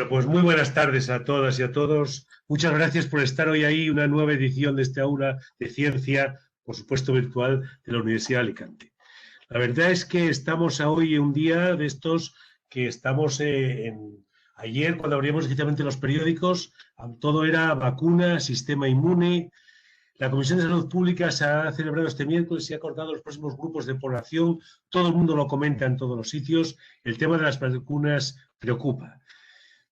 Bueno, pues muy buenas tardes a todas y a todos. Muchas gracias por estar hoy ahí, una nueva edición de este aula de ciencia, por supuesto virtual, de la Universidad de Alicante. La verdad es que estamos hoy en un día de estos que estamos ayer, cuando abrimos digitalmente los periódicos, todo era vacuna, sistema inmune. La Comisión de Salud Pública se ha celebrado este miércoles y ha acordado los próximos grupos de población. Todo el mundo lo comenta en todos los sitios. El tema de las vacunas preocupa.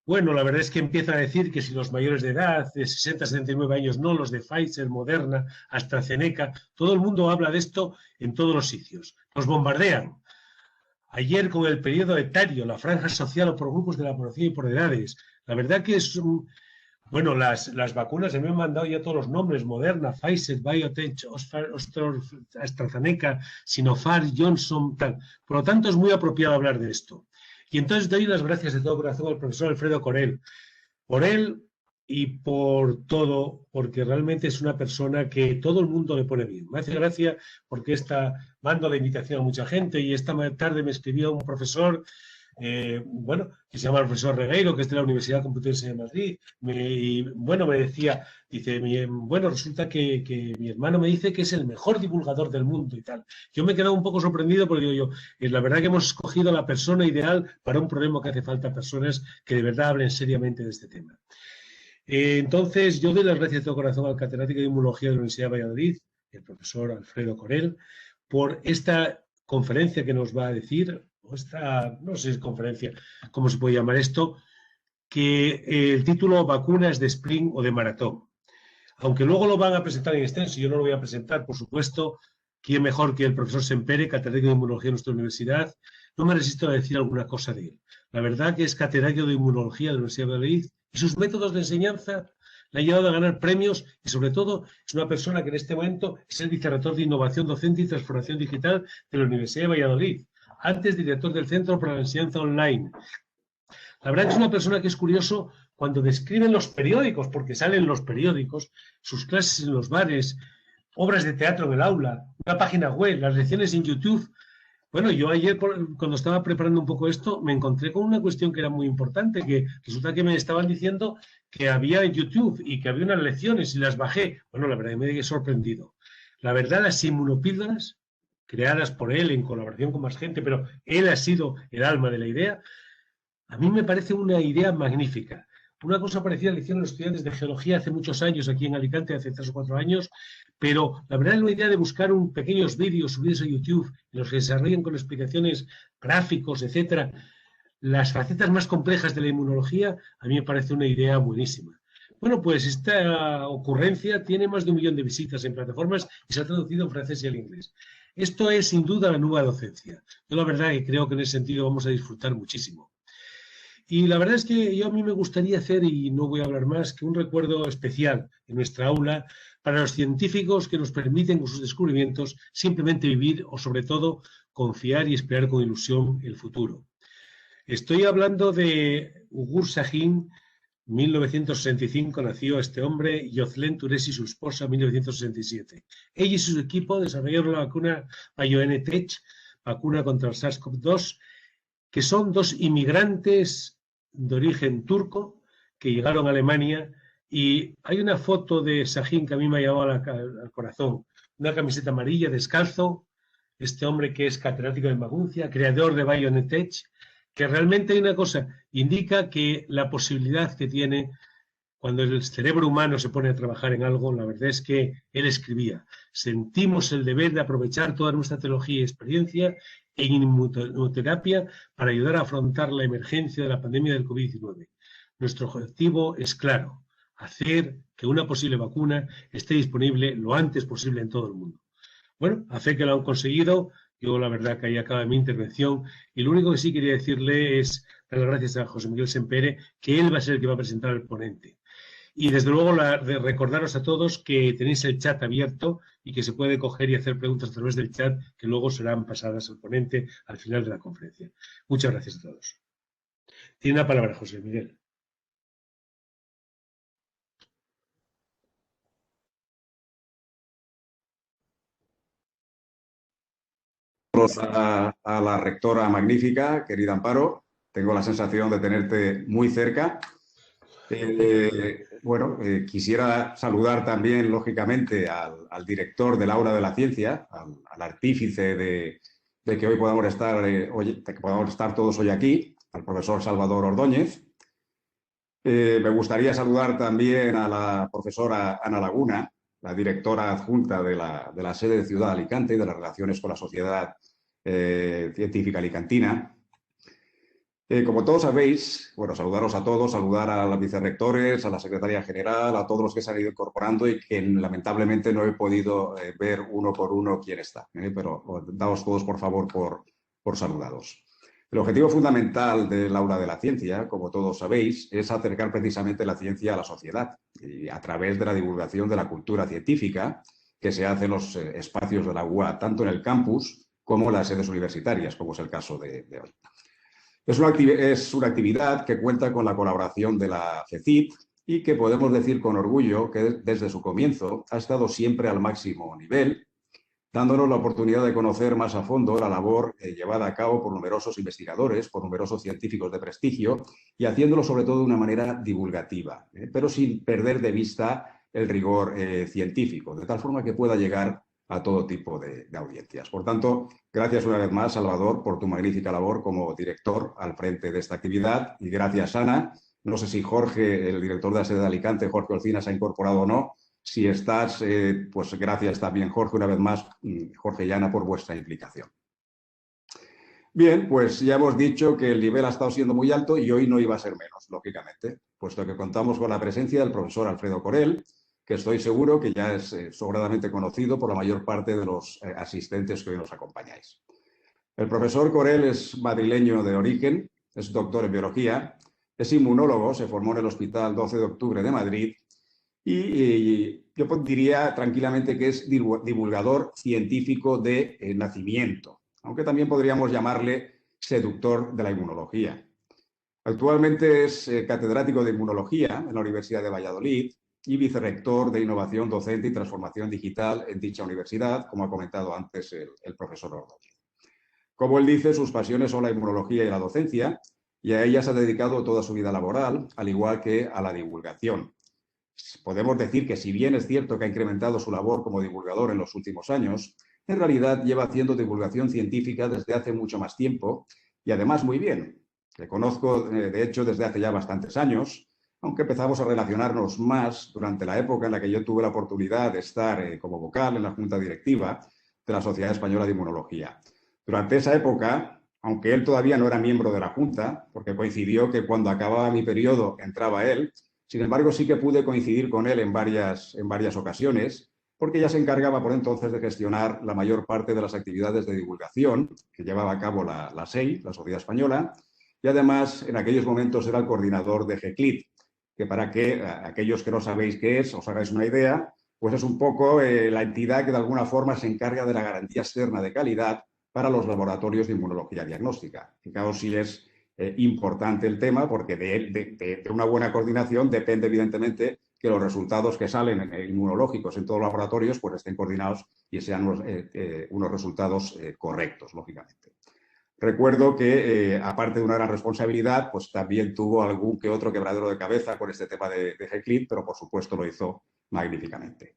Bueno, la verdad es que empieza a decir que si los mayores de edad, de 60 a 79 años, no, los de Pfizer, Moderna, AstraZeneca, todo el mundo habla de esto en todos los sitios. Nos bombardean. Ayer con el periodo etario, la franja social o por grupos de la población y por edades. La verdad que es... Bueno, las vacunas se me han mandado ya todos los nombres, Moderna, Pfizer, BioNTech, AstraZeneca, Sinopharm, Johnson, tal. Por lo tanto, es muy apropiado hablar de esto. Y entonces doy las gracias de todo corazón al profesor Alfredo Corel, por él y por todo, porque realmente es una persona que todo el mundo le pone bien. Me hace gracia porque mando la invitación a mucha gente y esta tarde me escribió un profesor, que se llama el profesor Regueiro, que es de la Universidad Complutense de Madrid, y me decía, dice, resulta que mi hermano me dice que es el mejor divulgador del mundo y tal. Yo me he quedado un poco sorprendido porque digo yo, la verdad que hemos escogido a la persona ideal para un problema que hace falta personas que de verdad hablen seriamente de este tema. Entonces, yo doy las gracias de todo corazón al catedrático de Inmunología de la Universidad de Valladolid, el profesor Alfredo Corel, por esta conferencia que nos va a decir, no sé si es conferencia, cómo se puede llamar esto, que el título Vacunas de Sprint o de Maratón. Aunque luego lo van a presentar en extenso, yo no lo voy a presentar, por supuesto, quién mejor que el profesor Sempere, catedrático de Inmunología de nuestra universidad, no me resisto a decir alguna cosa de él. La verdad que es catedrático de Inmunología de la Universidad de Valladolid y sus métodos de enseñanza le han llevado a ganar premios y, sobre todo, es una persona que en este momento es el vicerrector de Innovación Docente y Transformación Digital de la Universidad de Valladolid, antes director del Centro para la Enseñanza Online. La verdad que es una persona que es curioso cuando describen los periódicos, porque salen los periódicos, sus clases en los bares, obras de teatro en el aula, una página web, las lecciones en YouTube. Bueno, yo ayer, cuando estaba preparando un poco esto, me encontré con una cuestión que era muy importante, que resulta que me estaban diciendo que había en YouTube y que había unas lecciones y las bajé. Bueno, la verdad que me quedé sorprendido. La verdad, las inmunopíldoras, creadas por él en colaboración con más gente, pero él ha sido el alma de la idea, a mí me parece una idea magnífica. Una cosa parecida le hicieron los estudiantes de geología hace muchos años aquí en Alicante, hace 3 o 4 años, pero la verdad es la idea de buscar pequeños vídeos subidos a YouTube en los que se desarrollen con explicaciones, gráficos, etcétera, las facetas más complejas de la inmunología, a mí me parece una idea buenísima. Bueno, pues esta ocurrencia tiene más de 1 millón de visitas en plataformas y se ha traducido en francés y al inglés. Esto es sin duda la nueva docencia. Yo la verdad que creo que en ese sentido vamos a disfrutar muchísimo. Y la verdad es que a mí me gustaría hacer, y no voy a hablar más, que un recuerdo especial en nuestra aula para los científicos que nos permiten con sus descubrimientos simplemente vivir o sobre todo confiar y esperar con ilusión el futuro. Estoy hablando de Ugur Sahin, 1965 nació este hombre, y Özlem Türeci, su esposa, 1967. Ella y su equipo desarrollaron la vacuna BioNTech, vacuna contra el SARS-CoV-2, que son 2 inmigrantes de origen turco que llegaron a Alemania, y hay una foto de Sahin que a mí me ha llevado al corazón, una camiseta amarilla, descalzo, este hombre que es catedrático de Maguncia, creador de BioNTech, que realmente hay una cosa, indica que la posibilidad que tiene cuando el cerebro humano se pone a trabajar en algo, la verdad es que él escribía, sentimos el deber de aprovechar toda nuestra tecnología y experiencia en inmunoterapia para ayudar a afrontar la emergencia de la pandemia del COVID-19. Nuestro objetivo es claro, hacer que una posible vacuna esté disponible lo antes posible en todo el mundo. Bueno, a fe que lo han conseguido, yo la verdad que ahí acaba mi intervención, y lo único que sí quería decirle es dar las gracias a José Miguel Sempere, que él va a ser el que va a presentar al ponente. Y desde luego de recordaros a todos que tenéis el chat abierto y que se puede coger y hacer preguntas a través del chat que luego serán pasadas al ponente al final de la conferencia. Muchas gracias a todos. Tiene la palabra José Miguel. A la rectora magnífica, querida Amparo, tengo la sensación de tenerte muy cerca. Quisiera saludar también, lógicamente, al director del Aula de la Ciencia, al artífice de que hoy podamos estar, de que podamos estar todos hoy aquí, al profesor Salvador Ordóñez. Me gustaría saludar también a la profesora Ana Laguna, la directora adjunta de la sede de Ciudad de Alicante y de las relaciones con la sociedad científica alicantina. Como todos sabéis, bueno, saludaros a todos, saludar a los vicerrectores, a la secretaria general, a todos los que se han ido incorporando y que lamentablemente no he podido ver uno por uno quién está, pero daos todos por favor por saludados. El objetivo fundamental del Aula de la Ciencia, como todos sabéis, es acercar precisamente la ciencia a la sociedad y a través de la divulgación de la cultura científica que se hace en los espacios de la UA, tanto en el campus como en las sedes universitarias, como es el caso de hoy. Es una actividad que cuenta con la colaboración de la FECIT y que podemos decir con orgullo que desde su comienzo ha estado siempre al máximo nivel, dándonos la oportunidad de conocer más a fondo la labor llevada a cabo por numerosos investigadores, por numerosos científicos de prestigio y haciéndolo sobre todo de una manera divulgativa, pero sin perder de vista el rigor científico, de tal forma que pueda llegar a todo tipo de audiencias. Por tanto, gracias una vez más, Salvador, por tu magnífica labor como director al frente de esta actividad y gracias, Ana. No sé si Jorge, el director de la sede de Alicante, Jorge Olcina, se ha incorporado o no. Si estás, pues gracias también, Jorge, una vez más, Jorge y Ana, por vuestra implicación. Bien, pues ya hemos dicho que el nivel ha estado siendo muy alto y hoy no iba a ser menos, lógicamente, puesto que contamos con la presencia del profesor Alfredo Corel, que estoy seguro que ya es sobradamente conocido por la mayor parte de los asistentes que hoy nos acompañáis. El profesor Corel es madrileño de origen, es doctor en biología, es inmunólogo, se formó en el Hospital 12 de Octubre de Madrid y yo diría tranquilamente que es divulgador científico de nacimiento, aunque también podríamos llamarle seductor de la inmunología. Actualmente es catedrático de inmunología en la Universidad de Valladolid y vicerrector de innovación docente y transformación digital en dicha universidad, como ha comentado antes el profesor Ordóñez. Como él dice, sus pasiones son la inmunología y la docencia, y a ellas ha dedicado toda su vida laboral, al igual que a la divulgación. Podemos decir que si bien es cierto que ha incrementado su labor como divulgador en los últimos años, en realidad lleva haciendo divulgación científica desde hace mucho más tiempo y además muy bien. Le conozco, de hecho, desde hace ya bastantes años, aunque empezamos a relacionarnos más durante la época en la que yo tuve la oportunidad de estar como vocal en la Junta Directiva de la Sociedad Española de Inmunología. Durante esa época, aunque él todavía no era miembro de la Junta, porque coincidió que cuando acababa mi periodo entraba él, sin embargo sí que pude coincidir con él en varias ocasiones, porque ya se encargaba por entonces de gestionar la mayor parte de las actividades de divulgación que llevaba a cabo la SEI, la Sociedad Española, y además en aquellos momentos era el coordinador de GECLIT, que para que aquellos que no sabéis qué es, os hagáis una idea, pues es un poco la entidad que de alguna forma se encarga de la garantía externa de calidad para los laboratorios de inmunología diagnóstica. Fijaos si es importante el tema, porque de una buena coordinación depende evidentemente que los resultados que salen inmunológicos en todos los laboratorios pues estén coordinados y sean unos resultados correctos, lógicamente. Recuerdo que, aparte de una gran responsabilidad, pues también tuvo algún que otro quebradero de cabeza con este tema de GECLIT, pero por supuesto lo hizo magníficamente.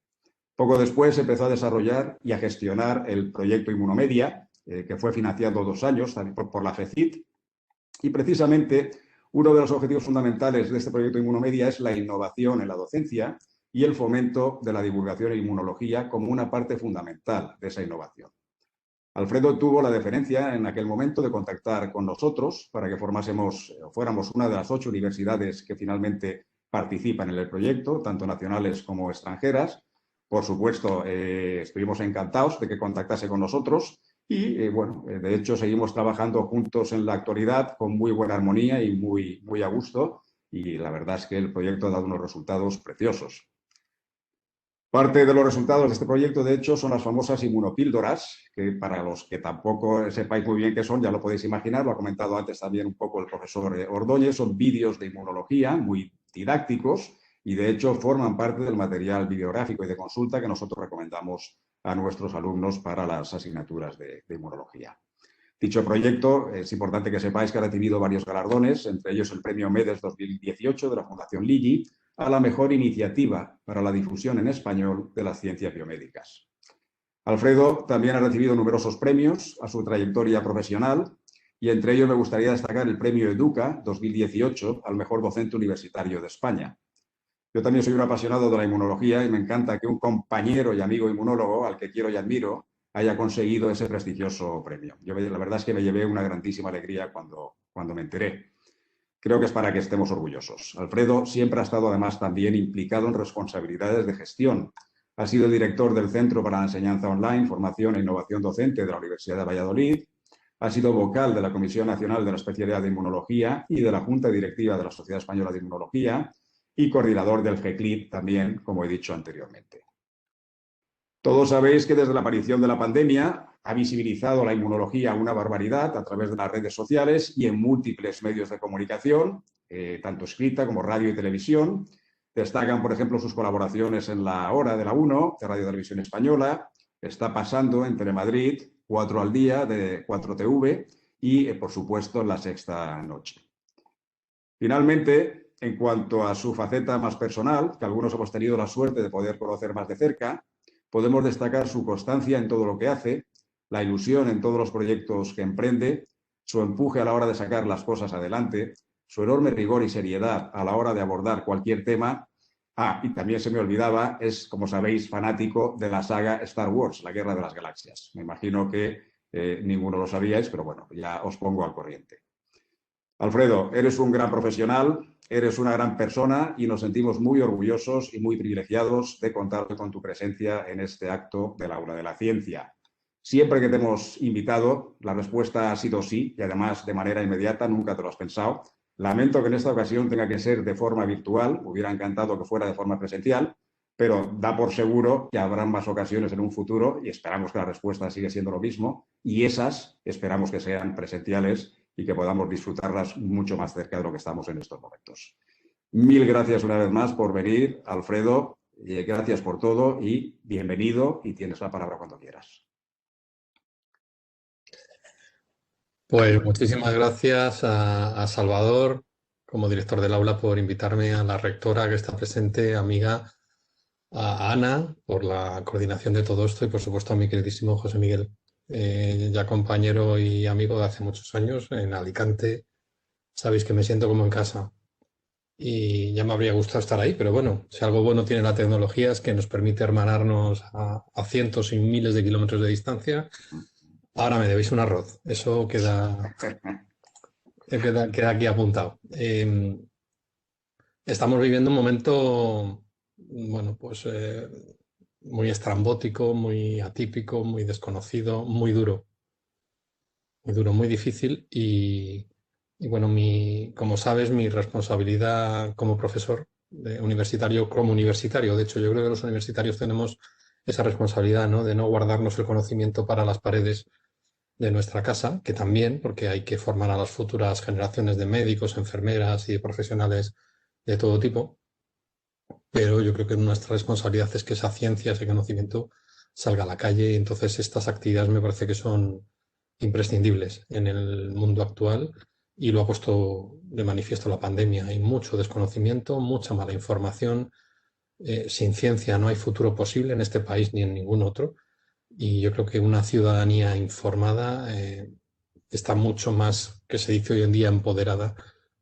Poco después empezó a desarrollar y a gestionar el proyecto Inmunomedia, que fue financiado 2 años también por la FECIT, y precisamente uno de los objetivos fundamentales de este proyecto Inmunomedia es la innovación en la docencia y el fomento de la divulgación en inmunología como una parte fundamental de esa innovación. Alfredo tuvo la deferencia en aquel momento de contactar con nosotros para que fuéramos una de las 8 universidades que finalmente participan en el proyecto, tanto nacionales como extranjeras. Por supuesto, estuvimos encantados de que contactase con nosotros y, de hecho, seguimos trabajando juntos en la actualidad con muy buena armonía y muy a gusto, y la verdad es que el proyecto ha dado unos resultados preciosos. Parte de los resultados de este proyecto, de hecho, son las famosas inmunopíldoras, que para los que tampoco sepáis muy bien qué son, ya lo podéis imaginar, lo ha comentado antes también un poco el profesor Ordóñez, son vídeos de inmunología muy didácticos y, de hecho, forman parte del material bibliográfico y de consulta que nosotros recomendamos a nuestros alumnos para las asignaturas de inmunología. Dicho proyecto, es importante que sepáis que ha recibido varios galardones, entre ellos el Premio MEDES 2018 de la Fundación Ligi, a la mejor iniciativa para la difusión en español de las ciencias biomédicas. Alfredo también ha recibido numerosos premios a su trayectoria profesional y entre ellos me gustaría destacar el Premio Educa 2018 al mejor docente universitario de España. Yo también soy un apasionado de la inmunología y me encanta que un compañero y amigo inmunólogo, al que quiero y admiro, haya conseguido ese prestigioso premio. La verdad es que me llevé una grandísima alegría cuando me enteré. Creo que es para que estemos orgullosos. Alfredo siempre ha estado además también implicado en responsabilidades de gestión. Ha sido director del Centro para la Enseñanza Online, Formación e Innovación Docente de la Universidad de Valladolid. Ha sido vocal de la Comisión Nacional de la Especialidad de Inmunología y de la Junta Directiva de la Sociedad Española de Inmunología y coordinador del GECLID también, como he dicho anteriormente. Todos sabéis que desde la aparición de la pandemia ha visibilizado la inmunología una barbaridad a través de las redes sociales y en múltiples medios de comunicación, tanto escrita como radio y televisión. Destacan, por ejemplo, sus colaboraciones en La Hora de la 1, de Radio Televisión Española, Está pasando en Telemadrid, 4 al día de 4TV y, por supuesto, en La Sexta Noche. Finalmente, en cuanto a su faceta más personal, que algunos hemos tenido la suerte de poder conocer más de cerca, podemos destacar su constancia en todo lo que hace, la ilusión en todos los proyectos que emprende, su empuje a la hora de sacar las cosas adelante, su enorme rigor y seriedad a la hora de abordar cualquier tema. Y también se me olvidaba, es, como sabéis, fanático de la saga Star Wars, la Guerra de las Galaxias. Me imagino que ninguno lo sabíais, pero bueno, ya os pongo al corriente. Alfredo, eres un gran profesional, eres una gran persona y nos sentimos muy orgullosos y muy privilegiados de contar con tu presencia en este acto del Aula de la Ciencia. Siempre que te hemos invitado, la respuesta ha sido sí y además de manera inmediata, nunca te lo has pensado. Lamento que en esta ocasión tenga que ser de forma virtual, me hubiera encantado que fuera de forma presencial, pero da por seguro que habrán más ocasiones en un futuro y esperamos que la respuesta siga siendo lo mismo y esas esperamos que sean presenciales y que podamos disfrutarlas mucho más cerca de lo que estamos en estos momentos. Mil gracias una vez más por venir, Alfredo, gracias por todo y bienvenido y tienes la palabra cuando quieras. Pues muchísimas gracias a Salvador, como director del aula, por invitarme, a la rectora que está presente, amiga, a Ana, por la coordinación de todo esto y por supuesto a mi queridísimo José Miguel, ya compañero y amigo de hace muchos años en Alicante. Sabéis que me siento como en casa y ya me habría gustado estar ahí, pero bueno, si algo bueno tiene la tecnología es que nos permite hermanarnos a cientos y miles de kilómetros de distancia. Ahora me debéis un arroz, eso queda aquí apuntado. Estamos viviendo un momento, bueno, pues muy estrambótico, muy atípico, muy desconocido, muy duro, muy difícil y bueno, como sabes, mi responsabilidad como profesor universitario, de hecho yo creo que los universitarios tenemos esa responsabilidad, ¿no? De no guardarnos el conocimiento para las paredes de nuestra casa, que también, porque hay que formar a las futuras generaciones de médicos, enfermeras y de profesionales de todo tipo, pero yo creo que nuestra responsabilidad es que esa ciencia, ese conocimiento salga a la calle y entonces estas actividades me parece que son imprescindibles en el mundo actual y lo ha puesto de manifiesto la pandemia. Hay mucho desconocimiento, mucha mala información. Sin ciencia no hay futuro posible en este país ni en ningún otro. Y yo creo que una ciudadanía informada está mucho más, que se dice hoy en día, empoderada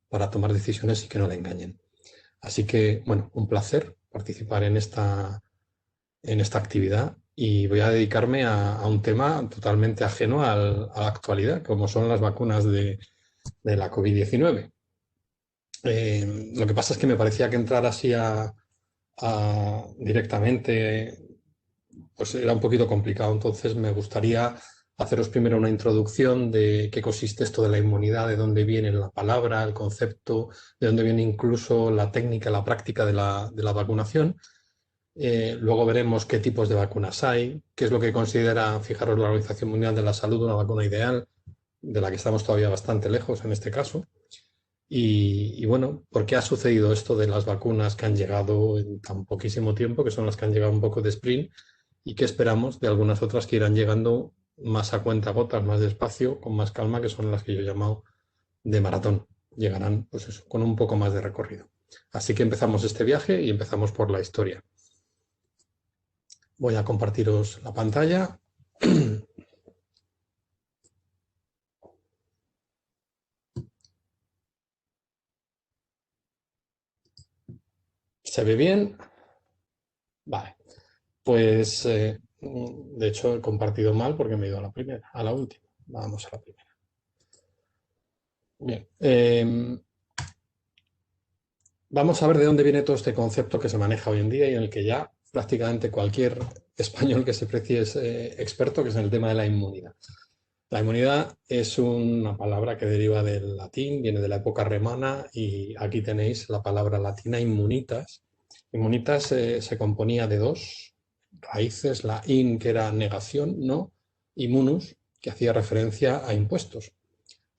para tomar decisiones y que no la engañen. Así que, bueno, un placer participar en esta actividad y voy a dedicarme a un tema totalmente ajeno a la actualidad, como son las vacunas de la COVID-19. Lo que pasa es que me parecía que entrar así directamente pues era un poquito complicado, entonces me gustaría haceros primero una introducción de qué consiste esto de la inmunidad, de dónde viene la palabra, el concepto, de dónde viene incluso la técnica, la práctica de la vacunación. Luego veremos qué tipos de vacunas hay, qué es lo que considera, fijaros, la Organización Mundial de la Salud una vacuna ideal, de la que estamos todavía bastante lejos en este caso. Y bueno, ¿por qué ha sucedido esto de las vacunas que han llegado en tan poquísimo tiempo, que son las que han llegado un poco de sprint, y qué esperamos de algunas otras que irán llegando más a cuentagotas, más despacio, con más calma, que son las que yo he llamado de maratón. Llegarán, pues eso, con un poco más de recorrido. Así que empezamos este viaje y empezamos por la historia. Voy a compartiros la pantalla. ¿Se ve bien? Vale. Pues, de hecho, he compartido mal porque me he ido a la primera, a la última. Vamos a la primera. Bien. Vamos a ver de dónde viene todo este concepto que se maneja hoy en día y en el que ya prácticamente cualquier español que se precie es experto, que es en el tema de la inmunidad. La inmunidad es una palabra que deriva del latín, viene de la época romana y aquí tenéis la palabra latina immunitas. Immunitas se componía de dos raíces, la in, que era negación, no, y munus, que hacía referencia a impuestos.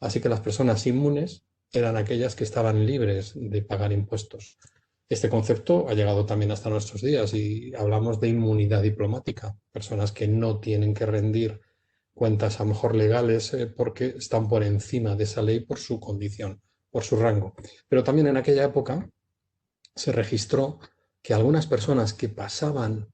Así que las personas inmunes eran aquellas que estaban libres de pagar impuestos. Este concepto ha llegado también hasta nuestros días y hablamos de inmunidad diplomática, personas que no tienen que rendir cuentas a lo mejor legales porque están por encima de esa ley por su condición, por su rango. Pero también en aquella época se registró que algunas personas que pasaban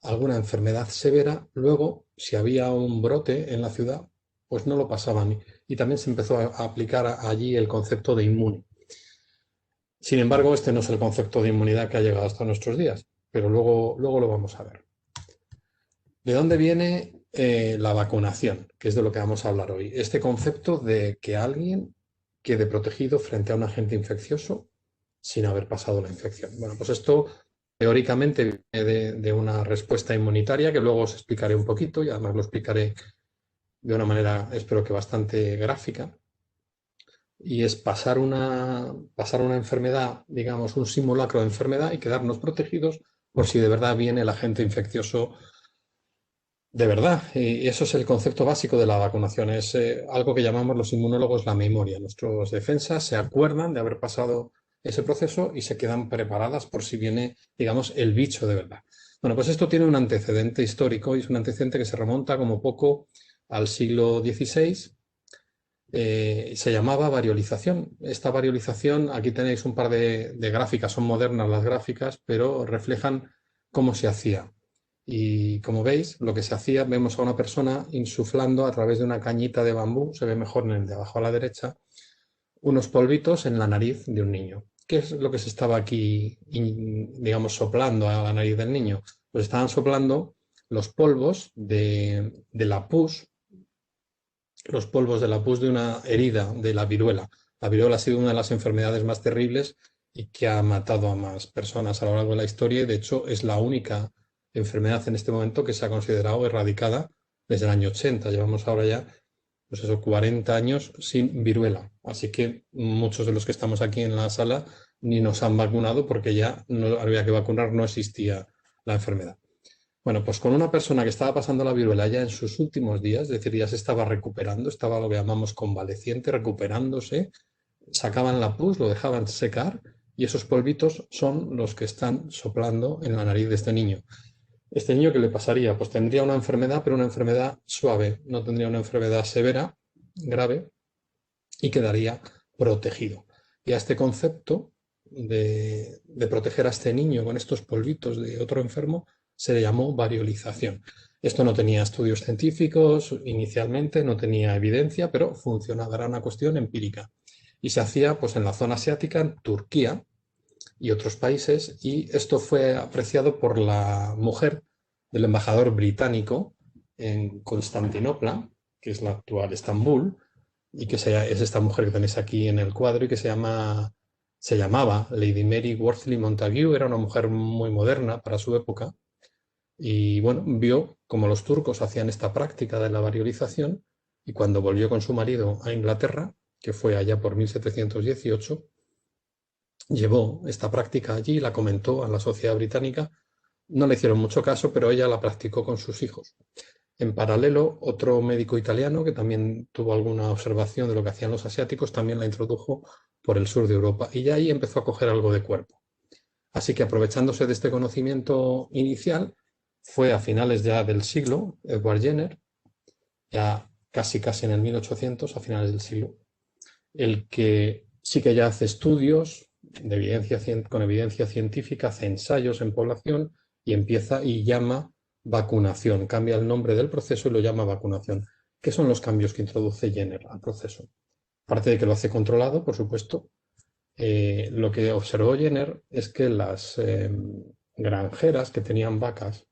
alguna enfermedad severa, luego, si había un brote en la ciudad, pues no lo pasaban. Y también se empezó a aplicar allí el concepto de inmune. Sin embargo, este no es el concepto de inmunidad que ha llegado hasta nuestros días, pero luego lo vamos a ver. ¿De dónde viene la vacunación? Que es de lo que vamos a hablar hoy. Este concepto de que alguien quede protegido frente a un agente infeccioso sin haber pasado la infección. Bueno, pues esto teóricamente viene de una respuesta inmunitaria que luego os explicaré un poquito y además lo explicaré de una manera, espero que bastante gráfica. Y es pasar una enfermedad, digamos, un simulacro de enfermedad y quedarnos protegidos por si de verdad viene el agente infeccioso de verdad. Y eso es el concepto básico de la vacunación. Es algo que llamamos los inmunólogos la memoria. Nuestras defensas se acuerdan de haber pasado ese proceso y se quedan preparadas por si viene, digamos, el bicho de verdad. Bueno, pues esto tiene un antecedente histórico y es un antecedente que se remonta como poco al siglo XVI. Se llamaba variolización. Esta variolización, aquí tenéis un par de gráficas, son modernas las gráficas, pero reflejan cómo se hacía. Y como veis, lo que se hacía, vemos a una persona insuflando a través de una cañita de bambú, se ve mejor en el de abajo a la derecha, unos polvitos en la nariz de un niño. ¿Qué es lo que se estaba aquí, digamos, soplando a la nariz del niño? Pues estaban soplando los polvos de la pus, los polvos de la pus de una herida de la viruela. La viruela ha sido una de las enfermedades más terribles y que ha matado a más personas a lo largo de la historia y de hecho es la única enfermedad en este momento que se ha considerado erradicada desde el año 80. Llevamos ahora ya, pues eso, 40 años sin viruela. Así que muchos de los que estamos aquí en la sala ni nos han vacunado porque ya no había que vacunar, no existía la enfermedad. Bueno, pues con una persona que estaba pasando la viruela ya en sus últimos días, es decir, ya se estaba recuperando, estaba lo que llamamos convaleciente, recuperándose, sacaban la pus, lo dejaban secar y esos polvitos son los que están soplando en la nariz de este niño. ¿Este niño qué le pasaría? Pues tendría una enfermedad, pero una enfermedad suave, no tendría una enfermedad severa, grave, y quedaría protegido. Y a este concepto de proteger a este niño con estos polvitos de otro enfermo se le llamó variolización. Esto no tenía estudios científicos inicialmente, no tenía evidencia, pero funcionaba, era una cuestión empírica. Y se hacía pues, en la zona asiática, en Turquía y otros países, y esto fue apreciado por la mujer del embajador británico en Constantinopla, que es la actual Estambul, y que es esta mujer que tenéis aquí en el cuadro y que se llamaba Lady Mary Wortley Montagu, era una mujer muy moderna para su época, y bueno, vio como los turcos hacían esta práctica de la variolización y cuando volvió con su marido a Inglaterra, que fue allá por 1718, llevó esta práctica allí y la comentó a la sociedad británica. No le hicieron mucho caso, pero ella la practicó con sus hijos. En paralelo, otro médico italiano que también tuvo alguna observación de lo que hacían los asiáticos, también la introdujo por el sur de Europa y ya ahí empezó a coger algo de cuerpo. Así que aprovechándose de este conocimiento inicial, fue a finales ya del siglo, Edward Jenner, ya casi en el 1800, a finales del siglo, el que sí que ya hace estudios de con evidencia científica, hace ensayos en población y empieza y llama vacunación, cambia el nombre del proceso y lo llama vacunación. ¿Qué son los cambios que introduce Jenner al proceso? Aparte de que lo hace controlado, por supuesto, lo que observó Jenner es que las granjeras que tenían vacas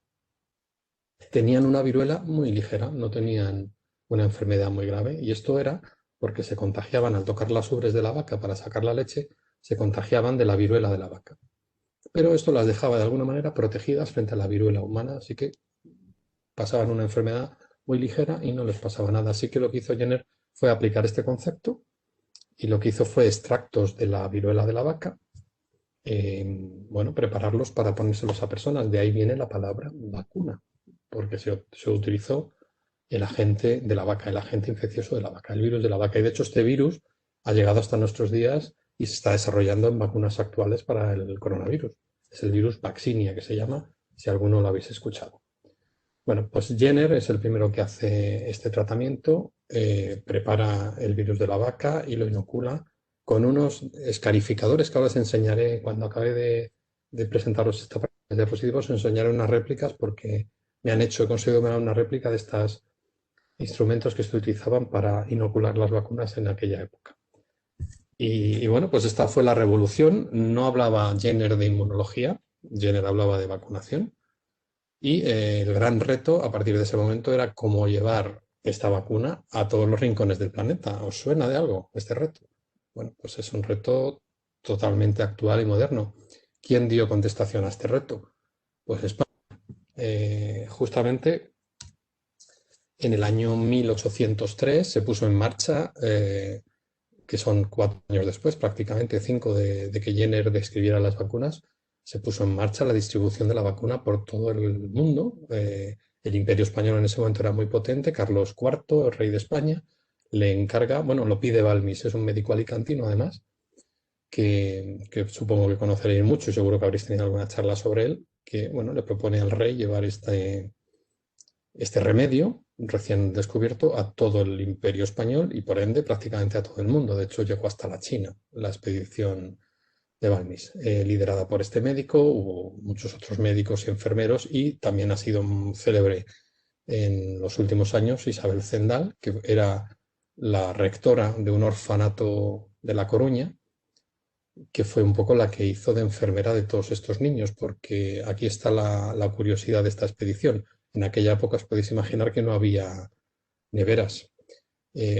tenían una viruela muy ligera, no tenían una enfermedad muy grave, y esto era porque se contagiaban al tocar las ubres de la vaca para sacar la leche, se contagiaban de la viruela de la vaca. Pero esto las dejaba de alguna manera protegidas frente a la viruela humana, así que pasaban una enfermedad muy ligera y no les pasaba nada. Así que lo que hizo Jenner fue aplicar este concepto y lo que hizo fue extractos de la viruela de la vaca, bueno, prepararlos para ponérselos a personas. De ahí viene la palabra vacuna, porque se utilizó el agente de la vaca, el agente infeccioso de la vaca, el virus de la vaca. Y de hecho este virus ha llegado hasta nuestros días y se está desarrollando en vacunas actuales para el coronavirus. Es el virus Vaccinia, que se llama, si alguno lo habéis escuchado. Bueno, pues Jenner es el primero que hace este tratamiento, prepara el virus de la vaca y lo inocula con unos escarificadores que ahora os enseñaré cuando acabe de presentaros esta parte de diapositivas, os enseñaré unas réplicas porque he conseguido ver una réplica de estos instrumentos que se utilizaban para inocular las vacunas en aquella época. Y bueno, pues esta fue la revolución. No hablaba Jenner de inmunología, Jenner hablaba de vacunación. Y el gran reto a partir de ese momento era cómo llevar esta vacuna a todos los rincones del planeta. ¿Os suena de algo este reto? Bueno, pues es un reto totalmente actual y moderno. ¿Quién dio contestación a este reto? Pues España. Justamente en el año 1803 se puso en marcha, que son 4 años después, prácticamente 5 de que Jenner describiera las vacunas, se puso en marcha la distribución de la vacuna por todo el mundo. El Imperio Español en ese momento era muy potente. Carlos IV, el rey de España, le encarga, bueno, lo pide Balmis, es un médico alicantino además, que supongo que conoceréis mucho y seguro que habréis tenido alguna charla sobre él, que bueno, le propone al rey llevar este remedio recién descubierto a todo el Imperio Español y por ende prácticamente a todo el mundo. De hecho, llegó hasta la China la expedición de Balmis, liderada por este médico. Hubo muchos otros médicos y enfermeros y también ha sido célebre en los últimos años Isabel Zendal, que era la rectora de un orfanato de La Coruña, que fue un poco la que hizo de enfermera de todos estos niños, porque aquí está la curiosidad de esta expedición. En aquella época os podéis imaginar que no había neveras.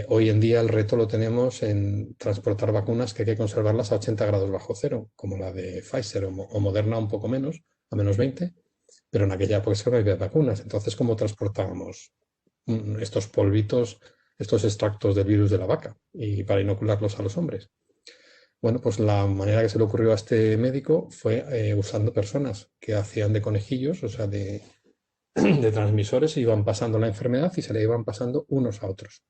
Hoy en día el reto lo tenemos en transportar vacunas que hay que conservarlas a 80 grados bajo cero, como la de Pfizer o Moderna un poco menos, a menos 20, pero en aquella época no había vacunas. Entonces, ¿cómo transportábamos estos polvitos, estos extractos del virus de la vaca y para inocularlos a los hombres? Bueno, pues la manera que se le ocurrió a este médico fue usando personas que hacían de conejillos, o sea, de transmisores, y iban pasando la enfermedad y se le iban pasando unos a otros.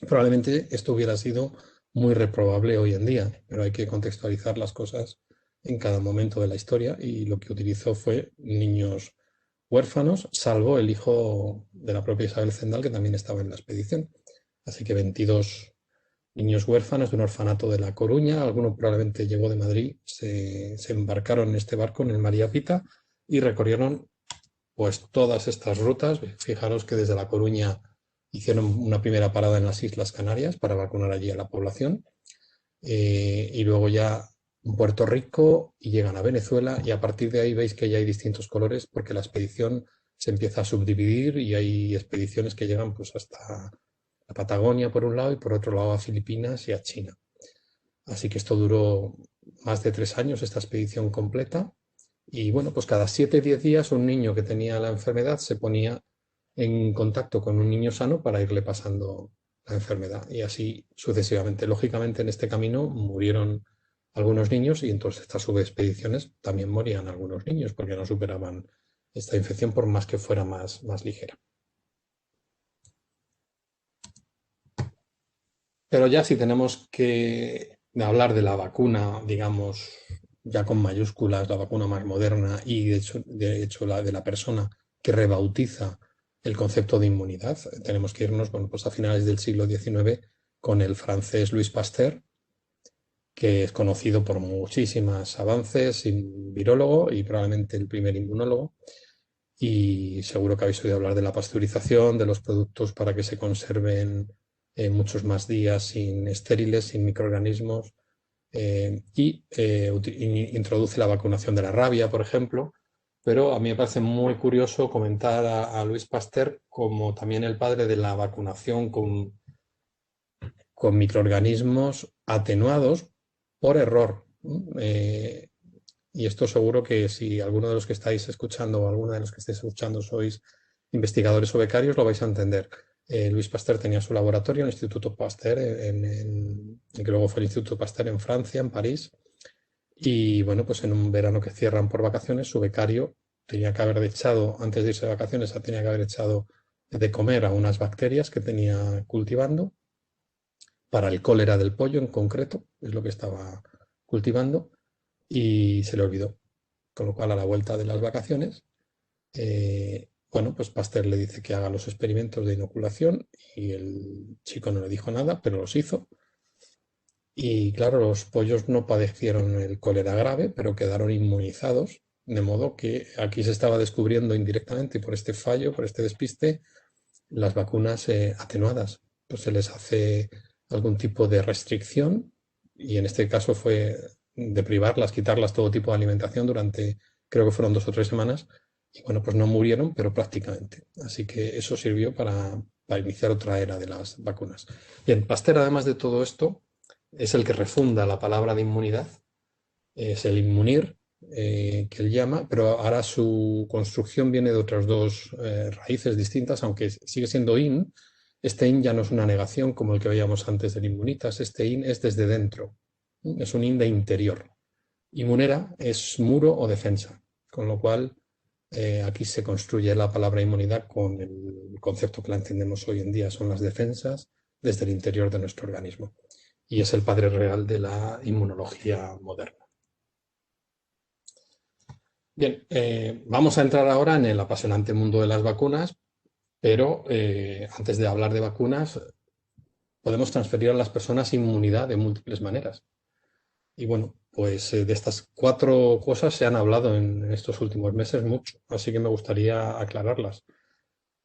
Probablemente esto hubiera sido muy reprobable hoy en día, pero hay que contextualizar las cosas en cada momento de la historia y lo que utilizó fue niños huérfanos, salvo el hijo de la propia Isabel Zendal, que también estaba en la expedición. Así que 22 niños huérfanos de un orfanato de La Coruña, alguno probablemente llegó de Madrid, se embarcaron en este barco, en el María Pita, y recorrieron pues todas estas rutas. Fijaros que desde La Coruña hicieron una primera parada en las Islas Canarias para vacunar allí a la población, y luego ya en Puerto Rico y llegan a Venezuela, y a partir de ahí veis que ya hay distintos colores porque la expedición se empieza a subdividir y hay expediciones que llegan pues hasta la Patagonia por un lado y por otro lado a Filipinas y a China. Así que esto duró más de 3 años, esta expedición completa. Y bueno, pues cada 7-10 días un niño que tenía la enfermedad se ponía en contacto con un niño sano para irle pasando la enfermedad y así sucesivamente. Lógicamente en este camino murieron algunos niños y en todas estas subexpediciones también morían algunos niños porque no superaban esta infección por más que fuera más ligera. Pero ya si tenemos que hablar de la vacuna, digamos, ya con mayúsculas, la vacuna más moderna y de hecho la de la persona que rebautiza el concepto de inmunidad. Tenemos que irnos, bueno, pues a finales del siglo XIX con el francés Louis Pasteur, que es conocido por muchísimos avances, virólogo y probablemente el primer inmunólogo. Y seguro que habéis oído hablar de la pasteurización, de los productos para que se conserven muchos más días sin estériles, sin microorganismos, introduce la vacunación de la rabia, por ejemplo. Pero a mí me parece muy curioso comentar a Louis Pasteur como también el padre de la vacunación con microorganismos atenuados por error. Y esto seguro que si alguno de los que estáis escuchando o alguno de los que estáis escuchando sois investigadores o becarios, lo vais a entender. Louis Pasteur tenía su laboratorio en el Instituto Pasteur, que luego fue el Instituto Pasteur en Francia, en París. Y bueno, pues en un verano que cierran por vacaciones, su becario tenía que haber echado, antes de irse de vacaciones, tenía que haber echado de comer a unas bacterias que tenía cultivando para el cólera del pollo en concreto, es lo que estaba cultivando, y se le olvidó. Con lo cual, a la vuelta de las vacaciones, bueno, pues Pasteur le dice que haga los experimentos de inoculación y el chico no le dijo nada, pero los hizo. Y claro, los pollos no padecieron el cólera grave, pero quedaron inmunizados, de modo que aquí se estaba descubriendo indirectamente por este fallo, por este despiste, las vacunas atenuadas. Pues se les hace algún tipo de restricción y en este caso fue de privarlas, quitarlas todo tipo de alimentación durante, creo que fueron 2 o 3 semanas, y bueno, pues no murieron, pero prácticamente. Así que eso sirvió para iniciar otra era de las vacunas. Bien, Pasteur, además de todo esto, es el que refunda la palabra de inmunidad, es el inmunir, que él llama, pero ahora su construcción viene de otras dos raíces distintas, aunque sigue siendo in. Este in ya no es una negación como el que veíamos antes del inmunitas, este in es desde dentro, es un in de interior. Inmunera es muro o defensa, con lo cual aquí se construye la palabra inmunidad con el concepto que la entendemos hoy en día, son las defensas desde el interior de nuestro organismo. Y es el padre real de la inmunología moderna. Bien, vamos a entrar ahora en el apasionante mundo de las vacunas, pero antes de hablar de vacunas, podemos transferir a las personas inmunidad de múltiples maneras. Y bueno, pues de estas 4 cosas se han hablado en estos últimos meses mucho, así que me gustaría aclararlas.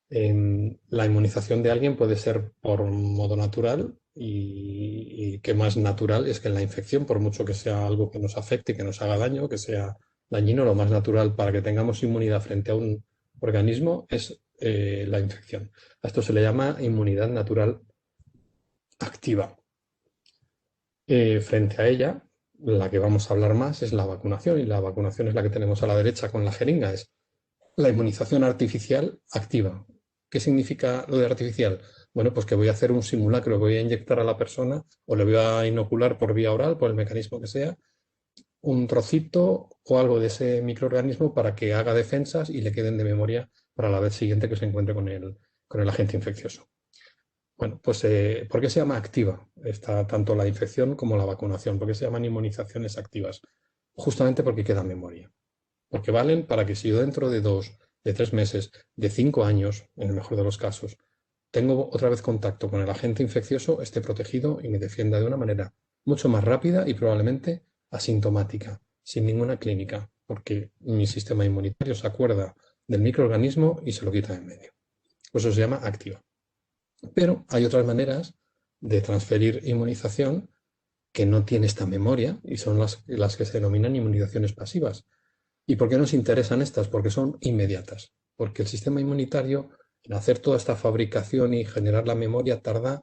La inmunización de alguien puede ser por modo natural y que más natural es que la infección, por mucho que sea algo que nos afecte y que nos haga daño, que sea dañino, lo más natural para que tengamos inmunidad frente a un organismo es la infección. A esto se le llama inmunidad natural activa. Frente a ella, la que vamos a hablar más es la vacunación, y la vacunación es la que tenemos a la derecha con la jeringa, es la inmunización artificial activa. ¿Qué significa lo de artificial? Bueno, pues que voy a hacer un simulacro, voy a inyectar a la persona o le voy a inocular por vía oral, por el mecanismo que sea, un trocito o algo de ese microorganismo para que haga defensas y le queden de memoria para la vez siguiente que se encuentre con el agente infeccioso. Bueno, pues ¿por qué se llama activa? Está tanto la infección como la vacunación. ¿Por qué se llaman inmunizaciones activas? Justamente porque queda memoria. Porque valen para que si yo dentro de 2, de 3 meses, de 5 años, en el mejor de los casos, tengo otra vez contacto con el agente infeccioso, esté protegido y me defienda de una manera mucho más rápida y probablemente asintomática, sin ninguna clínica, porque mi sistema inmunitario se acuerda del microorganismo y se lo quita de en medio. Eso se llama activa. Pero hay otras maneras de transferir inmunización que no tiene esta memoria y son las que se denominan inmunizaciones pasivas. ¿Y por qué nos interesan estas? Porque son inmediatas. Porque el sistema inmunitario en hacer toda esta fabricación y generar la memoria tarda,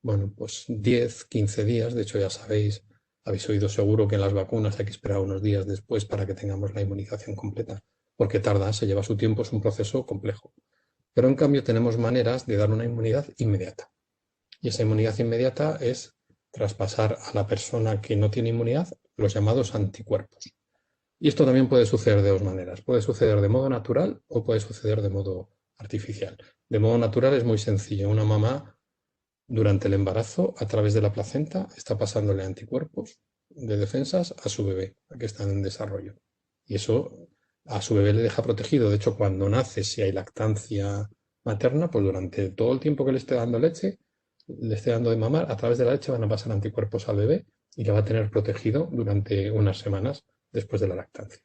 bueno, pues 10, 15 días. De hecho, ya sabéis, habéis oído seguro que en las vacunas hay que esperar unos días después para que tengamos la inmunización completa. Porque tarda, se lleva su tiempo, es un proceso complejo. Pero en cambio tenemos maneras de dar una inmunidad inmediata. Y esa inmunidad inmediata es traspasar a la persona que no tiene inmunidad los llamados anticuerpos. Y esto también puede suceder de 2 maneras. Puede suceder de modo natural o puede suceder de modo artificial. De modo natural es muy sencillo. Una mamá durante el embarazo, a través de la placenta, está pasándole anticuerpos de defensas a su bebé, que está en desarrollo. Y eso a su bebé le deja protegido. De hecho, cuando nace, si hay lactancia materna, pues durante todo el tiempo que le esté dando leche, le esté dando de mamar, a través de la leche van a pasar anticuerpos al bebé y le va a tener protegido durante unas semanas después de la lactancia.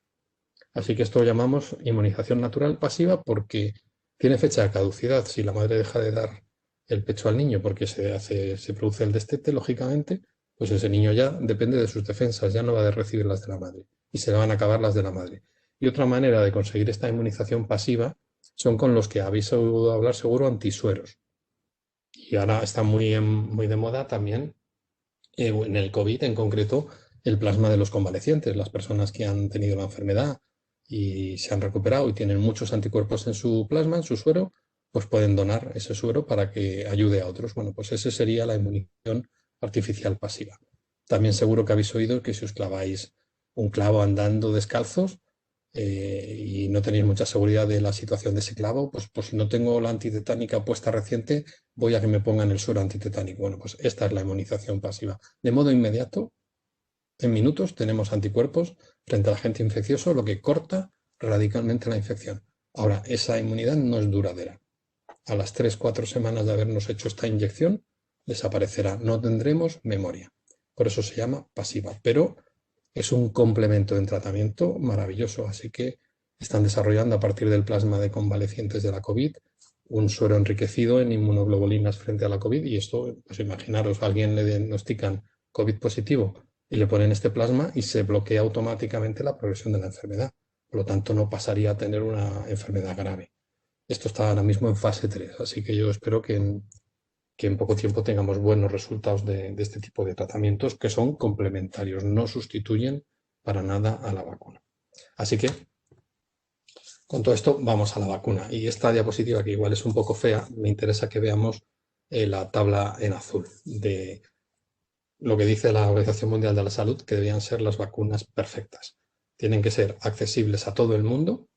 Así que esto lo llamamos inmunización natural pasiva porque tiene fecha de caducidad. Si la madre deja de dar el pecho al niño porque se produce el destete, lógicamente, pues ese niño ya depende de sus defensas, ya no va a recibir las de la madre y se le van a acabar las de la madre. Y otra manera de conseguir esta inmunización pasiva son con los que habéis oído hablar seguro antisueros. Y ahora está muy de moda también, en el COVID en concreto, el plasma de los convalecientes, las personas que han tenido la enfermedad y se han recuperado y tienen muchos anticuerpos en su plasma, en su suero, pues pueden donar ese suero para que ayude a otros. Bueno, pues esa sería la inmunización artificial pasiva. También seguro que habéis oído que si os claváis un clavo andando descalzos y no tenéis mucha seguridad de la situación de ese clavo, pues si no tengo la antitetánica puesta reciente, voy a que me pongan el suero antitetánico. Bueno, pues esta es la inmunización pasiva. De modo inmediato, en minutos, tenemos anticuerpos frente al agente infeccioso, lo que corta radicalmente la infección. Ahora, esa inmunidad no es duradera. A las 3-4 semanas de habernos hecho esta inyección, desaparecerá. No tendremos memoria. Por eso se llama pasiva. Pero es un complemento en tratamiento maravilloso. Así que están desarrollando a partir del plasma de convalecientes de la COVID un suero enriquecido en inmunoglobulinas frente a la COVID. Y esto, pues imaginaros, a alguien le diagnostican COVID positivo y le ponen este plasma y se bloquea automáticamente la progresión de la enfermedad. Por lo tanto, no pasaría a tener una enfermedad grave. Esto está ahora mismo en fase 3, así que yo espero que en poco tiempo tengamos buenos resultados de este tipo de tratamientos que son complementarios, no sustituyen para nada a la vacuna. Así que, con todo esto, vamos a la vacuna. Y esta diapositiva, que igual es un poco fea, me interesa que veamos la tabla en azul de lo que dice la Organización Mundial de la Salud, que debían ser las vacunas perfectas. Tienen que ser accesibles a todo el mundo,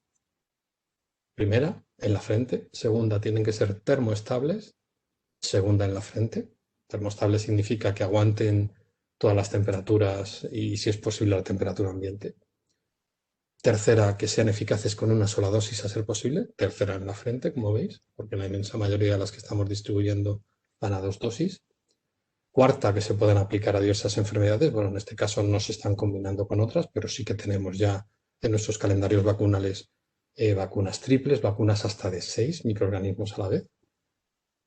primera, en la frente. Segunda, tienen que ser termoestables. Segunda, en la frente. Termoestable significa que aguanten todas las temperaturas y, si es posible, la temperatura ambiente. Tercera, que sean eficaces con una sola dosis a ser posible. Tercera en la frente, como veis, porque la inmensa mayoría de las que estamos distribuyendo van a 2 dosis. Cuarta, que se puedan aplicar a diversas enfermedades. Bueno, en este caso no se están combinando con otras, pero sí que tenemos ya en nuestros calendarios vacunales vacunas triples, vacunas hasta de 6 microorganismos a la vez.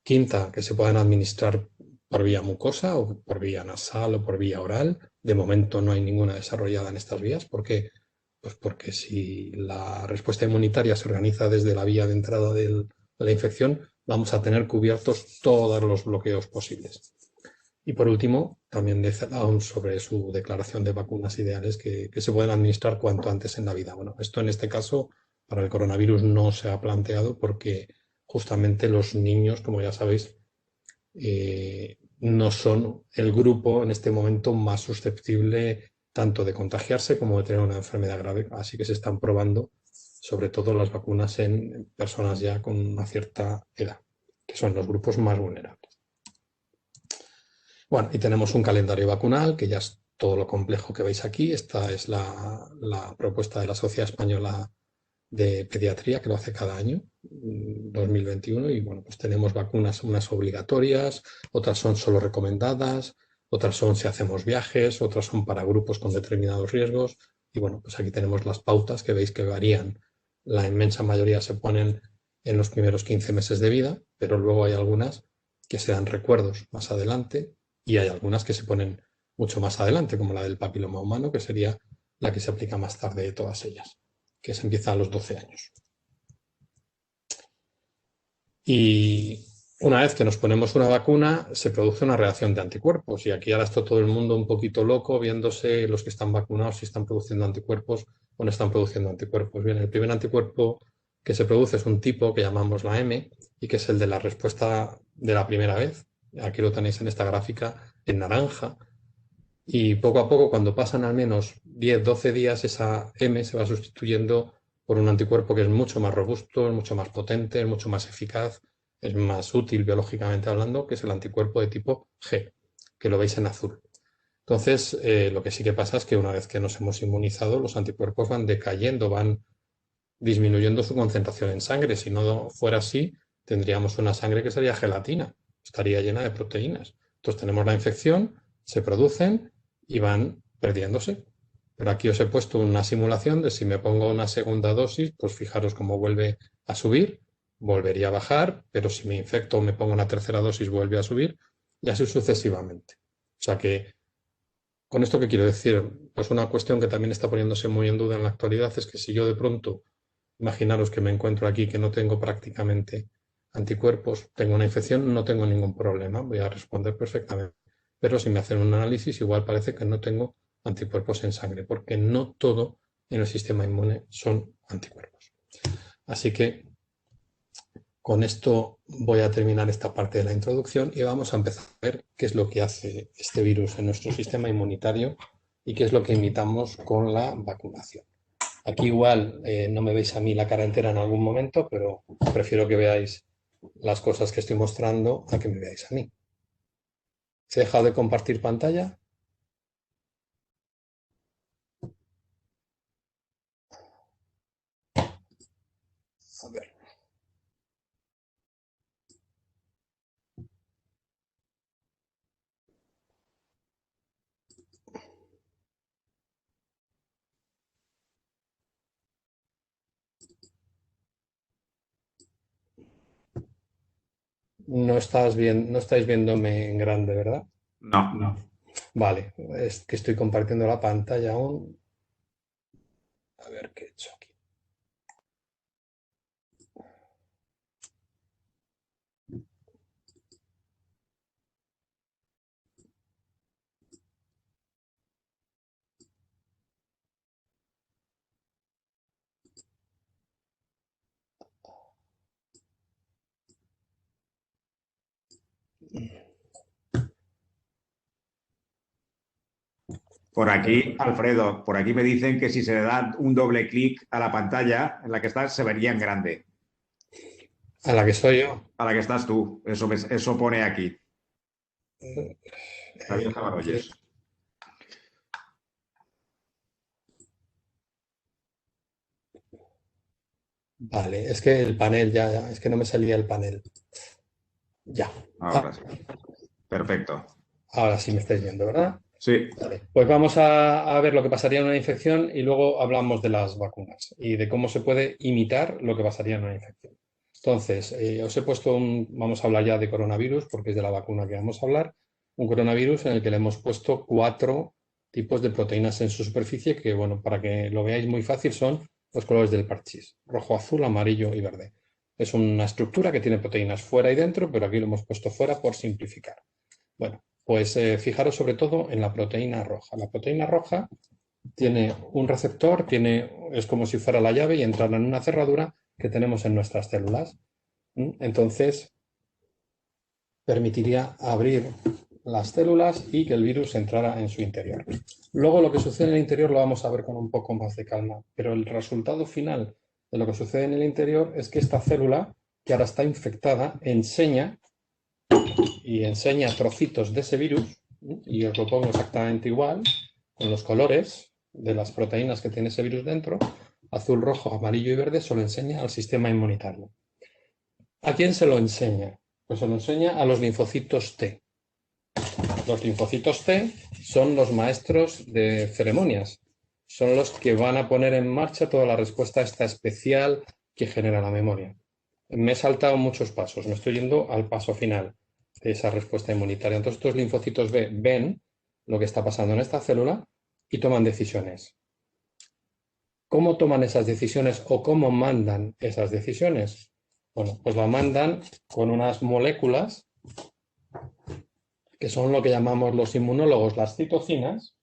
Quinta, que se puedan administrar por vía mucosa o por vía nasal o por vía oral. De momento no hay ninguna desarrollada en estas vías. ¿Por qué? Pues porque si la respuesta inmunitaria se organiza desde la vía de entrada de la infección, vamos a tener cubiertos todos los bloqueos posibles. Y por último, también dice la OMS sobre su declaración de vacunas ideales que se pueden administrar cuanto antes en la vida. Bueno, esto en este caso para el coronavirus no se ha planteado porque justamente los niños, como ya sabéis, no son el grupo en este momento más susceptible tanto de contagiarse como de tener una enfermedad grave. Así que se están probando sobre todo las vacunas en personas ya con una cierta edad, que son los grupos más vulnerables. Bueno, y tenemos un calendario vacunal, que ya es todo lo complejo que veis aquí. Esta es la propuesta de la Sociedad Española de Pediatría, que lo hace cada año, 2021, y bueno, pues tenemos vacunas, unas obligatorias, otras son solo recomendadas, otras son si hacemos viajes, otras son para grupos con determinados riesgos, y bueno, pues aquí tenemos las pautas que veis que varían. La inmensa mayoría se ponen en los primeros 15 meses de vida, pero luego hay algunas que se dan recuerdos más adelante, y hay algunas que se ponen mucho más adelante, como la del papiloma humano, que sería la que se aplica más tarde de todas ellas, que se empieza a los 12 años. Y una vez que nos ponemos una vacuna, se produce una reacción de anticuerpos. Y aquí ahora está todo el mundo un poquito loco, viéndose los que están vacunados si están produciendo anticuerpos o no están produciendo anticuerpos. Bien, el primer anticuerpo que se produce es un tipo que llamamos la M y que es el de la respuesta de la primera vez. Aquí lo tenéis en esta gráfica en naranja. Y poco a poco, cuando pasan al menos 10-12 días, esa M se va sustituyendo por un anticuerpo que es mucho más robusto, es mucho más potente, es mucho más eficaz, es más útil biológicamente hablando, que es el anticuerpo de tipo G, que lo veis en azul. Entonces, lo que sí que pasa es que una vez que nos hemos inmunizado, los anticuerpos van decayendo, van disminuyendo su concentración en sangre. Si no fuera así, tendríamos una sangre que sería gelatina, estaría llena de proteínas. Entonces tenemos la infección, se producen y van perdiéndose. Pero aquí os he puesto una simulación de si me pongo una segunda dosis, pues fijaros cómo vuelve a subir, volvería a bajar, pero si me infecto o me pongo una tercera dosis vuelve a subir y así sucesivamente. O sea que, ¿con esto qué quiero decir? Pues una cuestión que también está poniéndose muy en duda en la actualidad es que si yo de pronto, imaginaros que me encuentro aquí que no tengo prácticamente anticuerpos, tengo una infección, no tengo ningún problema, voy a responder perfectamente. Pero si me hacen un análisis, igual parece que no tengo anticuerpos en sangre, porque no todo en el sistema inmune son anticuerpos. Así que con esto voy a terminar esta parte de la introducción y vamos a empezar a ver qué es lo que hace este virus en nuestro sistema inmunitario y qué es lo que imitamos con la vacunación. Aquí igual no me veis a mí la cara entera en algún momento, pero prefiero que veáis las cosas que estoy mostrando a que me veáis a mí. ¿Se ha dejado de compartir pantalla? A ver. No estáis viéndome en grande, ¿verdad? No. No. Vale, es que estoy compartiendo la pantalla aún. A ver qué he hecho aquí. Por aquí, Alfredo, por aquí me dicen que si se le da un doble clic a la pantalla en la que estás, se vería en grande. A la que soy yo. A la que estás tú. Eso pone aquí. Javier Jabaroyes. Vale, es que el panel es que no me salía el panel. Ya. Ahora sí. Perfecto. Ahora sí me estáis viendo, ¿verdad? Sí. Vale. Pues vamos a ver lo que pasaría en una infección y luego hablamos de las vacunas y de cómo se puede imitar lo que pasaría en una infección. Entonces, os he puesto vamos a hablar ya de coronavirus porque es de la vacuna que vamos a hablar, un coronavirus en el que le hemos puesto 4 tipos de proteínas en su superficie que, bueno, para que lo veáis muy fácil son los colores del parchís, rojo, azul, amarillo y verde. Es una estructura que tiene proteínas fuera y dentro, pero aquí lo hemos puesto fuera por simplificar. Bueno, pues fijaros sobre todo en la proteína roja. La proteína roja tiene un receptor, es como si fuera la llave y entrará en una cerradura que tenemos en nuestras células. Entonces, permitiría abrir las células y que el virus entrara en su interior. Luego lo que sucede en el interior lo vamos a ver con un poco más de calma, pero el resultado final de lo que sucede en el interior es que esta célula, que ahora está infectada, enseña trocitos de ese virus, y os lo pongo exactamente igual, con los colores de las proteínas que tiene ese virus dentro, azul, rojo, amarillo y verde, se lo enseña al sistema inmunitario. ¿A quién se lo enseña? Pues se lo enseña a los linfocitos T. Los linfocitos T son los maestros de ceremonias, son los que van a poner en marcha toda la respuesta esta especial que genera la memoria. Me he saltado muchos pasos, me estoy yendo al paso final de esa respuesta inmunitaria. Entonces estos linfocitos B ven lo que está pasando en esta célula y toman decisiones. ¿Cómo toman esas decisiones o cómo mandan esas decisiones? Bueno, pues la mandan con unas moléculas que son lo que llamamos los inmunólogos las citocinas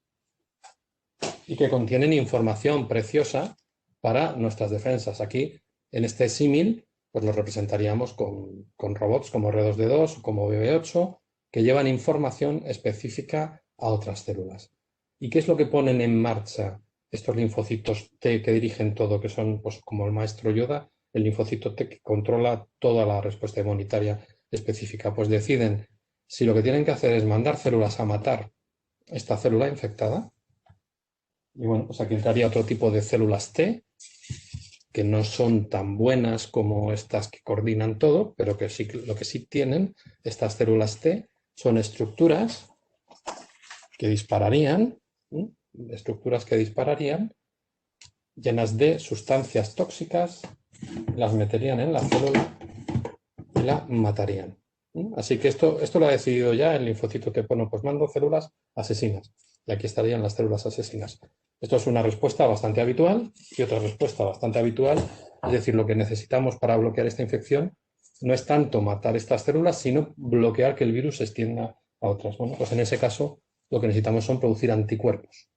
y que contienen información preciosa para nuestras defensas. Aquí, en este símil, pues lo representaríamos con robots como R2D2 o como BB8 que llevan información específica a otras células. ¿Y qué es lo que ponen en marcha estos linfocitos T que dirigen todo, que son pues, como el maestro Yoda, el linfocito T que controla toda la respuesta inmunitaria específica? Pues deciden si lo que tienen que hacer es mandar células a matar esta célula infectada. Y bueno, pues aquí entraría otro tipo de células T que no son tan buenas como estas que coordinan todo, pero que sí, lo que sí tienen estas células T son estructuras que dispararían, llenas de sustancias tóxicas, las meterían en la célula y la matarían. Así que esto lo ha decidido ya el linfocito T. Bueno, pues mando células asesinas. Y aquí estarían las células asesinas. Esto es una respuesta bastante habitual y otra respuesta bastante habitual. Es decir, lo que necesitamos para bloquear esta infección no es tanto matar estas células, sino bloquear que el virus se extienda a otras. Bueno, pues en ese caso lo que necesitamos son producir anticuerpos.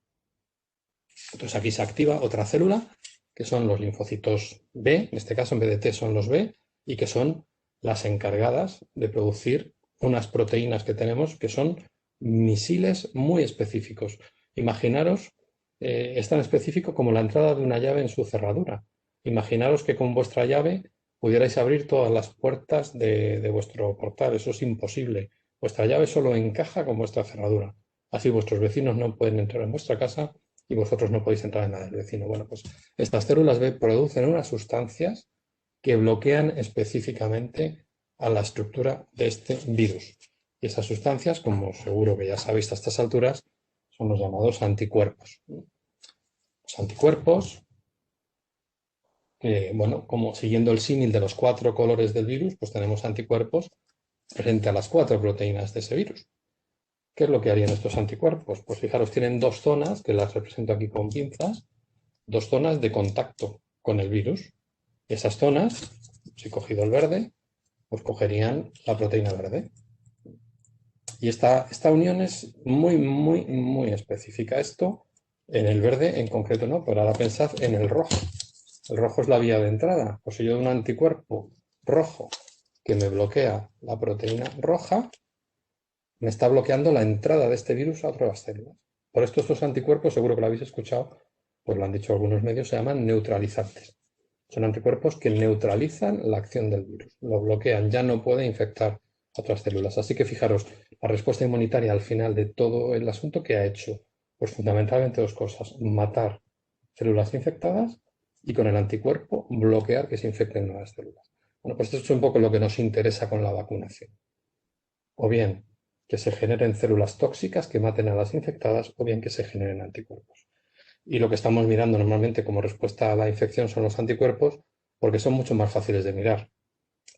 Entonces aquí se activa otra célula, que son los linfocitos B, en este caso en vez de T son los B, y que son las encargadas de producir unas proteínas que tenemos que son misiles muy específicos. Imaginaros, es tan específico como la entrada de una llave en su cerradura. Imaginaros que con vuestra llave pudierais abrir todas las puertas de vuestro portal. Eso es imposible. Vuestra llave solo encaja con vuestra cerradura. Así vuestros vecinos no pueden entrar en vuestra casa y vosotros no podéis entrar en la del vecino. Bueno, pues estas células B producen unas sustancias que bloquean específicamente a la estructura de este virus. Y esas sustancias, como seguro que ya sabéis a estas alturas, son los llamados anticuerpos. Los anticuerpos, bueno, como siguiendo el símil de los 4 colores del virus, pues tenemos anticuerpos frente a las 4 proteínas de ese virus. ¿Qué es lo que harían estos anticuerpos? Pues fijaros, tienen 2 zonas, que las represento aquí con pinzas, 2 zonas de contacto con el virus. Esas zonas, si he cogido el verde, pues cogerían la proteína verde. Y esta unión es muy específica. Esto en el verde en concreto no, pero ahora pensad en el rojo. El rojo es la vía de entrada. Pues si yo doy un anticuerpo rojo que me bloquea la proteína roja, me está bloqueando la entrada de este virus a otras células. Por esto estos anticuerpos, seguro que lo habéis escuchado, pues lo han dicho algunos medios, se llaman neutralizantes. Son anticuerpos que neutralizan la acción del virus, lo bloquean, ya no puede infectar otras células. Así que fijaros, la respuesta inmunitaria al final de todo el asunto, ¿qué ha hecho? Pues fundamentalmente 2 cosas: matar células infectadas y con el anticuerpo bloquear que se infecten nuevas células. Bueno, pues esto es un poco lo que nos interesa con la vacunación. O bien que se generen células tóxicas que maten a las infectadas, o bien que se generen anticuerpos. Y lo que estamos mirando normalmente como respuesta a la infección son los anticuerpos, porque son mucho más fáciles de mirar.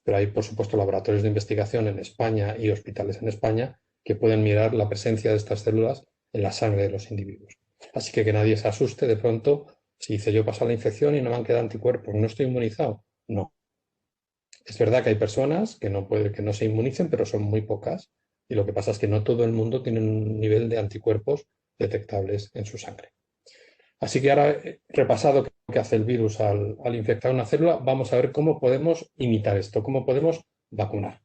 Pero hay, por supuesto, laboratorios de investigación en España y hospitales en España que pueden mirar la presencia de estas células en la sangre de los individuos. Así que nadie se asuste de pronto si dice yo paso la infección y no me han quedado anticuerpos, no estoy inmunizado. No. Es verdad que hay personas que no se inmunicen, pero son muy pocas. Y lo que pasa es que no todo el mundo tiene un nivel de anticuerpos detectables en su sangre. Así que ahora, repasado qué hace el virus al infectar una célula, vamos a ver cómo podemos imitar esto, cómo podemos vacunar.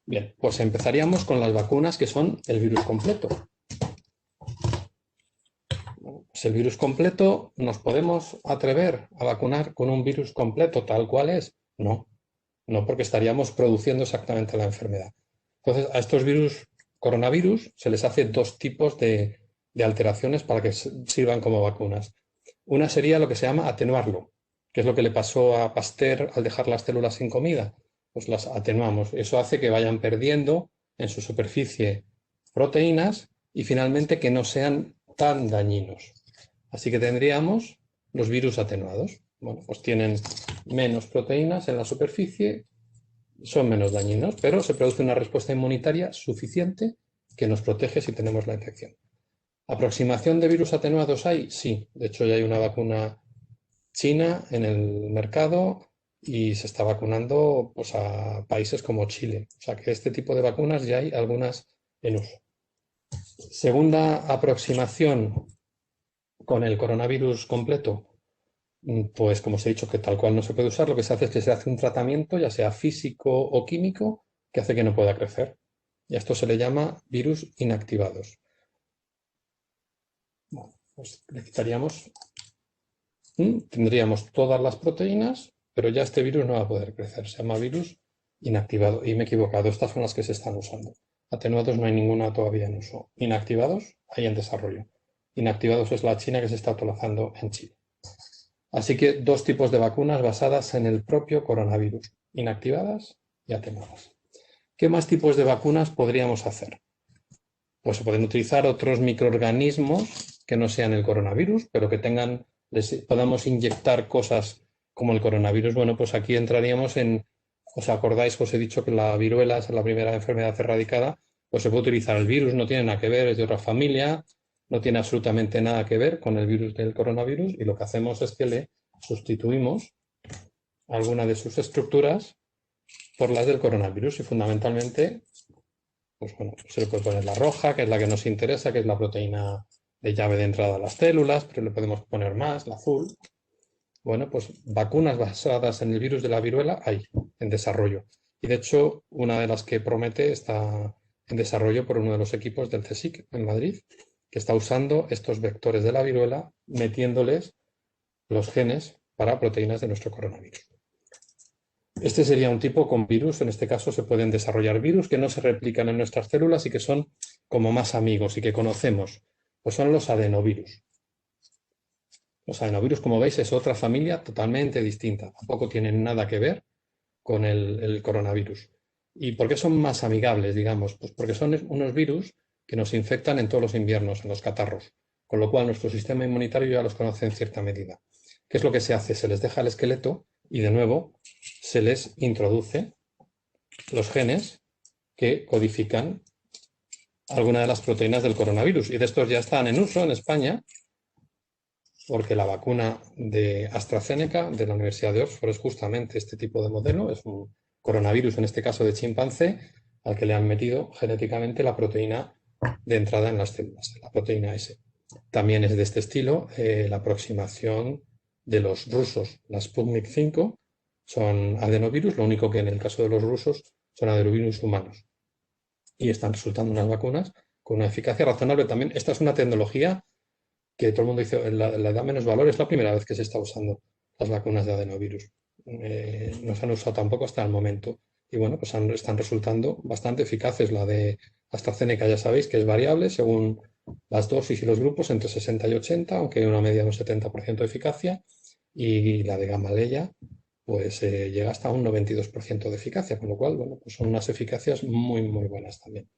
Bien, pues empezaríamos con las vacunas que son el virus completo. Pues el virus completo, ¿nos podemos atrever a vacunar con un virus completo tal cual es? No, porque estaríamos produciendo exactamente la enfermedad. Entonces, a estos coronavirus, se les hace 2 tipos de alteraciones para que sirvan como vacunas. Una sería lo que se llama atenuarlo, que es lo que le pasó a Pasteur al dejar las células sin comida. Pues las atenuamos. Eso hace que vayan perdiendo en su superficie proteínas y finalmente que no sean tan dañinos. Así que tendríamos los virus atenuados. Bueno, pues tienen menos proteínas en la superficie, son menos dañinos, pero se produce una respuesta inmunitaria suficiente que nos protege si tenemos la infección. ¿Aproximación de virus atenuados hay? Sí, de hecho ya hay una vacuna china en el mercado y se está vacunando pues, a países como Chile. O sea que este tipo de vacunas ya hay algunas en uso. Segunda aproximación con el coronavirus completo. Pues como os he dicho que tal cual no se puede usar, lo que se hace es que se hace un tratamiento, ya sea físico o químico, que hace que no pueda crecer. Y a esto se le llama virus inactivados. Bueno, pues le quitaríamos. Tendríamos todas las proteínas, pero ya este virus no va a poder crecer. Se llama virus inactivado. Y me he equivocado, estas son las que se están usando. Atenuados no hay ninguna todavía en uso. Inactivados hay en desarrollo. Inactivados es la China que se está utilizando en Chile. Así que dos tipos de vacunas basadas en el propio coronavirus, inactivadas y atenuadas. ¿Qué más tipos de vacunas podríamos hacer? Pues se pueden utilizar otros microorganismos que no sean el coronavirus, pero que podamos inyectar cosas como el coronavirus. Bueno, pues aquí entraríamos en, ¿os acordáis que os he dicho que la viruela es la primera enfermedad erradicada? Pues se puede utilizar el virus, no tiene nada que ver, es de otra familia, no tiene absolutamente nada que ver con el virus del coronavirus, y lo que hacemos es que le sustituimos alguna de sus estructuras por las del coronavirus, y fundamentalmente, pues bueno, se le puede poner la roja, que es la que nos interesa, que es la proteína de llave de entrada a las células, pero le podemos poner más, la azul. Bueno, pues vacunas basadas en el virus de la viruela hay en desarrollo. Y de hecho, una de las que promete está en desarrollo por uno de los equipos del CSIC en Madrid, que está usando estos vectores de la viruela, metiéndoles los genes para proteínas de nuestro coronavirus. Este sería un tipo con virus. En este caso se pueden desarrollar virus que no se replican en nuestras células y que son como más amigos y que conocemos. Pues son los adenovirus. Los adenovirus, como veis, es otra familia totalmente distinta. Tampoco tienen nada que ver con el coronavirus. ¿Y por qué son más amigables, digamos? Pues porque son unos virus que nos infectan en todos los inviernos, en los catarros, con lo cual nuestro sistema inmunitario ya los conoce en cierta medida. ¿Qué es lo que se hace? Se les deja el esqueleto y de nuevo se les introduce los genes que codifican alguna de las proteínas del coronavirus. Y de estos ya están en uso en España, porque la vacuna de AstraZeneca de la Universidad de Oxford es justamente este tipo de modelo. Es un coronavirus, en este caso de chimpancé, al que le han metido genéticamente la proteína de entrada en las células, la proteína S. También es de este estilo la aproximación de los rusos. La Sputnik 5 son adenovirus, lo único que en el caso de los rusos son adenovirus humanos. Y están resultando unas vacunas con una eficacia razonable también. Esta es una tecnología que todo el mundo dice, le da menos valor. Es la primera vez que se está usando las vacunas de adenovirus. No se han usado tampoco hasta el momento. Y bueno, pues están resultando bastante eficaces. La de AstraZeneca ya sabéis que es variable según las dosis y los grupos, entre 60 y 80, aunque hay una media de un 70% de eficacia. Y la de Gamaleya pues llega hasta un 92% de eficacia, con lo cual, bueno, pues son unas eficacias muy, muy buenas también.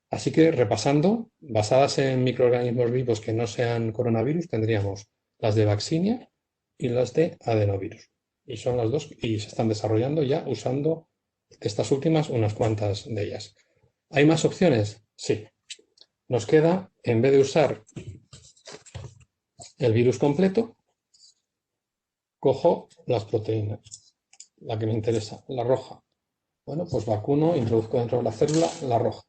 Así que, repasando, basadas en microorganismos vivos que no sean coronavirus, tendríamos las de vaccinia y las de adenovirus. Y son las dos, y se están desarrollando ya usando estas últimas, unas cuantas de ellas. ¿Hay más opciones? Sí. Nos queda, en vez de usar el virus completo, cojo las proteínas, la que me interesa, la roja. Bueno, pues vacuno, introduzco dentro de la célula la roja.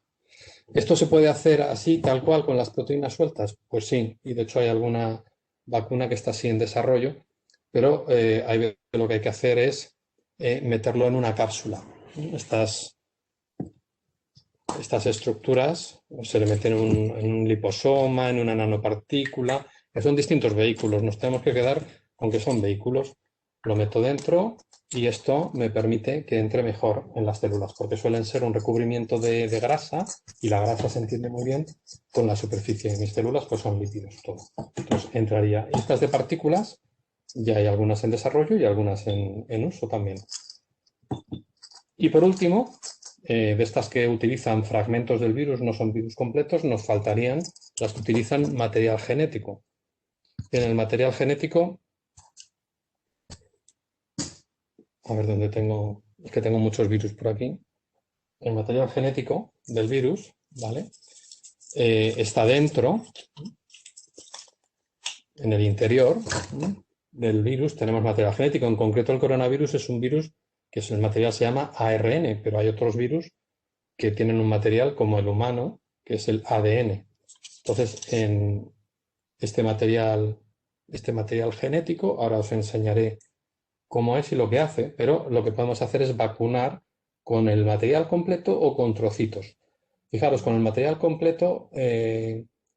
¿Esto se puede hacer así, tal cual, con las proteínas sueltas? Pues sí, y de hecho hay alguna vacuna que está así en desarrollo, pero lo que hay que hacer es meterlo en una cápsula. Estas estructuras se le meten en un liposoma, en una nanopartícula, que son distintos vehículos. Nos tenemos que quedar con que son vehículos. Lo meto dentro y esto me permite que entre mejor en las células, porque suelen ser un recubrimiento de grasa, y la grasa se entiende muy bien con la superficie de mis células, pues son lípidos todo. Entonces entraría. Estas de partículas, ya hay algunas en desarrollo y algunas en uso también. Y por último, de estas que utilizan fragmentos del virus, no son virus completos, nos faltarían las que utilizan material genético. En el material genético, a ver dónde tengo, es que tengo muchos virus por aquí. El material genético del virus, ¿vale? Está dentro, en el interior del virus tenemos material genético. En concreto, el coronavirus es un virus que el material se llama ARN, pero hay otros virus que tienen un material como el humano, que es el ADN. Entonces, en este material genético, ahora os enseñaré cómo es y lo que hace, pero lo que podemos hacer es vacunar con el material completo o con trocitos. Fijaros, con el material completo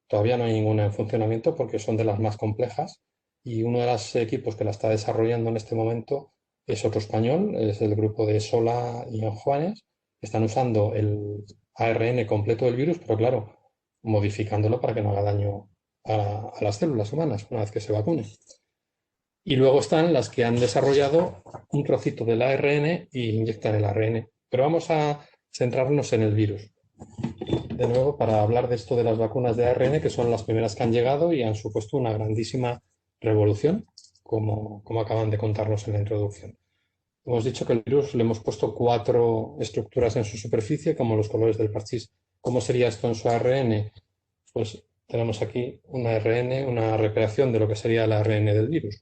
todavía no hay ninguna en funcionamiento porque son de las más complejas, y uno de los equipos que la está desarrollando en este momento es otro español, es el grupo de Sola y Juanes. Están usando el ARN completo del virus, pero claro, modificándolo para que no haga daño a las células humanas una vez que se vacune. Y luego están las que han desarrollado un trocito del ARN e inyectan el ARN. Pero vamos a centrarnos en el virus. De nuevo, para hablar de esto de las vacunas de ARN, que son las primeras que han llegado y han supuesto una grandísima revolución, como acaban de contarnos en la introducción. Hemos dicho que el virus le hemos puesto 4 estructuras en su superficie, como los colores del parchís. ¿Cómo sería esto en su ARN? Pues tenemos aquí un ARN, una recreación de lo que sería el ARN del virus.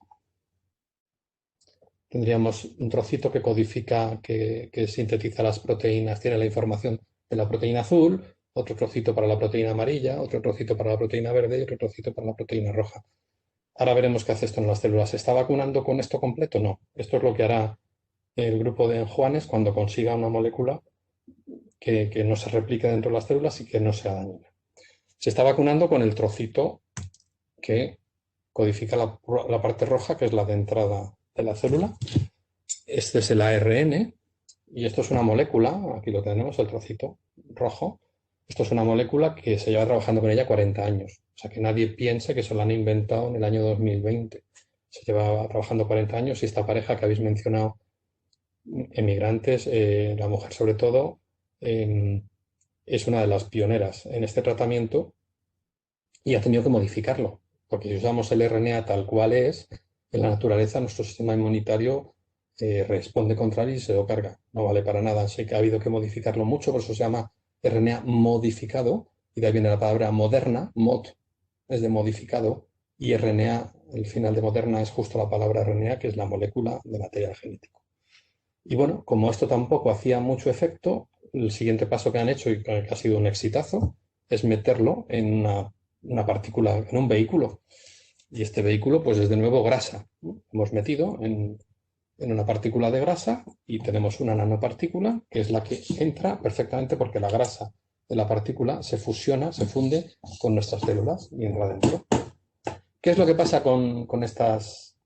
Tendríamos un trocito que codifica, que sintetiza las proteínas, tiene la información de la proteína azul, otro trocito para la proteína amarilla, otro trocito para la proteína verde y otro trocito para la proteína roja. Ahora veremos qué hace esto en las células. ¿Se está vacunando con esto completo? No. Esto es lo que hará el grupo de enjuanes cuando consiga una molécula que no se replique dentro de las células y que no sea dañina. Se está vacunando con el trocito que codifica la parte roja, que es la de entrada de la célula. Este es el ARN y esto es una molécula, aquí lo tenemos, el trocito rojo. Esto es una molécula que se lleva trabajando con ella 40 años. O sea, que nadie piense que se la han inventado en el año 2020. Se lleva trabajando 40 años y esta pareja que habéis mencionado, emigrantes, la mujer sobre todo, es una de las pioneras en este tratamiento y ha tenido que modificarlo. Porque si usamos el RNA tal cual es, en la naturaleza nuestro sistema inmunitario responde contra él y se lo carga. No vale para nada. Así que ha habido que modificarlo mucho, por eso se llama RNA modificado, y de ahí viene la palabra moderna, mod, es de modificado, y RNA, el final de moderna es justo la palabra RNA, que es la molécula de material genético. Y bueno, como esto tampoco hacía mucho efecto, el siguiente paso que han hecho, y que ha sido un exitazo, es meterlo en una partícula, en un vehículo. Y este vehículo, pues es de nuevo grasa. Hemos metido en una partícula de grasa y tenemos una nanopartícula que es la que entra perfectamente porque la grasa de la partícula se fusiona, se funde con nuestras células y entra dentro. ¿Qué es lo que pasa con estas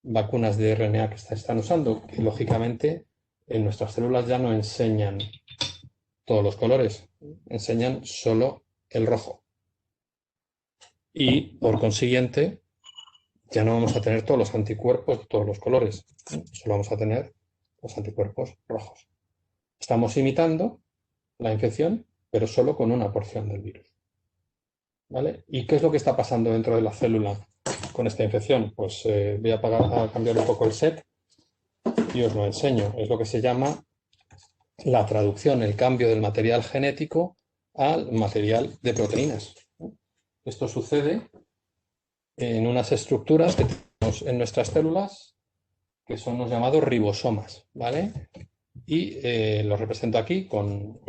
vacunas de RNA que se están usando? Que lógicamente en nuestras células ya no enseñan todos los colores, enseñan solo el rojo. Y por consiguiente, ya no vamos a tener todos los anticuerpos de todos los colores, solo vamos a tener los anticuerpos rojos. Estamos imitando la infección, pero solo con una porción del virus. ¿Vale? ¿Y qué es lo que está pasando dentro de la célula con esta infección? Pues voy a cambiar un poco el set y os lo enseño. Es lo que se llama la traducción, el cambio del material genético al material de proteínas. Esto sucede en unas estructuras que tenemos en nuestras células que son los llamados ribosomas, ¿vale? Y lo represento aquí con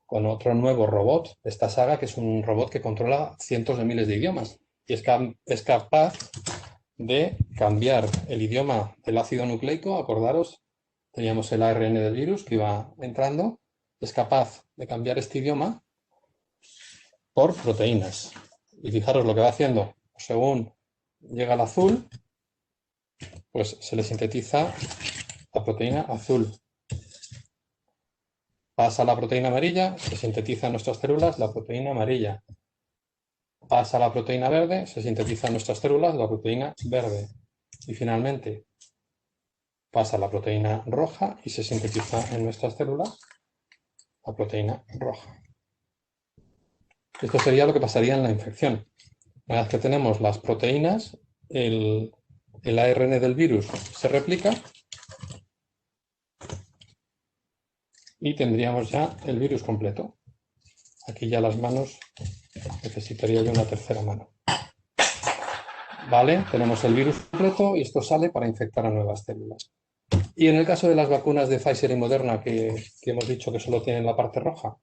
otro nuevo robot de esta saga, que es un robot que controla cientos de miles de idiomas y es capaz de cambiar el idioma del ácido nucleico. Acordaros, teníamos el ARN del virus que iba entrando, es capaz de cambiar este idioma por proteínas. Y fijaros lo que va haciendo, según llega al azul, pues se le sintetiza la proteína azul. Pasa la proteína amarilla, se sintetiza en nuestras células la proteína amarilla. Pasa la proteína verde, se sintetiza en nuestras células la proteína verde. Y finalmente pasa la proteína roja y se sintetiza en nuestras células la proteína roja. Esto sería lo que pasaría en la infección. Una vez que tenemos las proteínas, el ARN del virus se replica y tendríamos ya el virus completo. Aquí ya las manos, necesitaría yo una tercera mano. Vale, tenemos el virus completo y esto sale para infectar a nuevas células. Y en el caso de las vacunas de Pfizer y Moderna, que hemos dicho que solo tienen la parte roja,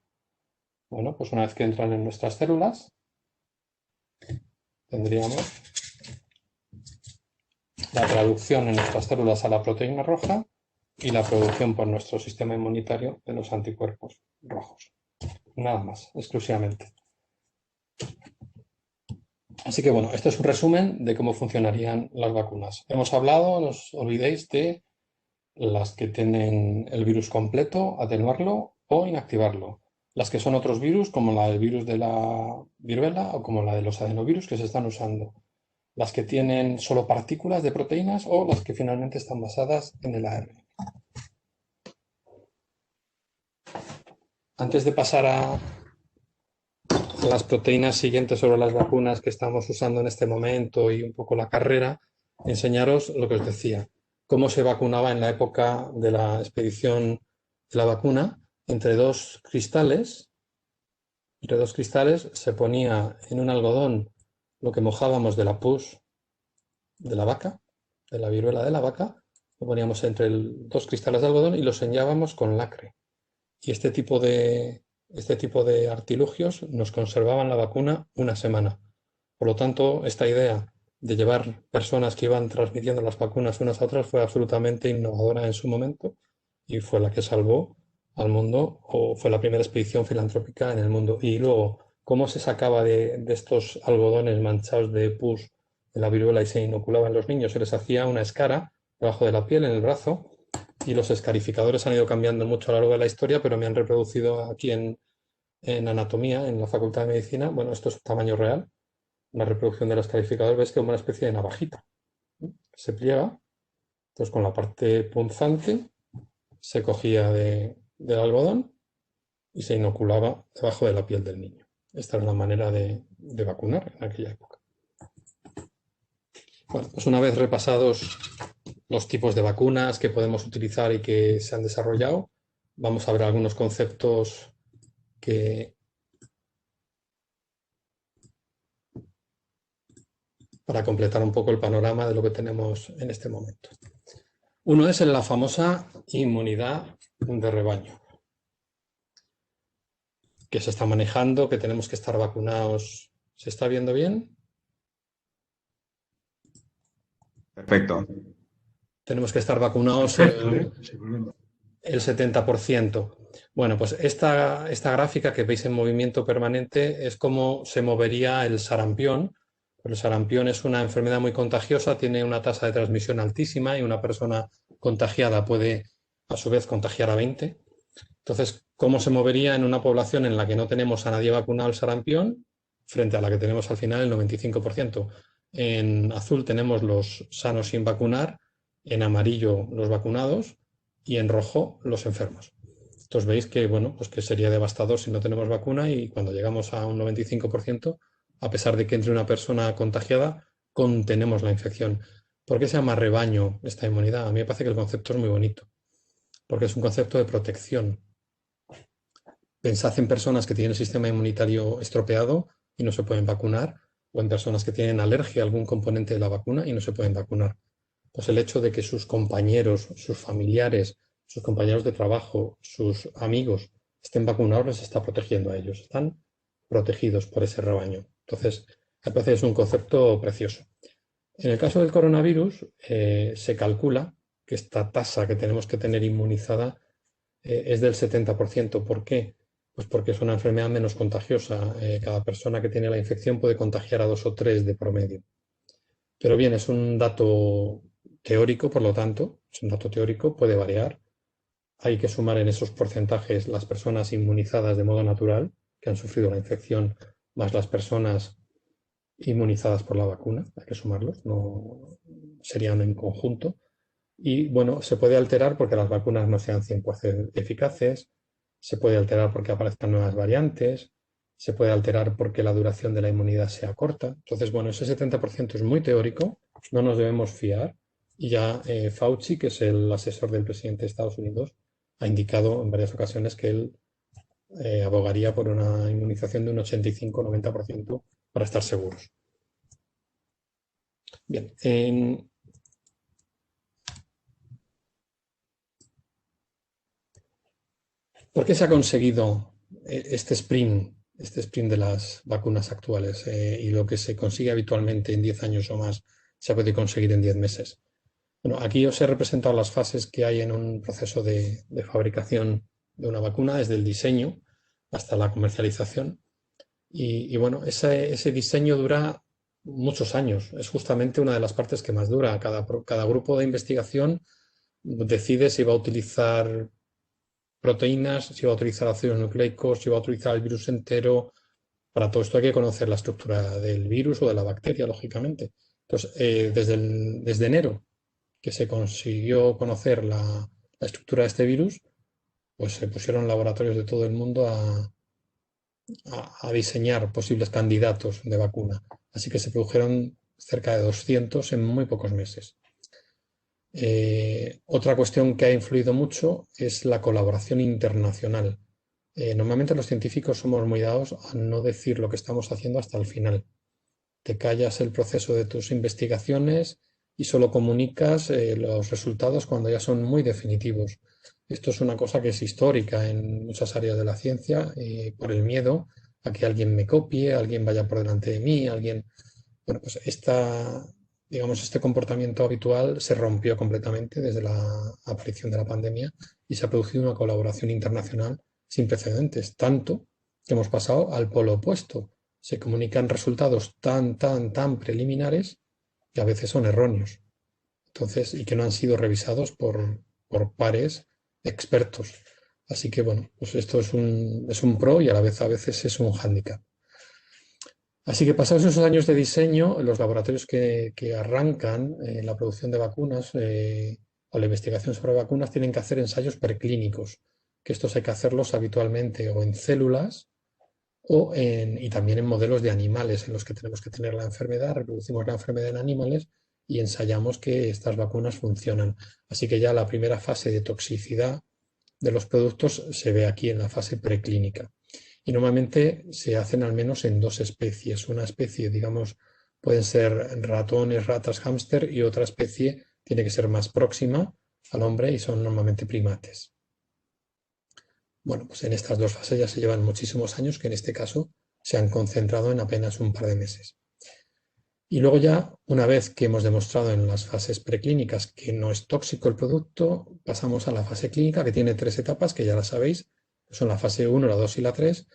bueno, pues una vez que entran en nuestras células, tendríamos la traducción en nuestras células a la proteína roja y la producción por nuestro sistema inmunitario de los anticuerpos rojos. Nada más, exclusivamente. Así que bueno, esto es un resumen de cómo funcionarían las vacunas. Hemos hablado, no os olvidéis, de las que tienen el virus completo, atenuarlo o inactivarlo. Las que son otros virus, como la del virus de la viruela o como la de los adenovirus que se están usando. las que tienen solo partículas de proteínas o las que finalmente están basadas en el ARN. Antes de pasar a las proteínas siguientes sobre las vacunas que estamos usando en este momento y un poco la carrera, enseñaros lo que os decía, cómo se vacunaba en la época de la expedición de la vacuna. Entre dos cristales se ponía en un algodón lo que mojábamos de la pus de la vaca, de la viruela de la vaca, lo poníamos entre dos cristales de algodón y lo sellábamos con lacre. Y este tipo de artilugios nos conservaban la vacuna una semana. Por lo tanto, esta idea de llevar personas que iban transmitiendo las vacunas unas a otras fue absolutamente innovadora en su momento y fue la que salvó al mundo, o fue la primera expedición filantrópica en el mundo. Y luego, cómo se sacaba de estos algodones manchados de pus de la viruela y se inoculaba en los niños. Se les hacía una escara debajo de la piel, en el brazo, y los escarificadores han ido cambiando mucho a lo largo de la historia, pero me han reproducido aquí en anatomía, en la Facultad de Medicina. Bueno, esto es tamaño real. La reproducción del escarificador, ves que es una especie de navajita. Se pliega, entonces con la parte punzante se cogía del algodón y se inoculaba debajo de la piel del niño. Esta es la manera de vacunar en aquella época. Bueno, pues una vez repasados los tipos de vacunas que podemos utilizar y que se han desarrollado, vamos a ver algunos conceptos para completar un poco el panorama de lo que tenemos en este momento. Uno es la famosa inmunidad de rebaño, que se está manejando, que tenemos que estar vacunados. ¿Se está viendo bien? Perfecto. Tenemos que estar vacunados el 70%. Bueno, pues esta gráfica que veis en movimiento permanente es cómo se movería el sarampión. El sarampión es una enfermedad muy contagiosa, tiene una tasa de transmisión altísima y una persona contagiada puede a su vez contagiar a 20. Entonces, ¿cómo se movería en una población en la que no tenemos a nadie vacunado el sarampión frente a la que tenemos al final el 95%? En azul tenemos los sanos sin vacunar, en amarillo los vacunados y en rojo los enfermos. Entonces veis que, bueno, pues que sería devastador si no tenemos vacuna y cuando llegamos a un 95%, a pesar de que entre una persona contagiada, contenemos la infección. ¿Por qué se llama rebaño esta inmunidad? A mí me parece que el concepto es muy bonito, porque es un concepto de protección. Pensad en personas que tienen el sistema inmunitario estropeado y no se pueden vacunar, o en personas que tienen alergia a algún componente de la vacuna y no se pueden vacunar. Pues el hecho de que sus compañeros, sus familiares, sus compañeros de trabajo, sus amigos estén vacunados les está protegiendo a ellos. Están protegidos por ese rebaño. Entonces, me parece que es un concepto precioso. En el caso del coronavirus, se calcula que esta tasa que tenemos que tener inmunizada es del 70%. ¿Por qué? Pues porque es una enfermedad menos contagiosa. Cada persona que tiene la infección puede contagiar a 2 o 3 de promedio. Pero bien, es un dato teórico, por lo tanto, es un dato teórico, puede variar. Hay que sumar en esos porcentajes las personas inmunizadas de modo natural, que han sufrido la infección, más las personas inmunizadas por la vacuna. Hay que sumarlos, no serían en conjunto. Y bueno, se puede alterar porque las vacunas no sean 100% eficaces, se puede alterar porque aparezcan nuevas variantes, se puede alterar porque la duración de la inmunidad sea corta. Entonces, bueno, ese 70% es muy teórico, no nos debemos fiar. Y ya Fauci, que es el asesor del presidente de Estados Unidos, ha indicado en varias ocasiones que él abogaría por una inmunización de un 85-90% para estar seguros. Bien, ¿por qué se ha conseguido este sprint de las vacunas actuales y lo que se consigue habitualmente en 10 años o más se puede conseguir en 10 meses? Bueno, aquí os he representado las fases que hay en un proceso de fabricación de una vacuna, desde el diseño hasta la comercialización. Y bueno, ese diseño dura muchos años. Es justamente una de las partes que más dura. Cada grupo de investigación decide si va a utilizar proteínas, si va a utilizar ácidos nucleicos, si va a utilizar el virus entero. Para todo esto hay que conocer la estructura del virus o de la bacteria, lógicamente. Entonces, desde enero que se consiguió conocer la estructura de este virus, pues se pusieron laboratorios de todo el mundo a diseñar posibles candidatos de vacuna. Así que se produjeron cerca de 200 en muy pocos meses. Otra cuestión que ha influido mucho es la colaboración internacional. Normalmente los científicos somos muy dados a no decir lo que estamos haciendo hasta el final. Te callas el proceso de tus investigaciones y solo comunicas los resultados cuando ya son muy definitivos. Esto es una cosa que es histórica en muchas áreas de la ciencia, por el miedo a que alguien me copie, alguien vaya por delante de mí, alguien... Bueno, pues este comportamiento habitual se rompió completamente desde la aparición de la pandemia y se ha producido una colaboración internacional sin precedentes, tanto que hemos pasado al polo opuesto. Se comunican resultados tan preliminares que a veces son erróneos. Entonces, y que no han sido revisados por pares expertos. Así que, bueno, pues esto es un pro y a veces es un hándicap. Así que pasados esos años de diseño, los laboratorios que arrancan la producción de vacunas o la investigación sobre vacunas tienen que hacer ensayos preclínicos, que estos hay que hacerlos habitualmente o en células y también en modelos de animales en los que tenemos que tener la enfermedad, reproducimos la enfermedad en animales y ensayamos que estas vacunas funcionan. Así que ya la primera fase de toxicidad de los productos se ve aquí en la fase preclínica. Y normalmente se hacen al menos en dos especies. Una especie, digamos, pueden ser ratones, ratas, hámster, y otra especie tiene que ser más próxima al hombre y son normalmente primates. Bueno, pues en estas dos fases ya se llevan muchísimos años que en este caso se han concentrado en apenas un par de meses. Y luego ya, una vez que hemos demostrado en las fases preclínicas que no es tóxico el producto, pasamos a la fase clínica, que tiene 3 etapas, que ya las sabéis, son la fase 1, la 2 y la 3,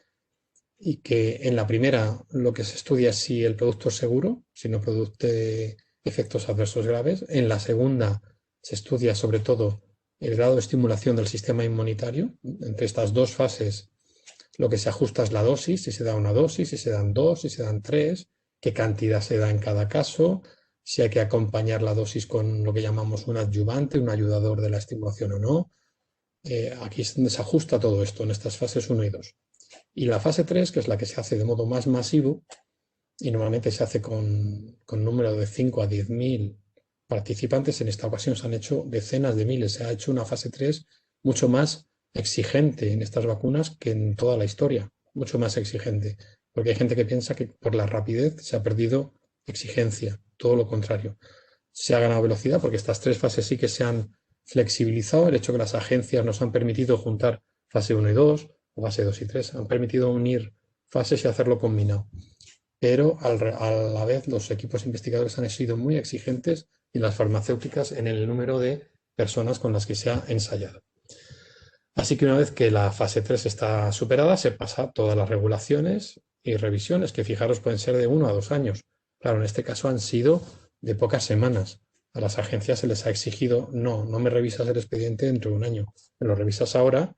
y que en la primera lo que se estudia es si el producto es seguro, si no produce efectos adversos graves. En la segunda se estudia sobre todo el grado de estimulación del sistema inmunitario. Entre estas dos fases lo que se ajusta es la dosis, si se da una dosis, si se dan 2, si se dan 3, qué cantidad se da en cada caso, si hay que acompañar la dosis con lo que llamamos un adyuvante, un ayudador de la estimulación o no. Aquí es donde se ajusta todo esto, en estas fases 1 y 2. Y la fase 3, que es la que se hace de modo más masivo, y normalmente se hace con número de 5 a 10.000 participantes, en esta ocasión se han hecho decenas de miles, se ha hecho una fase 3 mucho más exigente en estas vacunas que en toda la historia, mucho más exigente, porque hay gente que piensa que por la rapidez se ha perdido exigencia, todo lo contrario. Se ha ganado velocidad porque estas 3 fases sí que se han flexibilizado, el hecho que las agencias nos han permitido juntar fase 1 y 2, o fase 2 y 3, han permitido unir fases y hacerlo combinado. Pero a la vez los equipos investigadores han sido muy exigentes y las farmacéuticas en el número de personas con las que se ha ensayado. Así que una vez que la fase 3 está superada, se pasa a todas las regulaciones y revisiones, que fijaros pueden ser de 1 a 2 años. Claro, en este caso han sido de pocas semanas. A las agencias se les ha exigido, no me revisas el expediente dentro de un año, me lo revisas ahora,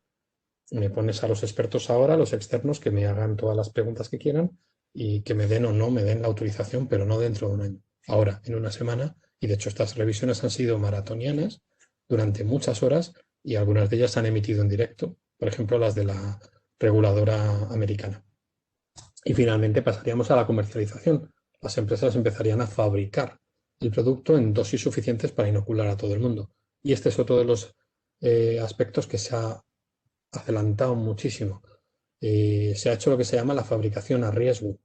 me pones a los expertos ahora, a los externos, que me hagan todas las preguntas que quieran y que me den o no me den la autorización, pero no dentro de un año. Ahora, en una semana, y de hecho estas revisiones han sido maratonianas durante muchas horas y algunas de ellas se han emitido en directo, por ejemplo las de la reguladora americana. Y finalmente pasaríamos a la comercialización. Las empresas empezarían a fabricar el producto en dosis suficientes para inocular a todo el mundo. Y este es otro de los aspectos que se ha adelantado muchísimo. Se ha hecho lo que se llama la fabricación a riesgo.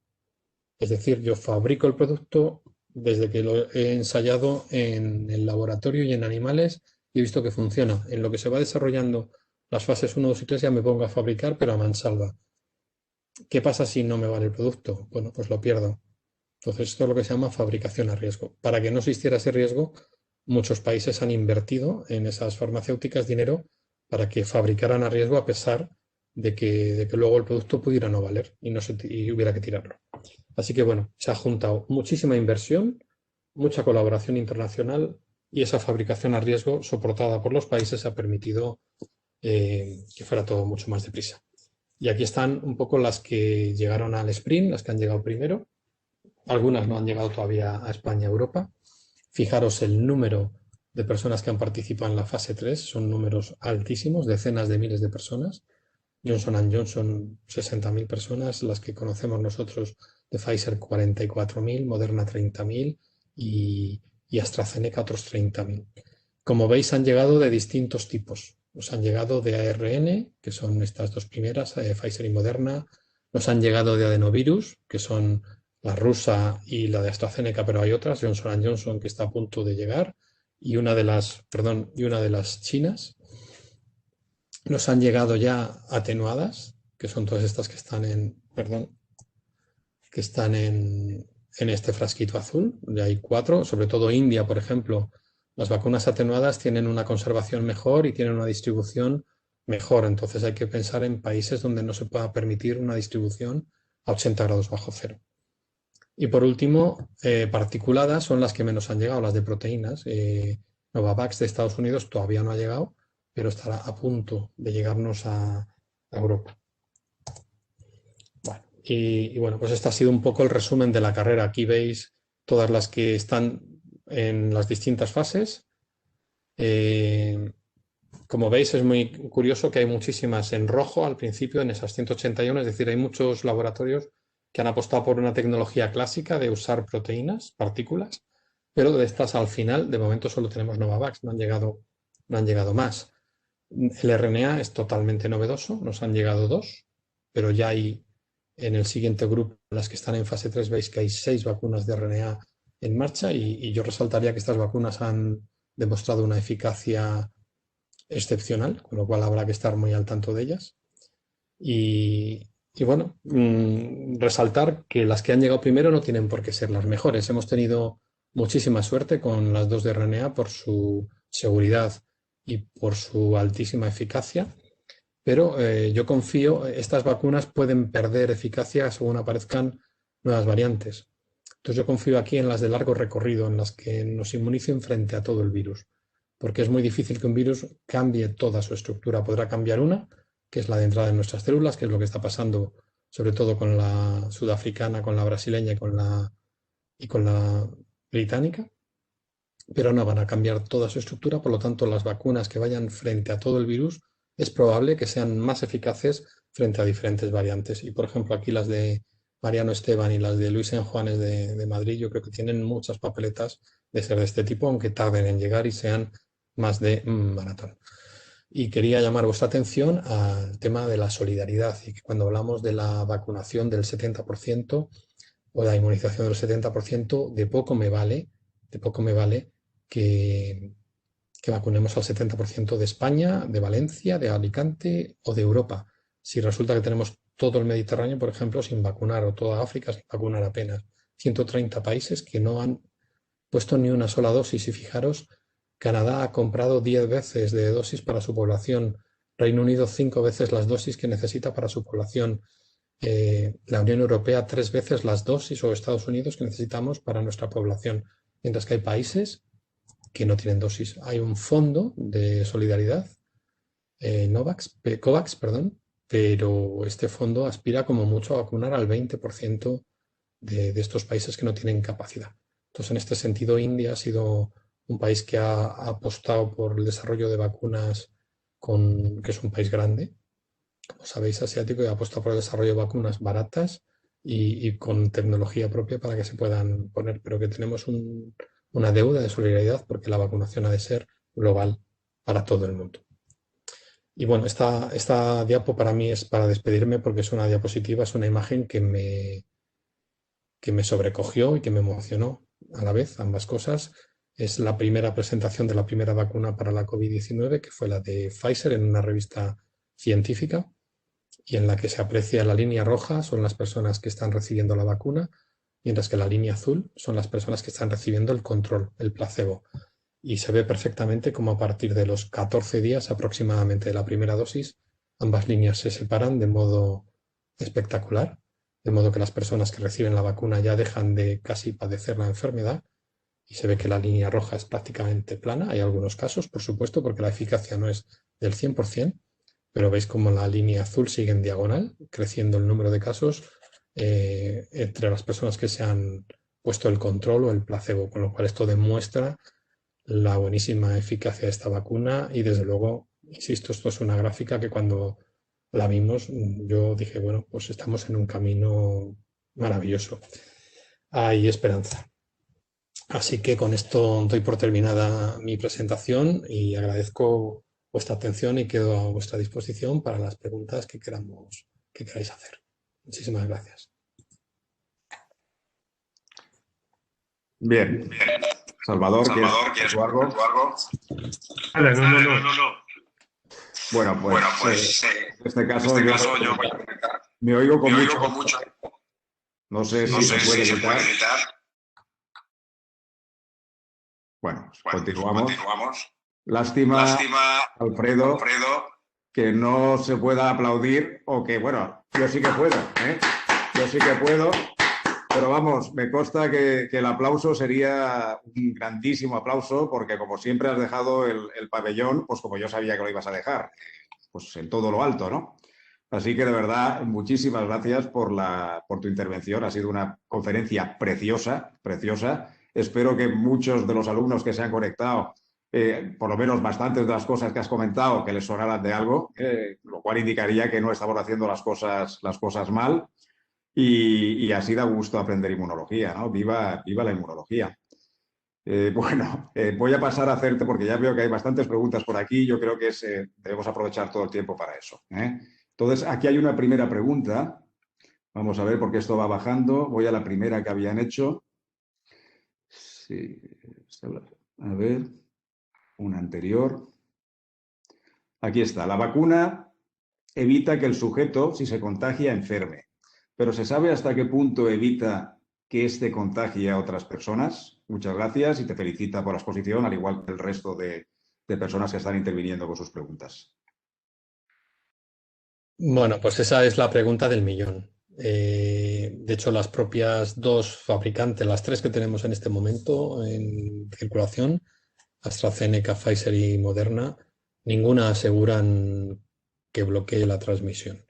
Es decir, yo fabrico el producto desde que lo he ensayado en el laboratorio y en animales y he visto que funciona. En lo que se va desarrollando las fases 1, 2 y 3 ya me pongo a fabricar, pero a mansalva. ¿Qué pasa si no me vale el producto? Bueno, pues lo pierdo. Entonces, esto es lo que se llama fabricación a riesgo. Para que no existiera ese riesgo, muchos países han invertido en esas farmacéuticas dinero para que fabricaran a riesgo a pesar de que luego el producto pudiera no valer y hubiera que tirarlo. Así que bueno, se ha juntado muchísima inversión, mucha colaboración internacional y esa fabricación a riesgo soportada por los países ha permitido que fuera todo mucho más deprisa. Y aquí están un poco las que llegaron al sprint, las que han llegado primero. Algunas no han llegado todavía a España, Europa. Fijaros el número de personas que han participado en la fase 3, son números altísimos, decenas de miles de personas. Johnson Johnson, 60.000 personas, las que conocemos nosotros de Pfizer, 44.000, Moderna, 30.000 y AstraZeneca, otros 30.000. Como veis, han llegado de distintos tipos. Nos han llegado de ARN, que son estas dos primeras, Pfizer y Moderna. Nos han llegado de adenovirus, que son la rusa y la de AstraZeneca, pero hay otras, Johnson Johnson, que está a punto de llegar, y una de las chinas. Nos han llegado ya atenuadas, que son todas estas que están en este frasquito azul. Ya hay 4, sobre todo India, por ejemplo. Las vacunas atenuadas tienen una conservación mejor y tienen una distribución mejor. Entonces hay que pensar en países donde no se pueda permitir una distribución a 80 grados bajo cero. Y por último, particuladas son las que menos han llegado, las de proteínas. Novavax de Estados Unidos todavía no ha llegado, pero estará a punto de llegarnos a Europa. Bueno, y bueno, pues este ha sido un poco el resumen de la carrera. Aquí veis todas las que están en las distintas fases. Como veis, es muy curioso que hay muchísimas en rojo al principio, en esas 181, es decir, hay muchos laboratorios que han apostado por una tecnología clásica de usar proteínas, partículas, pero de estas al final, de momento solo tenemos Novavax, no han llegado más. El RNA es totalmente novedoso, nos han llegado 2, pero ya hay en el siguiente grupo, las que están en fase 3, veis que hay 6 vacunas de RNA en marcha y yo resaltaría que estas vacunas han demostrado una eficacia excepcional, con lo cual habrá que estar muy al tanto de ellas. Y bueno, resaltar que las que han llegado primero no tienen por qué ser las mejores. Hemos tenido muchísima suerte con las 2 de RNA por su seguridad y por su altísima eficacia, pero yo confío, estas vacunas pueden perder eficacia según aparezcan nuevas variantes. Entonces yo confío aquí en las de largo recorrido, en las que nos inmunicen frente a todo el virus, porque es muy difícil que un virus cambie toda su estructura. Podrá cambiar una, que es la de entrada en nuestras células, que es lo que está pasando sobre todo con la sudafricana, con la brasileña y con la británica, pero no van a cambiar toda su estructura. Por lo tanto, las vacunas que vayan frente a todo el virus es probable que sean más eficaces frente a diferentes variantes. Y por ejemplo, aquí las de Mariano Esteban y las de Luis Juanes de Madrid, yo creo que tienen muchas papeletas de ser de este tipo, aunque tarden en llegar y sean más de maratón. Y quería llamar vuestra atención al tema de la solidaridad y que cuando hablamos de la vacunación del 70% o de la inmunización del 70%, de poco me vale que vacunemos al 70% de España, de Valencia, de Alicante o de Europa. Si resulta que tenemos todo el Mediterráneo, por ejemplo, sin vacunar, o toda África sin vacunar apenas. 130 países que no han puesto ni una sola dosis. Y fijaros, Canadá ha comprado 10 veces de dosis para su población. Reino Unido 5 veces las dosis que necesita para su población. La Unión Europea 3 veces las dosis, o Estados Unidos, que necesitamos para nuestra población. Mientras que hay países que no tienen dosis. Hay un fondo de solidaridad, COVAX, pero este fondo aspira como mucho a vacunar al 20% de estos países que no tienen capacidad. Entonces, en este sentido, India ha sido un país que ha apostado por el desarrollo de vacunas, que es un país grande, como sabéis, asiático, y ha apostado por el desarrollo de vacunas baratas y con tecnología propia para que se puedan poner, pero que tenemos una deuda de solidaridad porque la vacunación ha de ser global para todo el mundo. Y bueno, esta diapo para mí es para despedirme porque es una diapositiva, es una imagen que me sobrecogió y que me emocionó a la vez, ambas cosas. Es la primera presentación de la primera vacuna para la COVID-19, que fue la de Pfizer en una revista científica, y en la que se aprecia la línea roja son las personas que están recibiendo la vacuna, mientras que la línea azul son las personas que están recibiendo el control, el placebo. Y se ve perfectamente cómo a partir de los 14 días aproximadamente de la primera dosis, ambas líneas se separan de modo espectacular, de modo que las personas que reciben la vacuna ya dejan de casi padecer la enfermedad y se ve que la línea roja es prácticamente plana. Hay algunos casos, por supuesto, porque la eficacia no es del 100%, pero veis como la línea azul sigue en diagonal, creciendo el número de casos entre las personas que se han puesto el control o el placebo, con lo cual esto demuestra la buenísima eficacia de esta vacuna y desde luego, insisto, esto es una gráfica que cuando la vimos yo dije, bueno, pues estamos en un camino maravilloso. Hay esperanza. Así que con esto doy por terminada mi presentación y agradezco vuestra atención y quedo a vuestra disposición para las preguntas que queráis hacer. Muchísimas gracias. Bien. Salvador, ¿quieres tú algo? No. Bueno, pues en este caso yo me oigo con mucho. No sé si se puede editar. Bueno, continuamos. Lástima, Alfredo, que no se pueda aplaudir o que, bueno, yo sí que puedo, ¿eh? Yo sí que puedo, pero vamos, me consta que el aplauso sería un grandísimo aplauso porque como siempre has dejado el pabellón, pues como yo sabía que lo ibas a dejar, pues en todo lo alto, ¿no? Así que de verdad, muchísimas gracias por tu intervención. Ha sido una conferencia preciosa, preciosa. Espero que muchos de los alumnos que se han conectado, por lo menos bastantes de las cosas que has comentado, que les sonaran de algo, lo cual indicaría que no estamos haciendo las cosas mal. Y así da gusto aprender inmunología, ¿no? Viva la inmunología. Voy a pasar a hacerte, porque ya veo que hay bastantes preguntas por aquí. Yo creo que debemos aprovechar todo el tiempo para eso, ¿eh? Entonces, aquí hay una primera pregunta. Vamos a ver, porque esto va bajando. Voy a la primera que habían hecho. Sí, a ver, una anterior. Aquí está. La vacuna evita que el sujeto, si se contagia, enferme. Pero ¿se sabe hasta qué punto evita que éste contagie a otras personas? Muchas gracias y te felicita por la exposición, al igual que el resto de personas que están interviniendo con sus preguntas. Bueno, pues esa es la pregunta del millón. De hecho, las propias dos fabricantes, las tres que tenemos en este momento en circulación, AstraZeneca, Pfizer y Moderna, ninguna aseguran que bloquee la transmisión.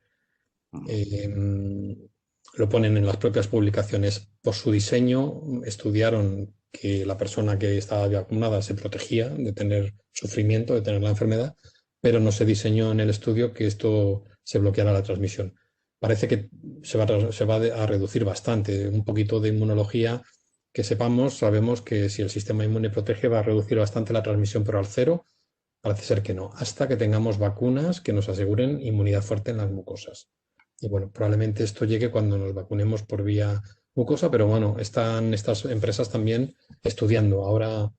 Lo ponen en las propias publicaciones. Por su diseño, estudiaron que la persona que estaba vacunada se protegía de tener sufrimiento, de tener la enfermedad, pero no se diseñó en el estudio que esto se bloqueara la transmisión. Parece que se va a reducir bastante. Un poquito de inmunología que sepamos, sabemos que si el sistema inmune protege va a reducir bastante la transmisión, pero al cero parece ser que no, hasta que tengamos vacunas que nos aseguren inmunidad fuerte en las mucosas. Y bueno, probablemente esto llegue cuando nos vacunemos por vía mucosa, pero bueno, están estas empresas también estudiando. Ahora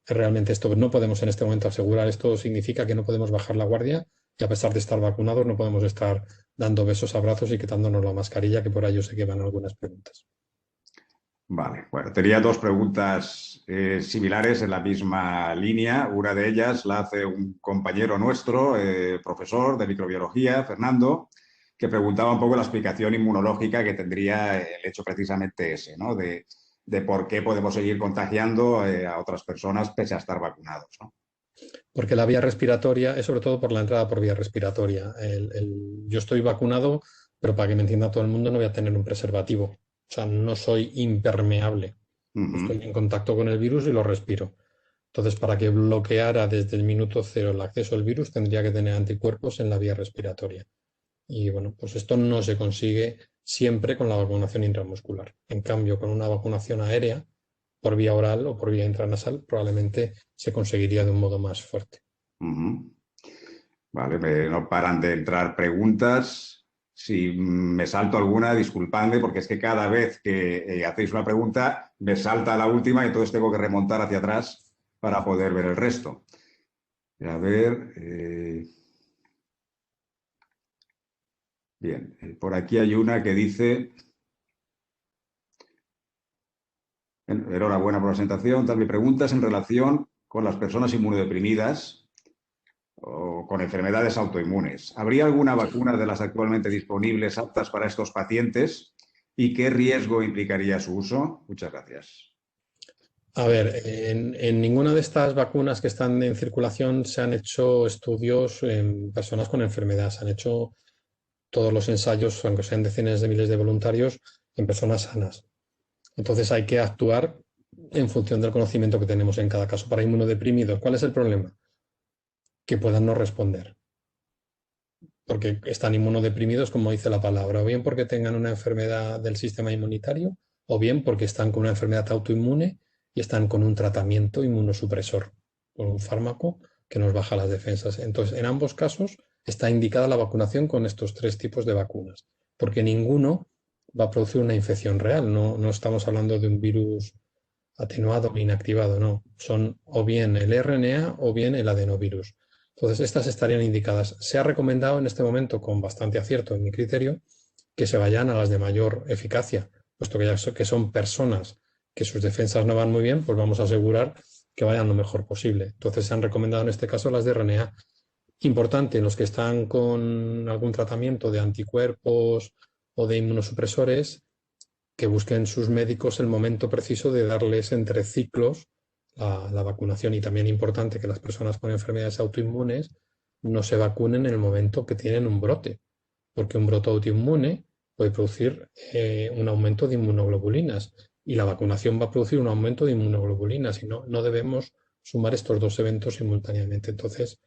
realmente esto no podemos en este momento asegurar, esto significa que no podemos bajar la guardia y a pesar de estar vacunados no podemos estar dando besos, abrazos y quitándonos la mascarilla, que por ahí yo sé que van algunas preguntas. Vale, bueno, tenía dos preguntas similares en la misma línea. Una de ellas la hace un compañero nuestro, profesor de microbiología, Fernando, que preguntaba un poco la explicación inmunológica que tendría el hecho precisamente ese, ¿no? De por qué podemos seguir contagiando a otras personas pese a estar vacunados, ¿no? Porque la vía respiratoria es sobre todo por la entrada por vía respiratoria. Yo estoy vacunado, pero para que me entienda todo el mundo no voy a tener un preservativo. O sea, no soy impermeable. Estoy en contacto con el virus y lo respiro. Entonces, para que bloqueara desde el minuto cero el acceso al virus, tendría que tener anticuerpos en la vía respiratoria. Y bueno, pues esto no se consigue siempre con la vacunación intramuscular. En cambio, con una vacunación aérea, por vía oral o por vía intranasal, probablemente se conseguiría de un modo más fuerte. Vale, no paran de entrar preguntas. Si me salto alguna, disculpadme, porque es que cada vez que hacéis una pregunta, me salta la última y entonces tengo que remontar hacia atrás para poder ver el resto. A ver. Bien, por aquí hay una que dice... Enhorabuena por la presentación. Mi pregunta es en relación con las personas inmunodeprimidas o con enfermedades autoinmunes. ¿Habría alguna vacuna de las actualmente disponibles aptas para estos pacientes? ¿Y qué riesgo implicaría su uso? Muchas gracias. A ver, en ninguna de estas vacunas que están en circulación se han hecho estudios en personas con enfermedad. Se han hecho todos los ensayos, aunque sean decenas de miles de voluntarios, en personas sanas. Entonces hay que actuar en función del conocimiento que tenemos en cada caso. Para inmunodeprimidos, ¿cuál es el problema? Que puedan no responder. Porque están inmunodeprimidos, como dice la palabra, o bien porque tengan una enfermedad del sistema inmunitario, o bien porque están con una enfermedad autoinmune y están con un tratamiento inmunosupresor, con un fármaco que nos baja las defensas. Entonces, en ambos casos está indicada la vacunación con estos 3 tipos de vacunas, porque ninguno va a producir una infección real. No estamos hablando de un virus atenuado o inactivado, no. Son o bien el RNA o bien el adenovirus. Entonces, estas estarían indicadas. Se ha recomendado en este momento, con bastante acierto en mi criterio, que se vayan a las de mayor eficacia, puesto que son personas que sus defensas no van muy bien, pues vamos a asegurar que vayan lo mejor posible. Entonces, se han recomendado en este caso las de RNA. Importante, en los que están con algún tratamiento de anticuerpos o de inmunosupresores, que busquen sus médicos el momento preciso de darles entre ciclos la vacunación. Y también importante que las personas con enfermedades autoinmunes no se vacunen en el momento que tienen un brote, porque un brote autoinmune puede producir un aumento de inmunoglobulinas y la vacunación va a producir un aumento de inmunoglobulinas y no debemos sumar estos 2 eventos simultáneamente. Entonces,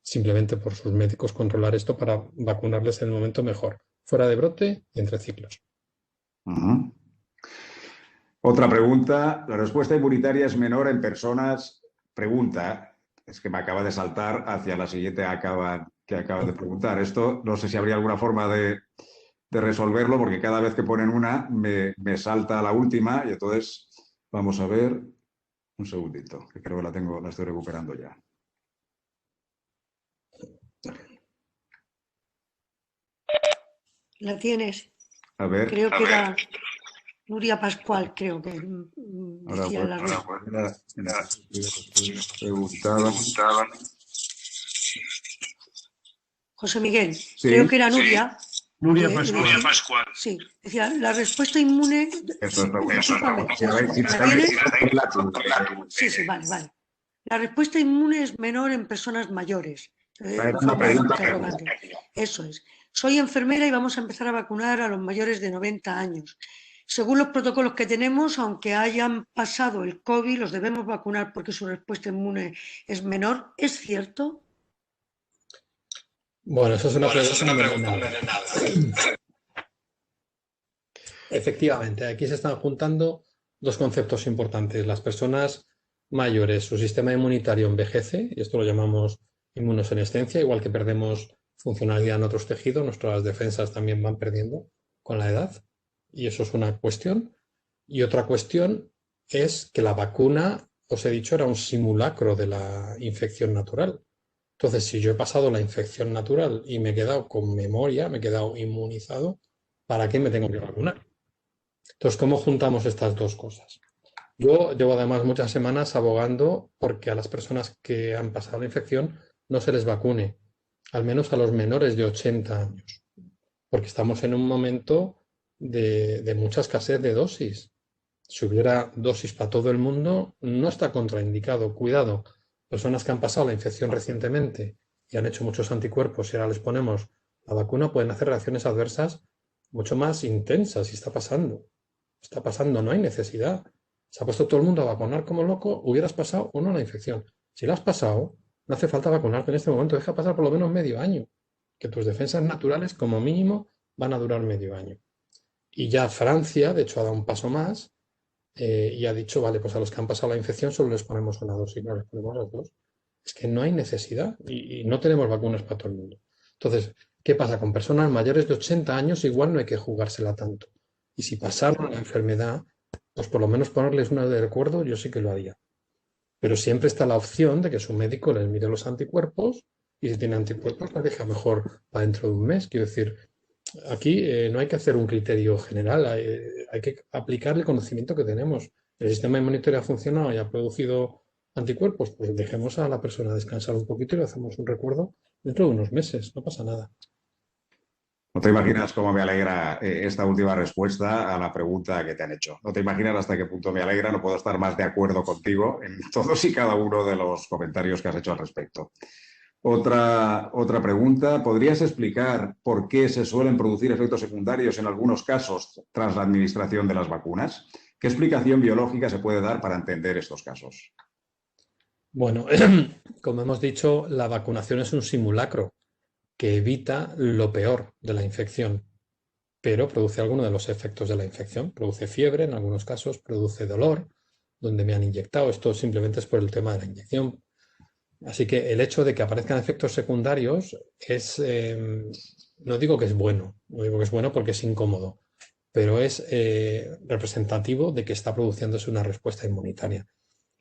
simplemente por sus médicos controlar esto para vacunarles en el momento mejor, fuera de brote y entre ciclos. Uh-huh. Otra pregunta. La respuesta inmunitaria es menor en personas. Pregunta. Es que me acaba de saltar hacia la siguiente que acaban de preguntar. Esto no sé si habría alguna forma de resolverlo, porque cada vez que ponen una me salta la última y entonces vamos a ver. Un segundito, que creo que la estoy recuperando ya. ¿La tienes? A ver. Creo que era Nuria Pascual, creo que decía la preguntaba. José Miguel, sí, creo que era Nuria. Sí. Nuria Pascual. Sí, decía, la respuesta inmune... Eso Sí, vale. La respuesta inmune es menor en personas mayores. Eso es. Soy enfermera y vamos a empezar a vacunar a los mayores de 90 años. Según los protocolos que tenemos, aunque hayan pasado el COVID, los debemos vacunar porque su respuesta inmune es menor. ¿Es cierto? Bueno, eso es una pregunta envenenada. Efectivamente, aquí se están juntando 2 conceptos importantes. Las personas mayores, su sistema inmunitario envejece, y esto lo llamamos inmunosenescencia, igual que perdemos funcionalidad en otros tejidos, nuestras defensas también van perdiendo con la edad, y eso es una cuestión. Y otra cuestión es que la vacuna, os he dicho, era un simulacro de la infección natural. Entonces, si yo he pasado la infección natural y me he quedado con memoria, me he quedado inmunizado, ¿para qué me tengo que vacunar? Entonces, ¿cómo juntamos estas 2 cosas? Yo llevo además muchas semanas abogando porque a las personas que han pasado la infección no se les vacune, al menos a los menores de 80 años, porque estamos en un momento de mucha escasez de dosis. Si hubiera dosis para todo el mundo, no está contraindicado. Cuidado, personas que han pasado la infección recientemente y han hecho muchos anticuerpos y ahora les ponemos la vacuna, pueden hacer reacciones adversas mucho más intensas. Y está pasando, no hay necesidad. Se ha puesto todo el mundo a vacunar como loco, hubieras pasado o no la infección. Si la has pasado, no hace falta vacunarte en este momento, deja pasar por lo menos medio año, que tus defensas naturales como mínimo van a durar medio año. Y ya Francia, de hecho, ha dado un paso más y ha dicho, vale, pues a los que han pasado la infección solo les ponemos una dosis, no les ponemos las 2. Es que no hay necesidad y no tenemos vacunas para todo el mundo. Entonces, ¿qué pasa? Con personas mayores de 80 años igual no hay que jugársela tanto. Y si pasaron la enfermedad, pues por lo menos ponerles una de recuerdo, yo sí que lo haría. Pero siempre está la opción de que su médico les mire los anticuerpos y si tiene anticuerpos la deja mejor para dentro de un mes. Quiero decir, aquí no hay que hacer un criterio general, hay que aplicar el conocimiento que tenemos. El sistema inmunitario ha funcionado y ha producido anticuerpos, pues dejemos a la persona descansar un poquito y le hacemos un recuerdo dentro de unos meses, no pasa nada. No te imaginas cómo me alegra esta última respuesta a la pregunta que te han hecho. No te imaginas hasta qué punto me alegra, no puedo estar más de acuerdo contigo en todos y cada uno de los comentarios que has hecho al respecto. Otra pregunta. ¿Podrías explicar por qué se suelen producir efectos secundarios en algunos casos tras la administración de las vacunas? ¿Qué explicación biológica se puede dar para entender estos casos? Bueno, como hemos dicho, la vacunación es un simulacro que evita lo peor de la infección, pero produce algunos de los efectos de la infección. Produce fiebre en algunos casos, produce dolor, donde me han inyectado. Esto simplemente es por el tema de la inyección. Así que el hecho de que aparezcan efectos secundarios es, no digo que es bueno, no digo que es bueno porque es incómodo, pero es representativo de que está produciéndose una respuesta inmunitaria.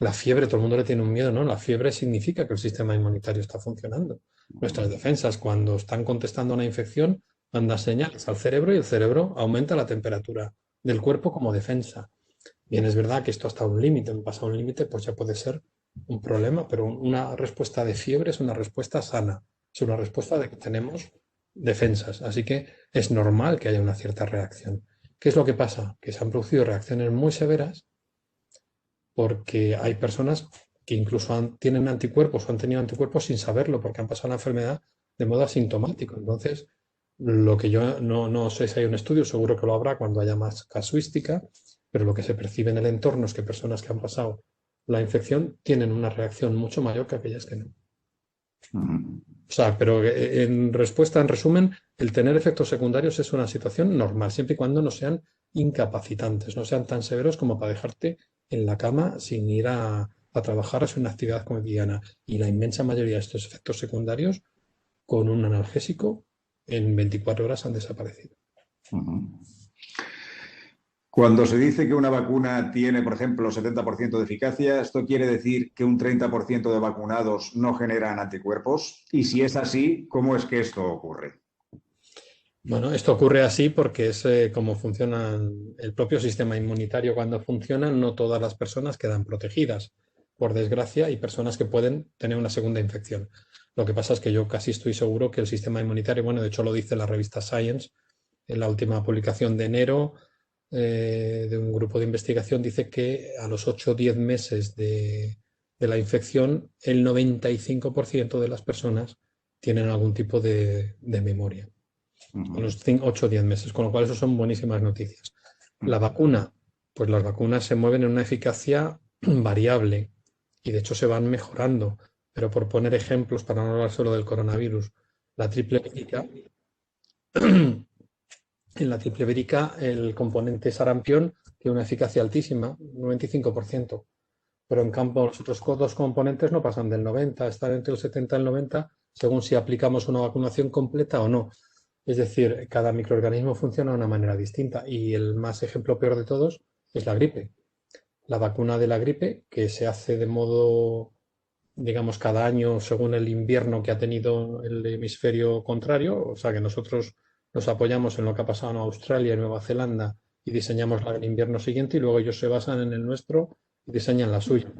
La fiebre, todo el mundo le tiene un miedo, ¿no? La fiebre significa que el sistema inmunitario está funcionando. Nuestras defensas, cuando están contestando a una infección, mandan señales al cerebro y el cerebro aumenta la temperatura del cuerpo como defensa. Bien, es verdad que esto hasta un límite, en pasado un límite, pues ya puede ser un problema, pero una respuesta de fiebre es una respuesta sana, es una respuesta de que tenemos defensas, así que es normal que haya una cierta reacción. ¿Qué es lo que pasa? Que se han producido reacciones muy severas porque hay personas que incluso tienen anticuerpos o han tenido anticuerpos sin saberlo porque han pasado la enfermedad de modo asintomático. Entonces, lo que yo no sé si hay un estudio, seguro que lo habrá cuando haya más casuística, pero lo que se percibe en el entorno es que personas que han pasado la infección tienen una reacción mucho mayor que aquellas que no. O sea, pero en respuesta, en resumen, el tener efectos secundarios es una situación normal, siempre y cuando no sean incapacitantes, no sean tan severos como para dejarte en la cama sin ir a trabajar a hacer una actividad cotidiana. Y la inmensa mayoría de estos efectos secundarios, con un analgésico, en 24 horas han desaparecido. Cuando se dice que una vacuna tiene, por ejemplo, 70% de eficacia, ¿esto quiere decir que un 30% de vacunados no generan anticuerpos? Y si es así, ¿cómo es que esto ocurre? Bueno, esto ocurre así porque es como funciona el propio sistema inmunitario. Cuando funciona, no todas las personas quedan protegidas. Por desgracia, hay personas que pueden tener una segunda infección. Lo que pasa es que yo casi estoy seguro que el sistema inmunitario, bueno, de hecho lo dice la revista Science, en la última publicación de enero, de un grupo de investigación, dice que a los 8 o 10 meses de la infección, el 95% de las personas tienen algún tipo de memoria. A los 8 o 10 meses, con lo cual eso son buenísimas noticias. La vacuna, pues las vacunas se mueven en una eficacia variable y de hecho se van mejorando. Pero por poner ejemplos, para no hablar solo del coronavirus, la triple vírica, en la triple vírica el componente sarampión tiene una eficacia altísima, 95%. Pero en cambio los otros dos componentes no pasan del 90, están entre el 70 y el 90, según si aplicamos una vacunación completa o no. Es decir, cada microorganismo funciona de una manera distinta y el más ejemplo peor de todos es la gripe. La vacuna de la gripe, que se hace de modo, digamos, cada año según el invierno que ha tenido el hemisferio contrario, o sea que nosotros nos apoyamos en lo que ha pasado en Australia y Nueva Zelanda y diseñamos el invierno siguiente y luego ellos se basan en el nuestro y diseñan la suya.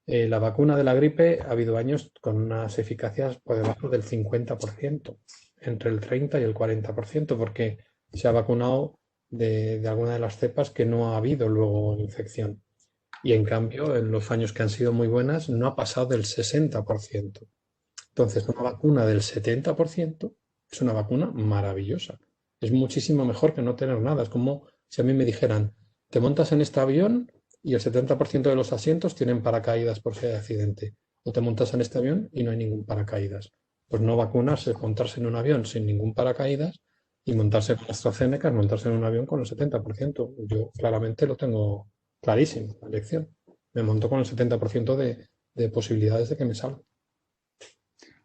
La vacuna de la gripe ha habido años con unas eficacias por debajo del 50%, entre el 30 y el 40%, porque se ha vacunado de alguna de las cepas que no ha habido luego infección. Y en cambio, en los años que han sido muy buenas, no ha pasado del 60%. Entonces, una vacuna del 70% es una vacuna maravillosa. Es muchísimo mejor que no tener nada. Es como si a mí me dijeran, te montas en este avión y el 70% de los asientos tienen paracaídas por si hay accidente. O te montas en este avión y no hay ningún paracaídas. Pues no vacunarse, montarse en un avión sin ningún paracaídas y montarse con AstraZeneca es montarse en un avión con el 70%. Yo claramente lo tengo clarísimo, la elección. Me monto con el 70% de posibilidades de que me salga.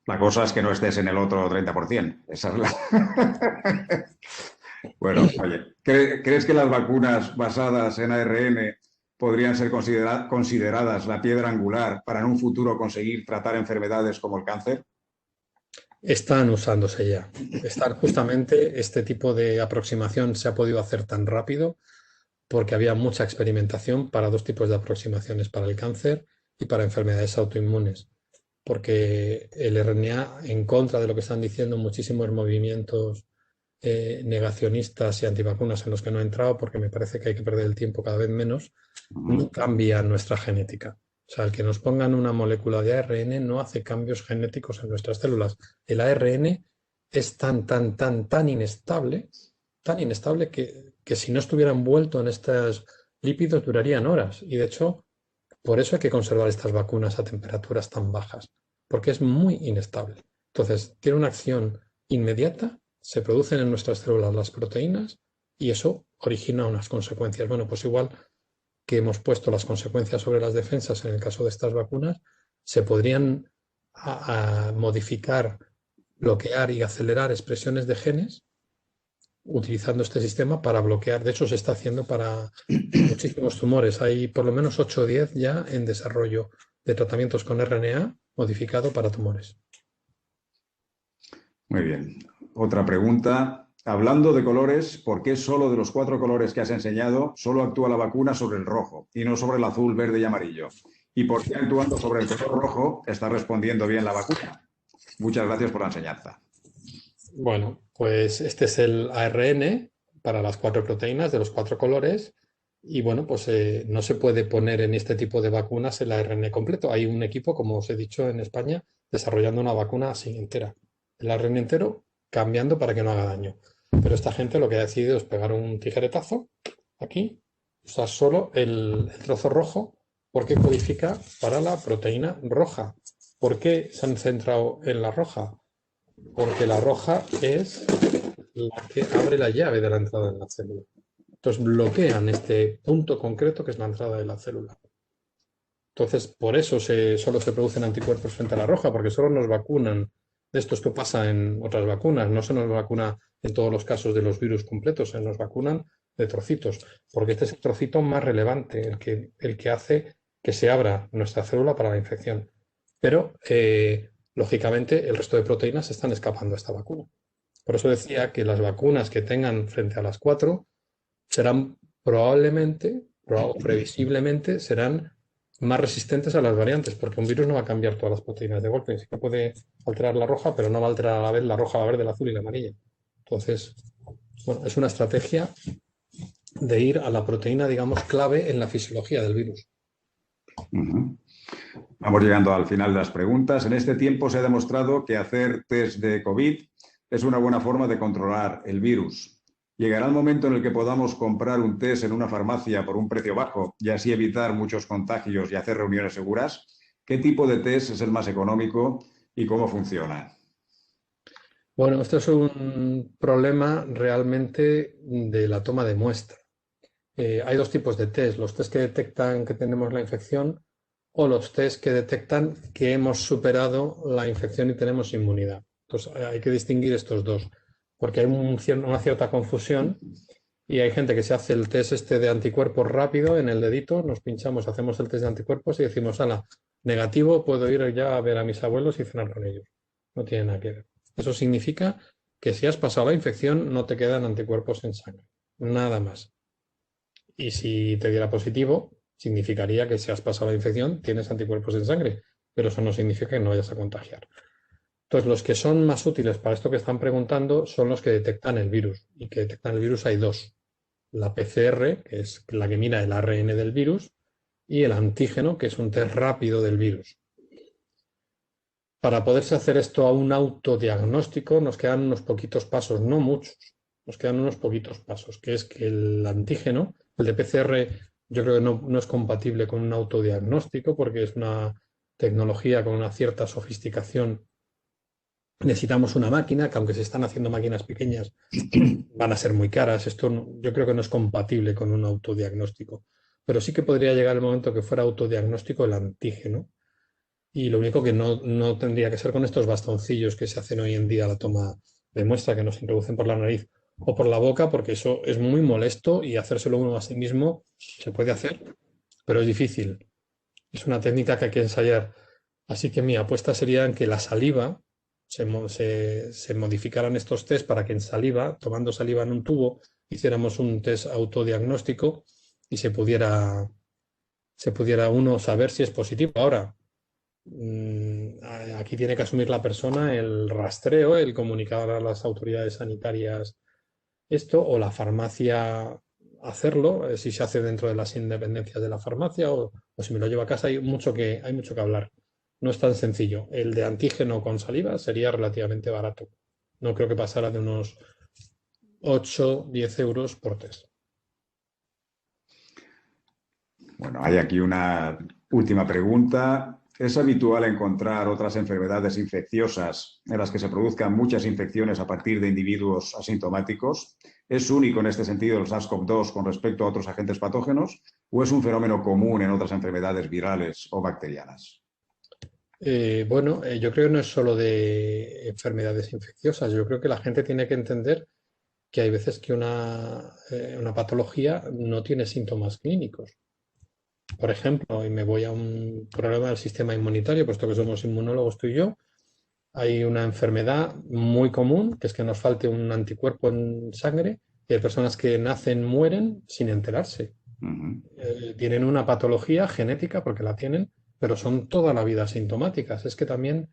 La cosa es que no estés en el otro 30%. Esa es la... Bueno, oye, ¿crees que las vacunas basadas en ARN podrían ser consideradas la piedra angular para en un futuro conseguir tratar enfermedades como el cáncer? Están usándose ya. Justamente este tipo de aproximación se ha podido hacer tan rápido porque había mucha experimentación para dos tipos de aproximaciones, para el cáncer y para enfermedades autoinmunes. Porque el RNA, en contra de lo que están diciendo muchísimos movimientos negacionistas y antivacunas en los que no he entrado, porque me parece que hay que perder el tiempo cada vez menos, no cambia nuestra genética. O sea, el que nos pongan una molécula de ARN no hace cambios genéticos en nuestras células. El ARN es tan inestable que si no estuviera envuelto en estos lípidos durarían horas. Y de hecho, por eso hay que conservar estas vacunas a temperaturas tan bajas, porque es muy inestable. Entonces, tiene una acción inmediata, se producen en nuestras células las proteínas y eso origina unas consecuencias. Bueno, pues igual que hemos puesto las consecuencias sobre las defensas en el caso de estas vacunas, se podrían modificar, bloquear y acelerar expresiones de genes utilizando este sistema para bloquear. De hecho, se está haciendo para muchísimos tumores. Hay por lo menos 8 o 10 ya en desarrollo de tratamientos con RNA modificado para tumores. Muy bien. Otra pregunta. Hablando de colores, ¿por qué solo de los 4 colores que has enseñado solo actúa la vacuna sobre el rojo y no sobre el azul, verde y amarillo? ¿Y por qué actuando sobre el color rojo está respondiendo bien la vacuna? Muchas gracias por la enseñanza. Bueno, pues este es el ARN para las 4 proteínas de los 4 colores y bueno, pues no se puede poner en este tipo de vacunas el ARN completo. Hay un equipo, como os he dicho, en España desarrollando una vacuna así entera. El ARN entero cambiando para que no haga daño. Pero esta gente lo que ha decidido es pegar un tijeretazo aquí, usar solo el trozo rojo porque codifica para la proteína roja. ¿Por qué se han centrado en la roja? Porque la roja es la que abre la llave de la entrada de la célula. Entonces bloquean este punto concreto que es la entrada de la célula. Entonces, por eso solo se producen anticuerpos frente a la roja, porque solo nos vacunan. Esto pasa en otras vacunas, no se nos vacuna en todos los casos de los virus completos, se nos vacunan de trocitos, porque este es el trocito más relevante, el que hace que se abra nuestra célula para la infección. Pero, lógicamente, el resto de proteínas están escapando a esta vacuna. Por eso decía que las vacunas que tengan frente a las 4 serán probablemente, o previsiblemente, serán más resistentes a las variantes, porque un virus no va a cambiar todas las proteínas de golpe. Sí que puede alterar la roja, pero no va a alterar a la vez la roja, la verde, la azul y la amarilla. Entonces, bueno, es una estrategia de ir a la proteína, digamos, clave en la fisiología del virus. Vamos llegando al final de las preguntas. En este tiempo se ha demostrado que hacer test de COVID es una buena forma de controlar el virus. ¿Llegará el momento en el que podamos comprar un test en una farmacia por un precio bajo y así evitar muchos contagios y hacer reuniones seguras? ¿Qué tipo de test es el más económico y cómo funciona? Bueno, esto es un problema realmente de la toma de muestra. Hay 2 tipos de test, los test que detectan que tenemos la infección o los test que detectan que hemos superado la infección y tenemos inmunidad. Entonces hay que distinguir estos 2. Porque hay una cierta confusión y hay gente que se hace el test de anticuerpos rápido en el dedito, nos pinchamos, hacemos el test de anticuerpos y decimos, ala, negativo, puedo ir ya a ver a mis abuelos y cenar con ellos. No tiene nada que ver. Eso significa que si has pasado la infección no te quedan anticuerpos en sangre, nada más. Y si te diera positivo, significaría que si has pasado la infección tienes anticuerpos en sangre, pero eso no significa que no vayas a contagiar. Entonces, los que son más útiles para esto que están preguntando son los que detectan el virus. Y que detectan el virus hay 2. La PCR, que es la que mira el ARN del virus, y el antígeno, que es un test rápido del virus. Para poderse hacer esto a un autodiagnóstico nos quedan unos poquitos pasos, no muchos, nos quedan unos poquitos pasos, que es que el antígeno, el de PCR, yo creo que no es compatible con un autodiagnóstico porque es una tecnología con una cierta sofisticación. Necesitamos una máquina, que aunque se están haciendo máquinas pequeñas, van a ser muy caras. Esto yo creo que no es compatible con un autodiagnóstico. Pero sí que podría llegar el momento que fuera autodiagnóstico el antígeno. Y lo único que no tendría que ser con estos bastoncillos que se hacen hoy en día a la toma de muestra, que nos introducen por la nariz o por la boca, porque eso es muy molesto y hacérselo uno a sí mismo se puede hacer, pero es difícil. Es una técnica que hay que ensayar. Así que mi apuesta sería en que la saliva se modificaran estos test para que en saliva, tomando saliva en un tubo, hiciéramos un test autodiagnóstico y se pudiera uno saber si es positivo. Ahora, aquí tiene que asumir la persona el rastreo, el comunicar a las autoridades sanitarias esto, o la farmacia hacerlo, si se hace dentro de las independencias de la farmacia o si me lo llevo a casa, hay mucho que hablar. No es tan sencillo. El de antígeno con saliva sería relativamente barato. No creo que pasara de unos 8, 10 euros por test. Bueno, hay aquí una última pregunta. ¿Es habitual encontrar otras enfermedades infecciosas en las que se produzcan muchas infecciones a partir de individuos asintomáticos? ¿Es único en este sentido el SARS-CoV-2 con respecto a otros agentes patógenos o es un fenómeno común en otras enfermedades virales o bacterianas? Yo creo que no es solo de enfermedades infecciosas. Yo creo que la gente tiene que entender que hay veces que una patología no tiene síntomas clínicos. Por ejemplo, y me voy a un problema del sistema inmunitario, puesto que somos inmunólogos tú y yo, hay una enfermedad muy común, que es que nos falte un anticuerpo en sangre, y hay personas que nacen, mueren sin enterarse. Tienen una patología genética, porque la tienen, pero son toda la vida asintomáticas. Es que también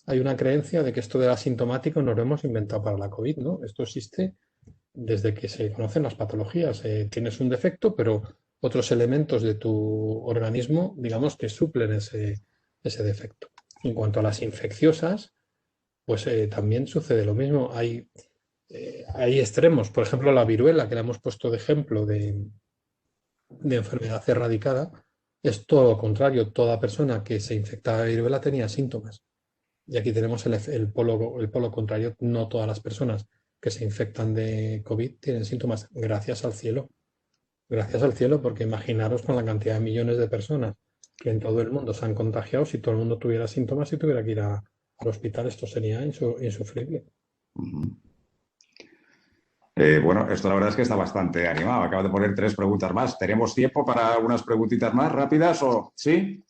hay una creencia de que esto del asintomático nos lo hemos inventado para la COVID, ¿no? Esto existe desde que se conocen las patologías. Tienes un defecto, pero otros elementos de tu organismo, digamos, que suplen ese defecto. En cuanto a las infecciosas, pues también sucede lo mismo. Hay extremos, por ejemplo, la viruela, que la hemos puesto de ejemplo de enfermedad erradicada, es todo lo contrario. Toda persona que se infectaba de viruela tenía síntomas. Y aquí tenemos el polo contrario. No todas las personas que se infectan de COVID tienen síntomas, gracias al cielo. Gracias al cielo, porque imaginaros con la cantidad de millones de personas que en todo el mundo se han contagiado, si todo el mundo tuviera síntomas y tuviera que ir al hospital, esto sería insufrible. Bueno, esto la verdad es que está bastante animado. Acabo de poner 3 preguntas más. ¿Tenemos tiempo para unas preguntitas más rápidas o sí?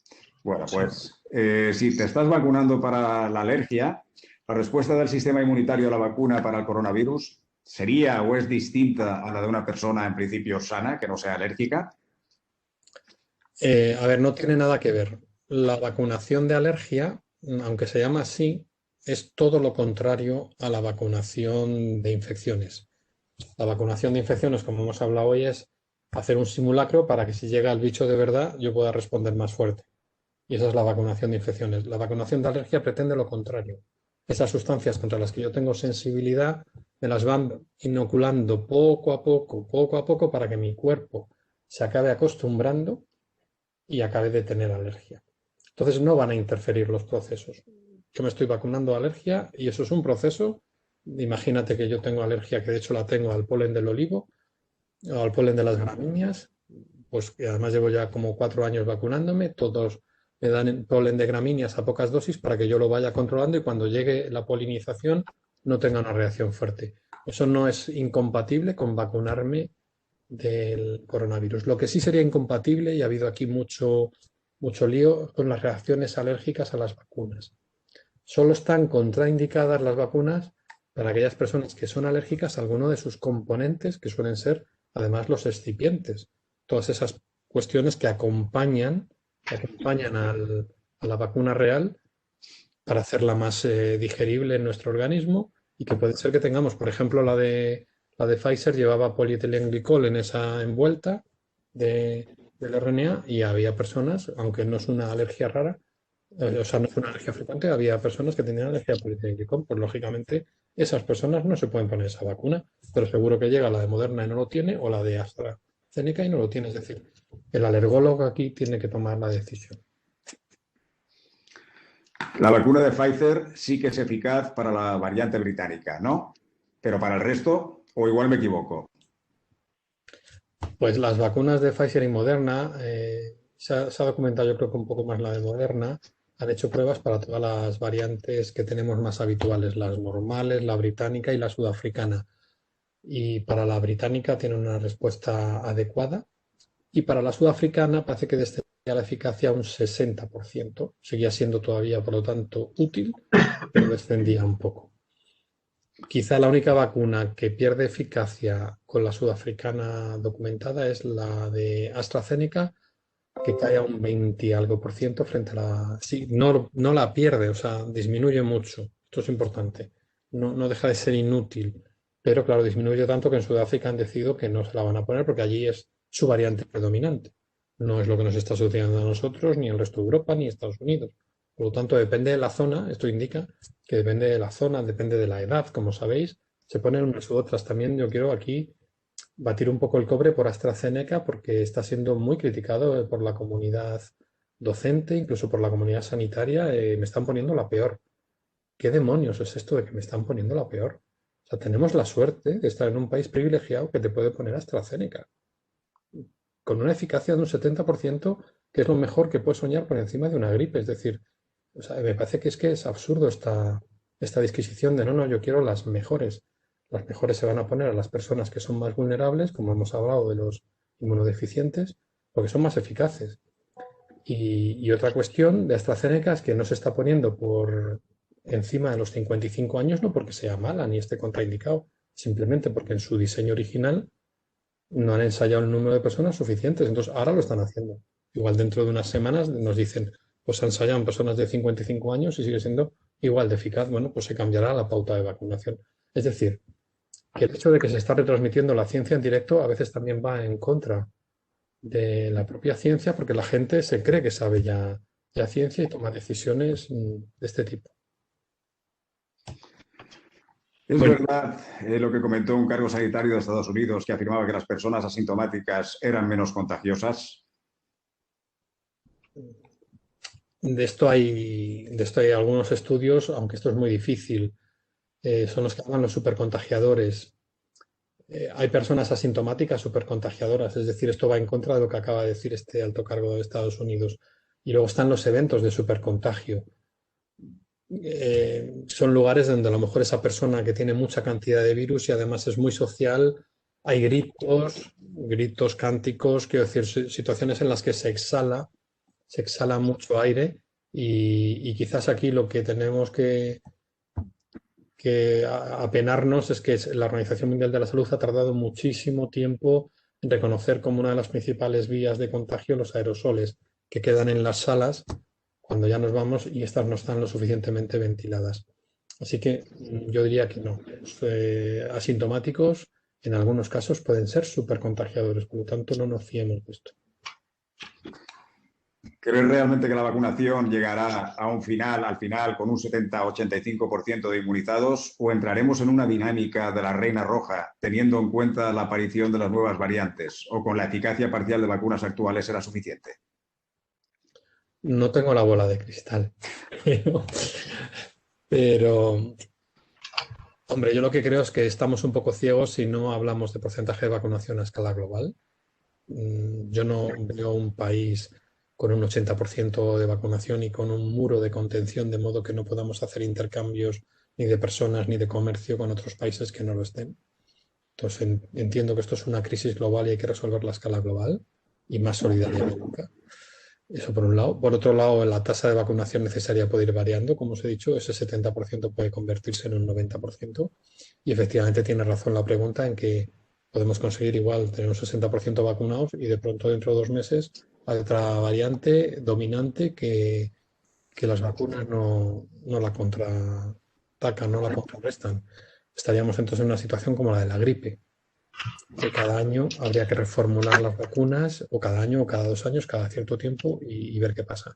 Bueno, pues si te estás vacunando para la alergia, la respuesta del sistema inmunitario a la vacuna para el coronavirus ¿sería o es distinta a la de una persona en principio sana, que no sea alérgica? A ver, no tiene nada que ver. La vacunación de alergia, aunque se llama así, es todo lo contrario a la vacunación de infecciones. La vacunación de infecciones, como hemos hablado hoy, es hacer un simulacro para que si llega el bicho de verdad yo pueda responder más fuerte. Y esa es la vacunación de infecciones. La vacunación de alergia pretende lo contrario. Esas sustancias contra las que yo tengo sensibilidad me las van inoculando poco a poco, para que mi cuerpo se acabe acostumbrando y acabe de tener alergia. Entonces no van a interferir los procesos. Yo me estoy vacunando de alergia y eso es un proceso. Imagínate que yo tengo alergia, que de hecho la tengo al polen del olivo o al polen de las gramíneas, pues que además llevo ya como 4 años vacunándome, todos me dan polen de gramíneas a pocas dosis para que yo lo vaya controlando y cuando llegue la polinización no tenga una reacción fuerte. Eso no es incompatible con vacunarme del coronavirus. Lo que sí sería incompatible, y ha habido aquí mucho lío, con las reacciones alérgicas a las vacunas. Solo están contraindicadas las vacunas para aquellas personas que son alérgicas a alguno de sus componentes, que suelen ser además los excipientes. Todas esas cuestiones que acompañan a la vacuna real para hacerla más digerible en nuestro organismo y que puede ser que tengamos, por ejemplo, la de Pfizer llevaba polietilenglicol en esa envuelta del RNA y había personas, aunque no es una alergia rara, o sea, no es una alergia frecuente, había personas que tenían alergia a polietilenglicol, pues lógicamente esas personas no se pueden poner esa vacuna, pero seguro que llega la de Moderna y no lo tiene, o la de AstraZeneca y no lo tiene, es decir, el alergólogo aquí tiene que tomar la decisión. La vacuna de Pfizer sí que es eficaz para la variante británica, ¿no? Pero para el resto, o igual me equivoco. Pues las vacunas de Pfizer y Moderna, se ha documentado yo creo que un poco más la de Moderna, han hecho pruebas para todas las variantes que tenemos más habituales, las normales, la británica y la sudafricana. Y para la británica tiene una respuesta adecuada y para la sudafricana parece que descendía la eficacia a un 60%. Seguía siendo todavía, por lo tanto, útil, pero descendía un poco. Quizá la única vacuna que pierde eficacia con la sudafricana documentada es la de AstraZeneca, que cae a un 20 y algo por ciento frente a la... Sí, no la pierde, o sea, disminuye mucho. Esto es importante. No deja de ser inútil, pero claro, disminuye tanto que en Sudáfrica han decidido que no se la van a poner porque allí es su variante predominante. No es lo que nos está sucediendo a nosotros, ni el resto de Europa, ni Estados Unidos. Por lo tanto, depende de la zona, esto indica que depende de la zona, depende de la edad, como sabéis, se ponen unas u otras. También yo quiero aquí batir un poco el cobre por AstraZeneca porque está siendo muy criticado por la comunidad docente, incluso por la comunidad sanitaria. Me están poniendo la peor. ¿Qué demonios es esto de que me están poniendo la peor? O sea, tenemos la suerte de estar en un país privilegiado que te puede poner AstraZeneca con una eficacia de un 70%, que es lo mejor que puedes soñar por encima de una gripe. Es decir, o sea, me parece que es absurdo esta disquisición de no, yo quiero las mejores. Las mejores se van a poner a las personas que son más vulnerables, como hemos hablado de los inmunodeficientes, porque son más eficaces. Y otra cuestión de AstraZeneca es que no se está poniendo por encima de los 55 años, no porque sea mala ni esté contraindicado, simplemente porque en su diseño original no han ensayado el número de personas suficientes. Entonces, ahora lo están haciendo. Igual dentro de unas semanas nos dicen, pues han ensayado en personas de 55 años y sigue siendo igual de eficaz. Bueno, pues se cambiará la pauta de vacunación. Es decir, que el hecho de que se está retransmitiendo la ciencia en directo a veces también va en contra de la propia ciencia porque la gente se cree que sabe ya ciencia y toma decisiones de este tipo. Es Bueno, verdad lo que comentó un cargo sanitario de Estados Unidos que afirmaba que las personas asintomáticas eran menos contagiosas. de esto hay algunos estudios, aunque esto es muy difícil. Son los que llaman los supercontagiadores. Hay personas asintomáticas supercontagiadoras, es decir, esto va en contra de lo que acaba de decir este alto cargo de Estados Unidos. Y luego están los eventos de supercontagio. Son lugares donde a lo mejor esa persona que tiene mucha cantidad de virus y además es muy social, hay gritos, cánticos, quiero decir, situaciones en las que se exhala mucho aire y quizás aquí lo que tenemos que apenarnos es que la Organización Mundial de la Salud ha tardado muchísimo tiempo en reconocer como una de las principales vías de contagio los aerosoles que quedan en las salas cuando ya nos vamos y estas no están lo suficientemente ventiladas. Así que yo diría que no. Los asintomáticos en algunos casos pueden ser supercontagiadores, por lo tanto no nos fiemos de esto. ¿Crees realmente que la vacunación llegará a al final, con un 70-85% de inmunizados, o entraremos en una dinámica de la reina roja, teniendo en cuenta la aparición de las nuevas variantes, o con la eficacia parcial de vacunas actuales será suficiente? No tengo la bola de cristal, pero, hombre, yo lo que creo es que estamos un poco ciegos si no hablamos de porcentaje de vacunación a escala global. Yo no veo un país con un 80% de vacunación y con un muro de contención, de modo que no podamos hacer intercambios ni de personas ni de comercio con otros países que no lo estén. Entonces entiendo que esto es una crisis global y hay que resolverla a escala global y más solidaria que nunca. Eso por un lado. Por otro lado, la tasa de vacunación necesaria puede ir variando. Como os he dicho, ese 70% puede convertirse en un 90%. Y efectivamente tiene razón la pregunta en que podemos conseguir igual tener un 60% vacunados y de pronto dentro de 2 meses hay otra variante dominante que las vacunas no la contraatacan, no la contrarrestan. Estaríamos entonces en una situación como la de la gripe, que cada año habría que reformular las vacunas, o cada año, o cada 2 años, cada cierto tiempo, y ver qué pasa.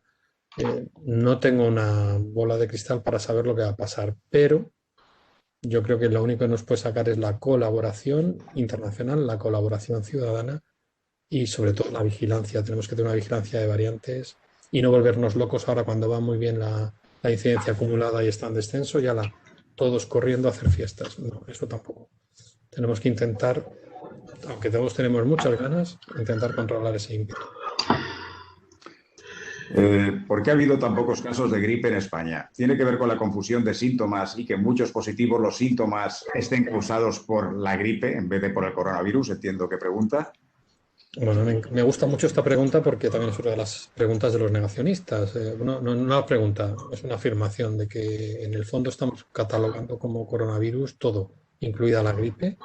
No tengo una bola de cristal para saber lo que va a pasar, pero yo creo que lo único que nos puede sacar es la colaboración internacional, la colaboración ciudadana y sobre todo la vigilancia. Tenemos que tener una vigilancia de variantes y no volvernos locos ahora cuando va muy bien la incidencia acumulada y está en descenso, y todos corriendo a hacer fiestas. No, eso tampoco. Tenemos que intentar, aunque todos tenemos muchas ganas, intentar controlar ese ímpetu. ¿Por qué ha habido tan pocos casos de gripe en España? ¿Tiene que ver con la confusión de síntomas y que en muchos positivos los síntomas estén causados por la gripe en vez de por el coronavirus? Entiendo que pregunta. Bueno, me gusta mucho esta pregunta porque también es una de las preguntas de los negacionistas. No una pregunta, es una afirmación de que en el fondo estamos catalogando como coronavirus todo, incluida la gripe,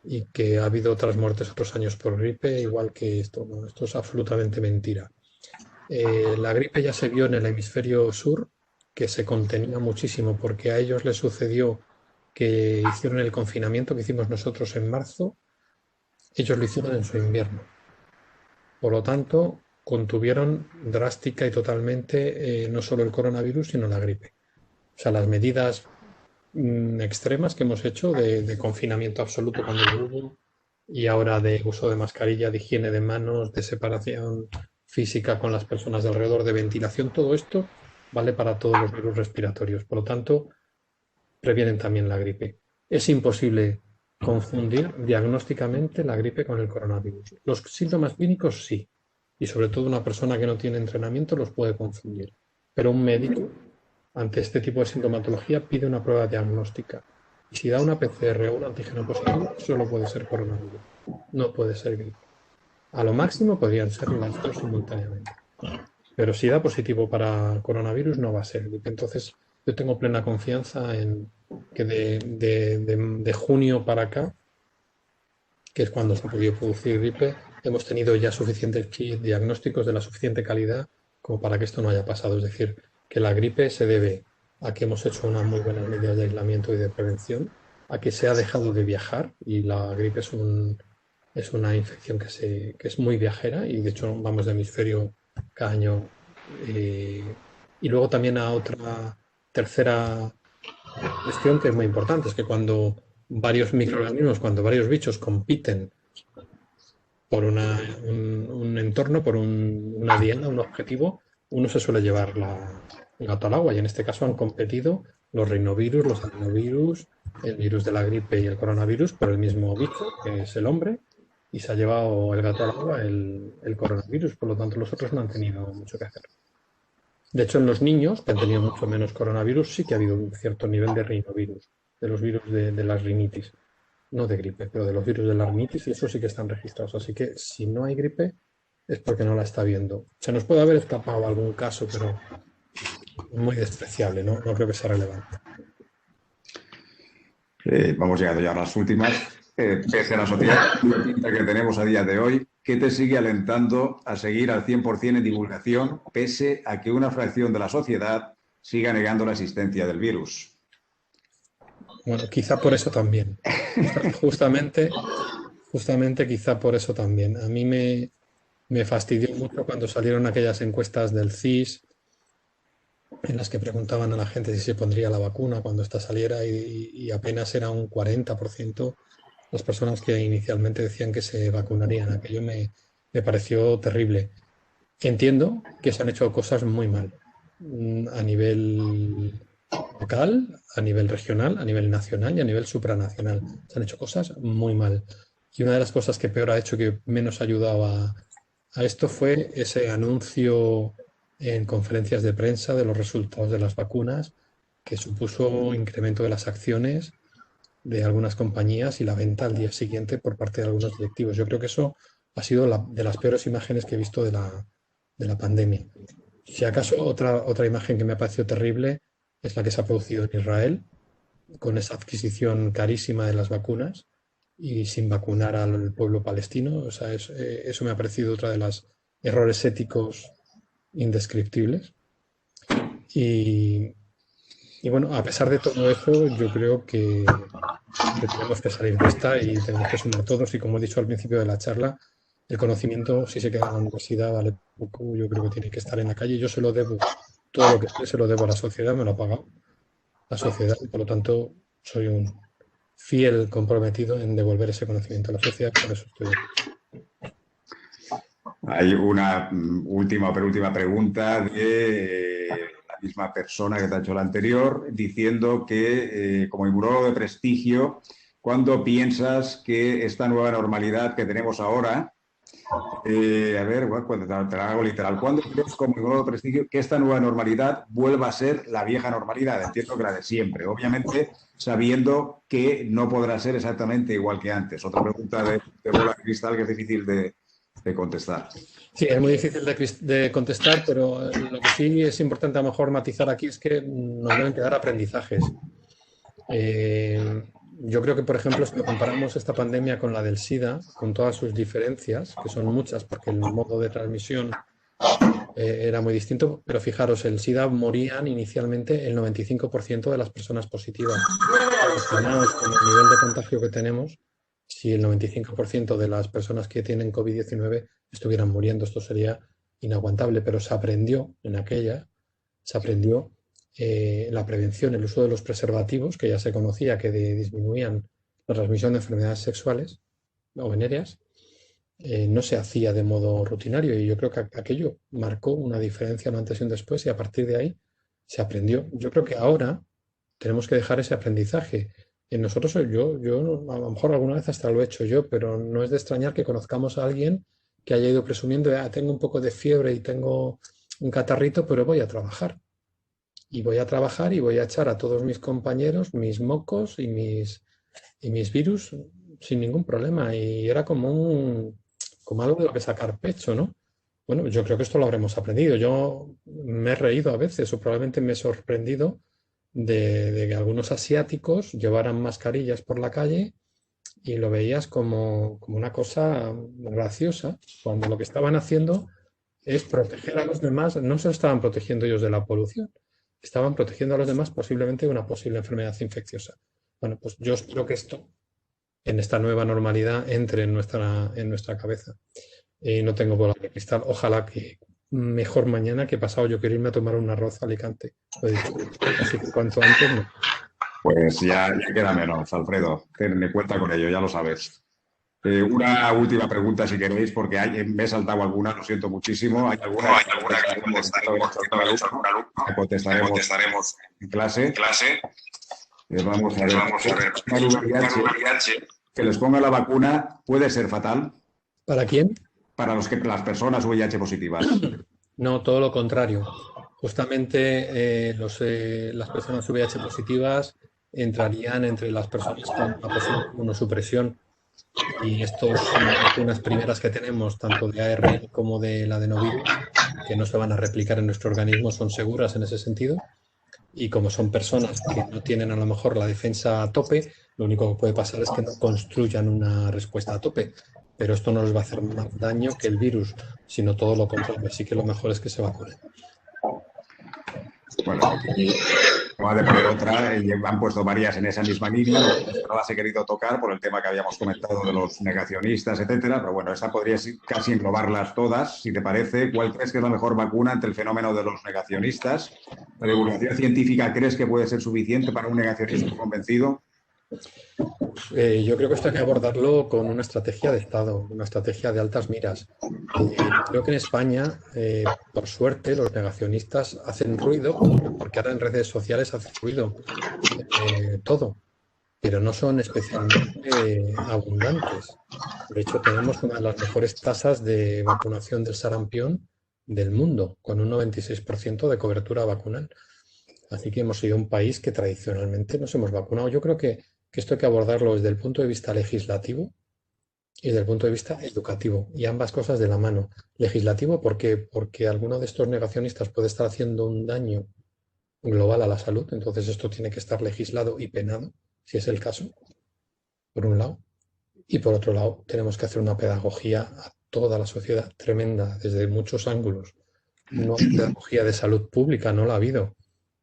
y que ha habido otras muertes otros años por gripe, igual que esto. ¿No? Esto es absolutamente mentira. La gripe ya se vio en el hemisferio sur, que se contenía muchísimo porque a ellos les sucedió que hicieron el confinamiento que hicimos nosotros en marzo, ellos lo hicieron en su invierno. Por lo tanto, contuvieron drástica y totalmente no solo el coronavirus, sino la gripe. O sea, las medidas extremas que hemos hecho de confinamiento absoluto cuando lo hubo, y ahora de uso de mascarilla, de higiene de manos, de separación física con las personas de alrededor, de ventilación, todo esto vale para todos los virus respiratorios. Por lo tanto, previenen también la gripe. Es imposible confundir diagnósticamente la gripe con el coronavirus. Los síntomas clínicos sí, y sobre todo una persona que no tiene entrenamiento los puede confundir. Pero un médico, ante este tipo de sintomatología, pide una prueba diagnóstica. Y si da una PCR o un antígeno positivo, solo puede ser coronavirus, no puede ser gripe. A lo máximo podrían ser las dos simultáneamente. Pero si da positivo para coronavirus, no va a ser gripe. Entonces, yo tengo plena confianza en que de junio para acá, que es cuando se ha podido producir gripe, hemos tenido ya suficientes kits diagnósticos de la suficiente calidad como para que esto no haya pasado. Es decir, que la gripe se debe a que hemos hecho unas muy buenas medidas de aislamiento y de prevención, a que se ha dejado de viajar, y la gripe es una infección que es muy viajera, y de hecho vamos de hemisferio cada año. Y luego también a otra tercera cuestión que es muy importante, es que cuando varios microorganismos, cuando varios bichos compiten por un entorno, por una diana, un objetivo, uno se suele llevar el gato al agua, y en este caso han competido los rinovirus, los adenovirus, el virus de la gripe y el coronavirus por el mismo bicho, que es el hombre, y se ha llevado el gato al agua el coronavirus. Por lo tanto, los otros no han tenido mucho que hacer. De hecho, en los niños, que han tenido mucho menos coronavirus, sí que ha habido un cierto nivel de rinovirus, de los virus de las rinitis. No de gripe, pero de los virus de la rinitis, y eso sí que están registrados. Así que si no hay gripe, es porque no la está viendo. Se nos puede haber escapado algún caso, pero muy despreciable, ¿no? No creo que sea relevante. Vamos llegando ya a las últimas. Pese a la sociedad que tenemos a día de hoy, ¿qué te sigue alentando a seguir al 100% en divulgación, pese a que una fracción de la sociedad siga negando la existencia del virus? Bueno, quizá por eso también. Justamente quizá por eso también. A mí me fastidió mucho cuando salieron aquellas encuestas del CIS en las que preguntaban a la gente si se pondría la vacuna cuando esta saliera, y apenas era un 40% las personas que inicialmente decían que se vacunarían. Aquello me pareció terrible. Entiendo que se han hecho cosas muy mal a nivel local, a nivel regional, a nivel nacional y a nivel supranacional. Se han hecho cosas muy mal. Y una de las cosas que peor ha hecho, que menos ha ayudado a esto, fue ese anuncio en conferencias de prensa de los resultados de las vacunas, que supuso incremento de las acciones de algunas compañías y la venta al día siguiente por parte de algunos directivos. Yo creo que eso ha sido de las peores imágenes que he visto de la pandemia. Si acaso otra imagen que me ha parecido terrible es la que se ha producido en Israel, con esa adquisición carísima de las vacunas y sin vacunar al pueblo palestino. O sea, eso me ha parecido otra de los errores éticos indescriptibles. Y bueno, a pesar de todo eso, yo creo que tenemos que salir de esta y tenemos que sumar todos. Y como he dicho al principio de la charla, el conocimiento, si se queda en la universidad, vale poco. Yo creo que tiene que estar en la calle. Yo se lo debo, todo lo que sé, se lo debo a la sociedad, me lo ha pagado la sociedad, y por lo tanto soy un fiel comprometido en devolver ese conocimiento a la sociedad. Por eso estoy aquí. Hay una última o penúltima pregunta de la misma persona que te ha hecho la anterior, diciendo que como inmunólogo de prestigio, ¿cuándo piensas que esta nueva normalidad que tenemos ahora, a ver, bueno, te la hago literal, ¿cuándo crees como inmunólogo de prestigio que esta nueva normalidad vuelva a ser la vieja normalidad? Entiendo que la de siempre, obviamente sabiendo que no podrá ser exactamente igual que antes. Otra pregunta de bola de cristal que es difícil de contestar. Sí, es muy difícil de contestar, pero lo que sí es importante a lo mejor matizar aquí es que nos deben quedar aprendizajes. Yo creo que, por ejemplo, si comparamos esta pandemia con la del SIDA, con todas sus diferencias, que son muchas, porque el modo de transmisión era muy distinto, pero fijaros, el SIDA morían inicialmente el 95% de las personas positivas. Imaginaos con el nivel de contagio que tenemos, si el 95% de las personas que tienen COVID-19 estuvieran muriendo, esto sería inaguantable, pero se aprendió en aquella, se aprendió la prevención, el uso de los preservativos, que ya se conocía que disminuían la transmisión de enfermedades sexuales o venéreas, no se hacía de modo rutinario y yo creo que aquello marcó una diferencia un antes y un después y a partir de ahí se aprendió. Yo creo que ahora tenemos que dejar ese aprendizaje. En nosotros, yo a lo mejor alguna vez hasta lo he hecho yo, pero no es de extrañar que conozcamos a alguien que haya ido presumiendo de, tengo un poco de fiebre y tengo un catarrito, pero voy a trabajar. Y voy a trabajar y voy a echar a todos mis compañeros mis mocos y mis virus sin ningún problema. Y era como algo de lo que sacar pecho, ¿no? Bueno, yo creo que esto lo habremos aprendido. Yo me he reído a veces o probablemente me he sorprendido de que algunos asiáticos llevaran mascarillas por la calle y lo veías como una cosa graciosa, cuando lo que estaban haciendo es proteger a los demás. No se estaban protegiendo ellos de la polución, estaban protegiendo a los demás posiblemente de una posible enfermedad infecciosa. Bueno, pues yo espero que esto, en esta nueva normalidad, entre en nuestra cabeza. No tengo bola de cristal. Ojalá que mejor mañana que pasado. Yo quiero irme a tomar un arroz a Alicante. Lo he dicho. Así que cuanto antes no. Pues ya queda menos, Alfredo. Ten en cuenta con ello, ya lo sabes. Una última pregunta, si queréis, porque me he saltado alguna, lo siento muchísimo. Hay alguna que contestaremos en clase. Vamos a ver. Que les ponga la vacuna puede ser fatal. ¿Para quién? Para las personas VIH positivas. No, todo lo contrario. Justamente las personas VIH positivas entrarían entre las personas con una posible inmunosupresión. Y estas vacunas primeras que tenemos, tanto de ARN como de la adenovirus, que no se van a replicar en nuestro organismo, son seguras en ese sentido. Y como son personas que no tienen a lo mejor la defensa a tope, lo único que puede pasar es que no construyan una respuesta a tope. Pero esto no les va a hacer más daño que el virus, sino todo lo contrario. Así que lo mejor es que se vacunen. Bueno, aquí acaba de poner otra, han puesto varias en esa misma línea, no las he querido tocar por el tema que habíamos comentado de los negacionistas, etcétera, pero bueno, esta podría casi englobarlas todas, si te parece. ¿Cuál crees que es la mejor vacuna ante el fenómeno de los negacionistas? ¿La divulgación científica crees que puede ser suficiente para un negacionismo convencido? Yo creo que esto hay que abordarlo con una estrategia de Estado, una estrategia de altas miras. Creo que en España, por suerte, los negacionistas hacen ruido, porque ahora en redes sociales hacen ruido todo, pero no son especialmente abundantes. De hecho, tenemos una de las mejores tasas de vacunación del sarampión del mundo, con un 96% de cobertura vacunal. Así que hemos sido un país que tradicionalmente nos hemos vacunado. Yo creo que esto hay que abordarlo desde el punto de vista legislativo y desde el punto de vista educativo, y ambas cosas de la mano. Legislativo, ¿por qué? Porque alguno de estos negacionistas puede estar haciendo un daño global a la salud, entonces esto tiene que estar legislado y penado, si es el caso, por un lado. Y por otro lado, tenemos que hacer una pedagogía a toda la sociedad tremenda, desde muchos ángulos. No hay pedagogía de salud pública, no la ha habido.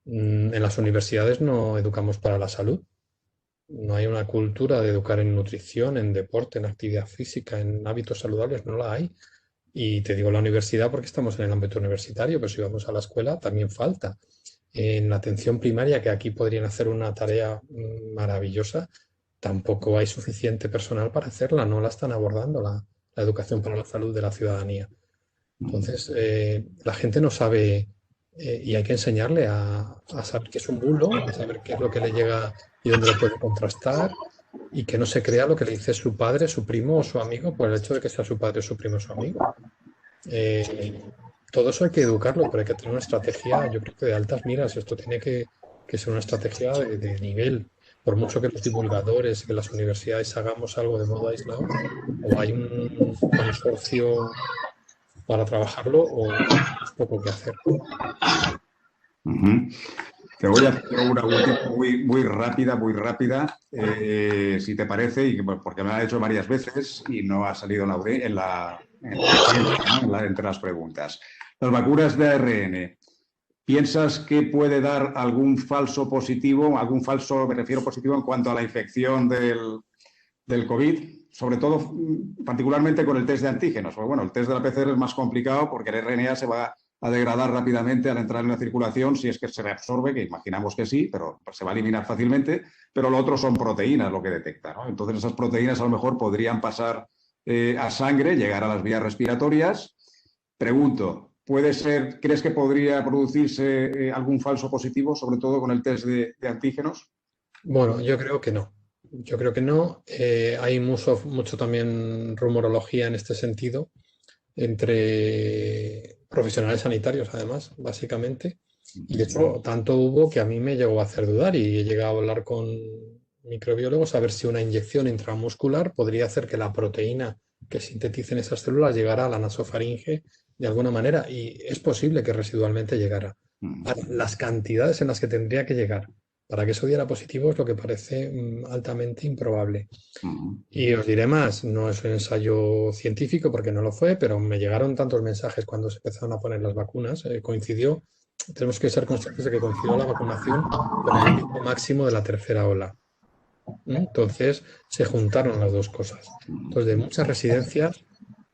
En las universidades no educamos para la salud. No hay una cultura de educar en nutrición, en deporte, en actividad física, en hábitos saludables, no la hay. Y te digo la universidad porque estamos en el ámbito universitario, pero si vamos a la escuela también falta. En la atención primaria, que aquí podrían hacer una tarea maravillosa, tampoco hay suficiente personal para hacerla, no la están abordando la educación para la salud de la ciudadanía. Entonces, la gente no sabe y hay que enseñarle a saber qué es un bulo, a saber qué es lo que le llega y dónde lo puede contrastar, y que no se crea lo que le dice su padre, su primo o su amigo por el hecho de que sea su padre, su primo o su amigo. Todo eso hay que educarlo, pero hay que tener una estrategia, yo creo que de altas miras. Esto tiene que ser una estrategia de nivel. Por mucho que los divulgadores, que las universidades hagamos algo de modo aislado, o hay un consorcio para trabajarlo o es poco que hacer. Te voy a hacer una última muy rápida, si te parece, y porque me la han hecho varias veces y no ha salido entre las preguntas. las vacunas de ARN, ¿piensas que puede dar algún falso positivo? Algún falso, me refiero positivo en cuanto a la infección del COVID, sobre todo particularmente con el test de antígenos. Porque, bueno, el test de la PCR es más complicado porque el RNA se va a degradar rápidamente al entrar en la circulación si es que se reabsorbe, que imaginamos que sí, pero se va a eliminar fácilmente, pero lo otro son proteínas lo que detecta, ¿no? Entonces esas proteínas a lo mejor podrían pasar a sangre, llegar a las vías respiratorias. Pregunto, ¿puede ser, crees que podría producirse algún falso positivo, sobre todo con el test de antígenos? Bueno, yo creo que no. Yo creo que no. Hay mucho también rumorología en este sentido entre profesionales sanitarios, además, básicamente. Y de hecho, tanto hubo que a mí me llegó a hacer dudar y he llegado a hablar con microbiólogos a ver si una inyección intramuscular podría hacer que la proteína que sinteticen esas células llegara a la nasofaringe de alguna manera. Y es posible que residualmente llegara. Ahora, las cantidades en las que tendría que llegar para que eso diera positivo es lo que parece altamente improbable. Y os diré más, no es un ensayo científico porque no lo fue, pero me llegaron tantos mensajes cuando se empezaron a poner las vacunas. Coincidió, tenemos que ser conscientes de que coincidió la vacunación con el pico máximo de la tercera ola. Entonces se juntaron las dos cosas. Entonces, de muchas residencias,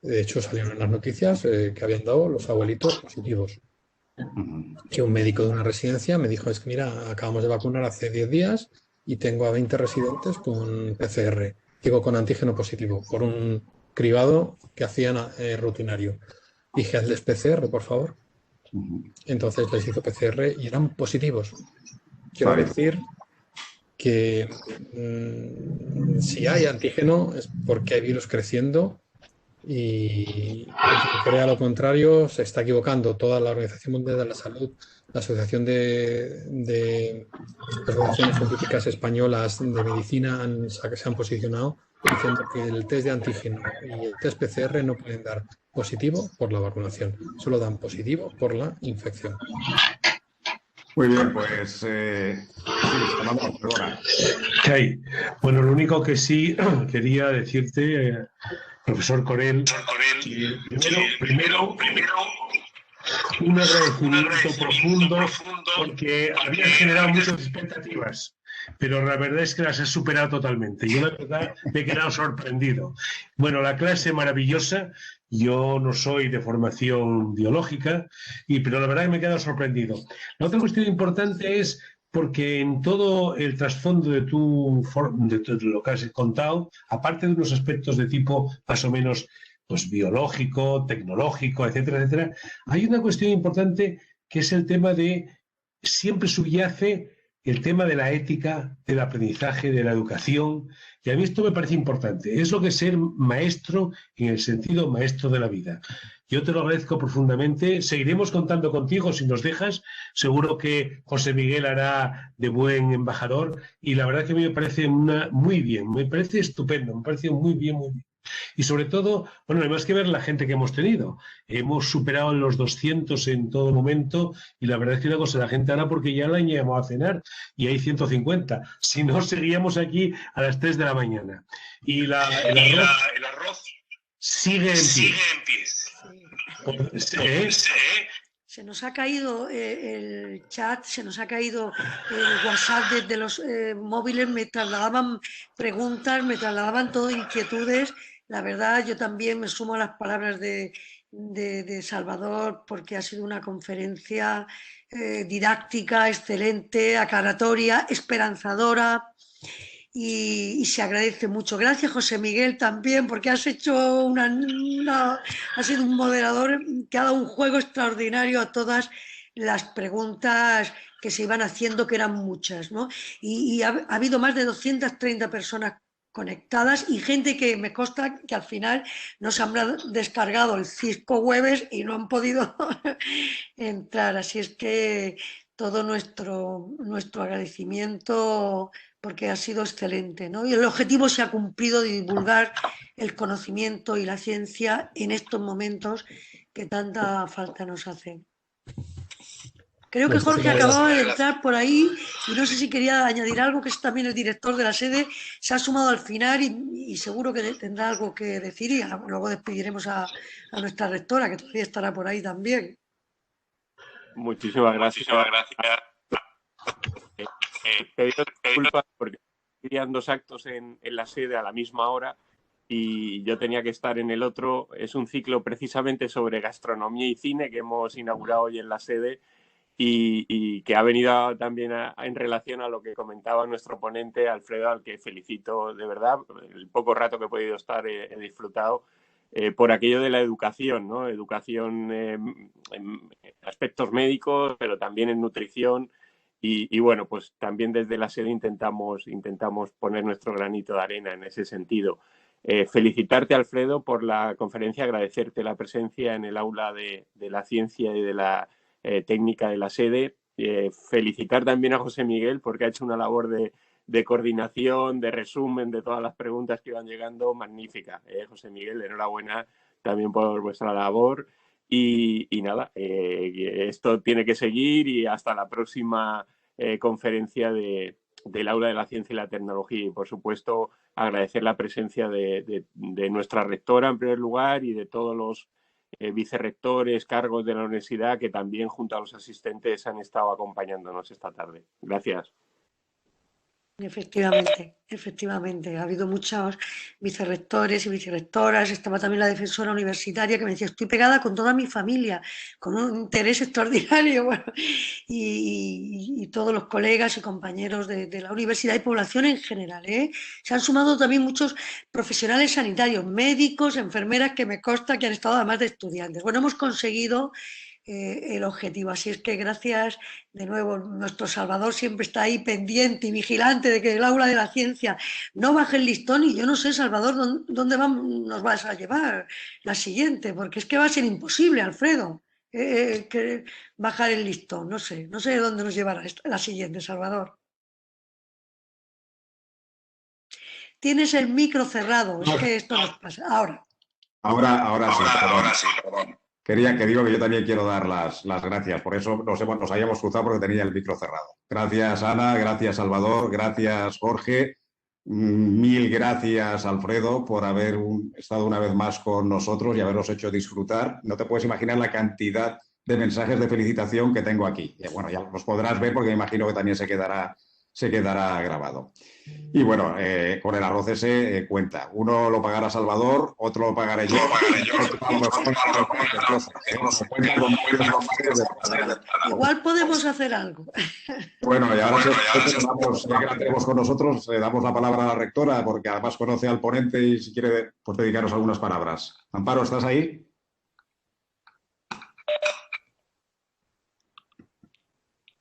de hecho salieron en las noticias que habían dado los abuelitos positivos. Que un médico de una residencia me dijo, es que mira, acabamos de vacunar hace 10 días y tengo a 20 residentes con PCR, digo con antígeno positivo, por un cribado que hacían rutinario. Dije, hazles PCR, por favor. Entonces les hizo PCR y eran positivos. Quiero decir que si hay antígeno es porque hay virus creciendo. Y si crea lo contrario, se está equivocando toda la Organización Mundial de la Salud, la Asociación de Asociaciones Científicas Españolas de Medicina se han posicionado diciendo que el test de antígeno y el test PCR no pueden dar positivo por la vacunación, solo dan positivo por la infección. Muy bien, pues perdona. Okay. Bueno, lo único que sí quería decirte, profesor Corel, primero un agradecimiento profundo porque había generado muchas expectativas, pero la verdad es que las he superado totalmente. Yo la verdad me he quedado sorprendido. Bueno, la clase maravillosa. Yo no soy de formación biológica, pero la verdad que me he quedado sorprendido. La otra cuestión importante es porque en todo el trasfondo de lo que has contado, aparte de unos aspectos de tipo más o menos pues, biológico, tecnológico, etcétera, etcétera, hay una cuestión importante que es el tema de, siempre subyace el tema de la ética, del aprendizaje, de la educación, y a mí esto me parece importante. Es lo que es ser maestro en el sentido maestro de la vida. Yo te lo agradezco profundamente. Seguiremos contando contigo si nos dejas. Seguro que José Miguel hará de buen embajador y la verdad que a mí me parece muy bien, me parece estupendo, me parece muy bien, muy bien. Y sobre todo, bueno, hay más que ver la gente que hemos tenido. Hemos superado los 200 en todo momento y la verdad es que una cosa, la gente ahora porque ya la han llamado a cenar y hay 150. Si no, seguiríamos aquí a las 3 de la mañana. Y el arroz sigue en pie. Se nos ha caído el chat, se nos ha caído el WhatsApp desde los móviles, me trasladaban preguntas, me trasladaban todo inquietudes. La verdad, yo también me sumo a las palabras de Salvador porque ha sido una conferencia didáctica, excelente, aclaratoria, esperanzadora. Y se agradece mucho. Gracias, José Miguel, también, porque has hecho has sido un moderador que ha dado un juego extraordinario a todas las preguntas que se iban haciendo, que eran muchas, ¿no? Y ha habido más de 230 personas conectadas y gente que me consta que al final no se han descargado el Cisco Webes y no han podido entrar. Así es que todo nuestro agradecimiento porque ha sido excelente, ¿no? Y el objetivo se ha cumplido de divulgar el conocimiento y la ciencia en estos momentos que tanta falta nos hacen. Creo que Jorge acababa de entrar por ahí y no sé si quería añadir algo, que es también el director de la sede, se ha sumado al final y seguro que tendrá algo que decir y luego despediremos a nuestra rectora, que todavía estará por ahí también. Muchísimas gracias. Pido disculpas porque habían 2 actos en la sede a la misma hora y yo tenía que estar en el otro. Es un ciclo precisamente sobre gastronomía y cine que hemos inaugurado hoy en la sede y que ha venido también en relación a lo que comentaba nuestro ponente Alfredo, al que felicito de verdad. El poco rato que he podido estar he disfrutado por aquello de la educación, ¿no? Educación en aspectos médicos, pero también en nutrición. Y bueno, pues también desde la sede intentamos poner nuestro granito de arena en ese sentido. Felicitarte, Alfredo, por la conferencia, agradecerte la presencia en el aula de la ciencia y de la técnica de la sede. Felicitar también a José Miguel porque ha hecho una labor de coordinación, de resumen de todas las preguntas que iban llegando, magnífica. José Miguel, enhorabuena también por vuestra labor. Y nada, esto tiene que seguir y hasta la próxima conferencia del Aula de la Ciencia y la Tecnología. Y, por supuesto, agradecer la presencia de nuestra rectora, en primer lugar, y de todos los vicerrectores, cargos de la universidad, que también, junto a los asistentes, han estado acompañándonos esta tarde. Gracias. Efectivamente. Ha habido muchos vicerrectores y vicerrectoras. Estaba también la defensora universitaria que me decía, estoy pegada con toda mi familia, con un interés extraordinario. Bueno, y todos los colegas y compañeros de la universidad y población en general, ¿eh? Se han sumado también muchos profesionales sanitarios, médicos, enfermeras, que me consta que han estado además de estudiantes. Bueno, hemos conseguido el objetivo. Así es que gracias de nuevo. Nuestro Salvador siempre está ahí pendiente y vigilante de que el aula de la ciencia no baje el listón. Y yo no sé, Salvador, dónde nos vas a llevar la siguiente, porque es que va a ser imposible, Alfredo, que bajar el listón. No sé dónde nos llevará la siguiente, Salvador. Tienes el micro cerrado, es que esto nos pasa. Ahora sí, perdón. Que digo que yo también quiero dar las gracias, por eso nos habíamos cruzado porque tenía el micro cerrado. Gracias, Ana, gracias, Salvador, gracias, Jorge, mil gracias, Alfredo, por haber estado una vez más con nosotros y habernos hecho disfrutar. No te puedes imaginar la cantidad de mensajes de felicitación que tengo aquí. Bueno, ya los podrás ver porque me imagino que también se quedará grabado. Y bueno, con el arroz ese cuenta. Uno lo pagará Salvador, otro lo pagaré yo. Igual podemos hacer algo. Bueno, y ahora ya que la tenemos con nosotros, le damos la palabra a la rectora, porque además conoce al ponente y si quiere, pues dedicaros algunas palabras. Amparo, ¿estás ahí?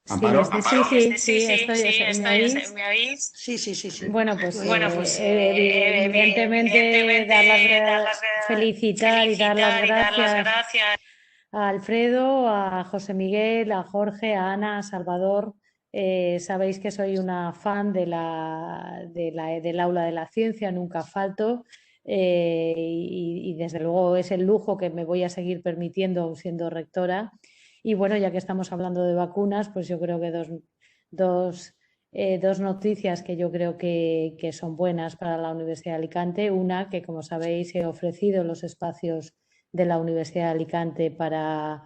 ¿Amparo? Sí, estoy. ¿Me oís? Sí. Bueno, pues evidentemente felicitar y dar las gracias a Alfredo, a José Miguel, a Jorge, a Ana, a Salvador. Sabéis que soy una fan del aula de la ciencia, nunca falto. Y desde luego es el lujo que me voy a seguir permitiendo siendo rectora. Y bueno, ya que estamos hablando de vacunas, pues yo creo que dos noticias que yo creo que son buenas para la Universidad de Alicante. Una, que como sabéis he ofrecido los espacios de la Universidad de Alicante para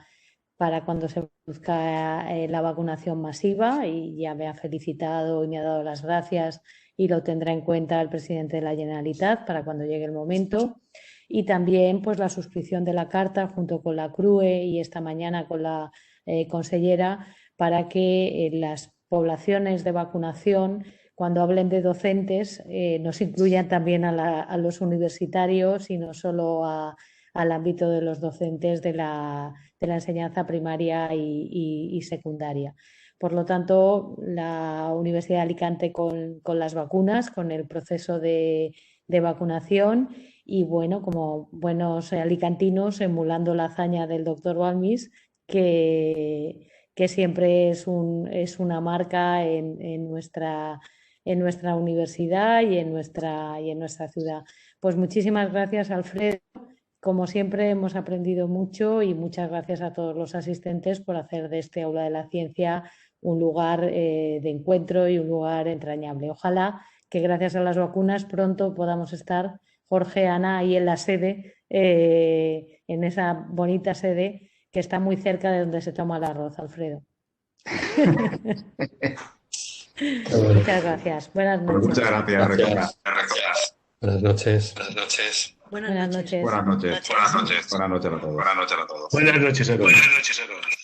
cuando se produzca la vacunación masiva, y ya me ha felicitado y me ha dado las gracias y lo tendrá en cuenta el presidente de la Generalitat para cuando llegue el momento. Y también pues la suscripción de la carta junto con la CRUE y esta mañana con la consellera para que las poblaciones de vacunación, cuando hablen de docentes, nos incluyan también a los universitarios y no solo al ámbito de los docentes de la enseñanza primaria y secundaria. Por lo tanto, la Universidad de Alicante con las vacunas, con el proceso de vacunación. Y bueno, como buenos alicantinos, emulando la hazaña del doctor Balmis, que siempre es una marca en nuestra universidad y en nuestra ciudad. Pues muchísimas gracias, Alfredo. Como siempre hemos aprendido mucho y muchas gracias a todos los asistentes por hacer de este Aula de la Ciencia un lugar de encuentro y un lugar entrañable. Ojalá que gracias a las vacunas pronto podamos estar, Jorge, Ana, ahí en la sede, en esa bonita sede que está muy cerca de donde se toma el arroz, Alfredo. Muchas gracias. Buenas noches. Muchas gracias, rectora. Buenas noches. Buenas noches. Buenas noches. Buenas noches a todos. Buenas noches a todos.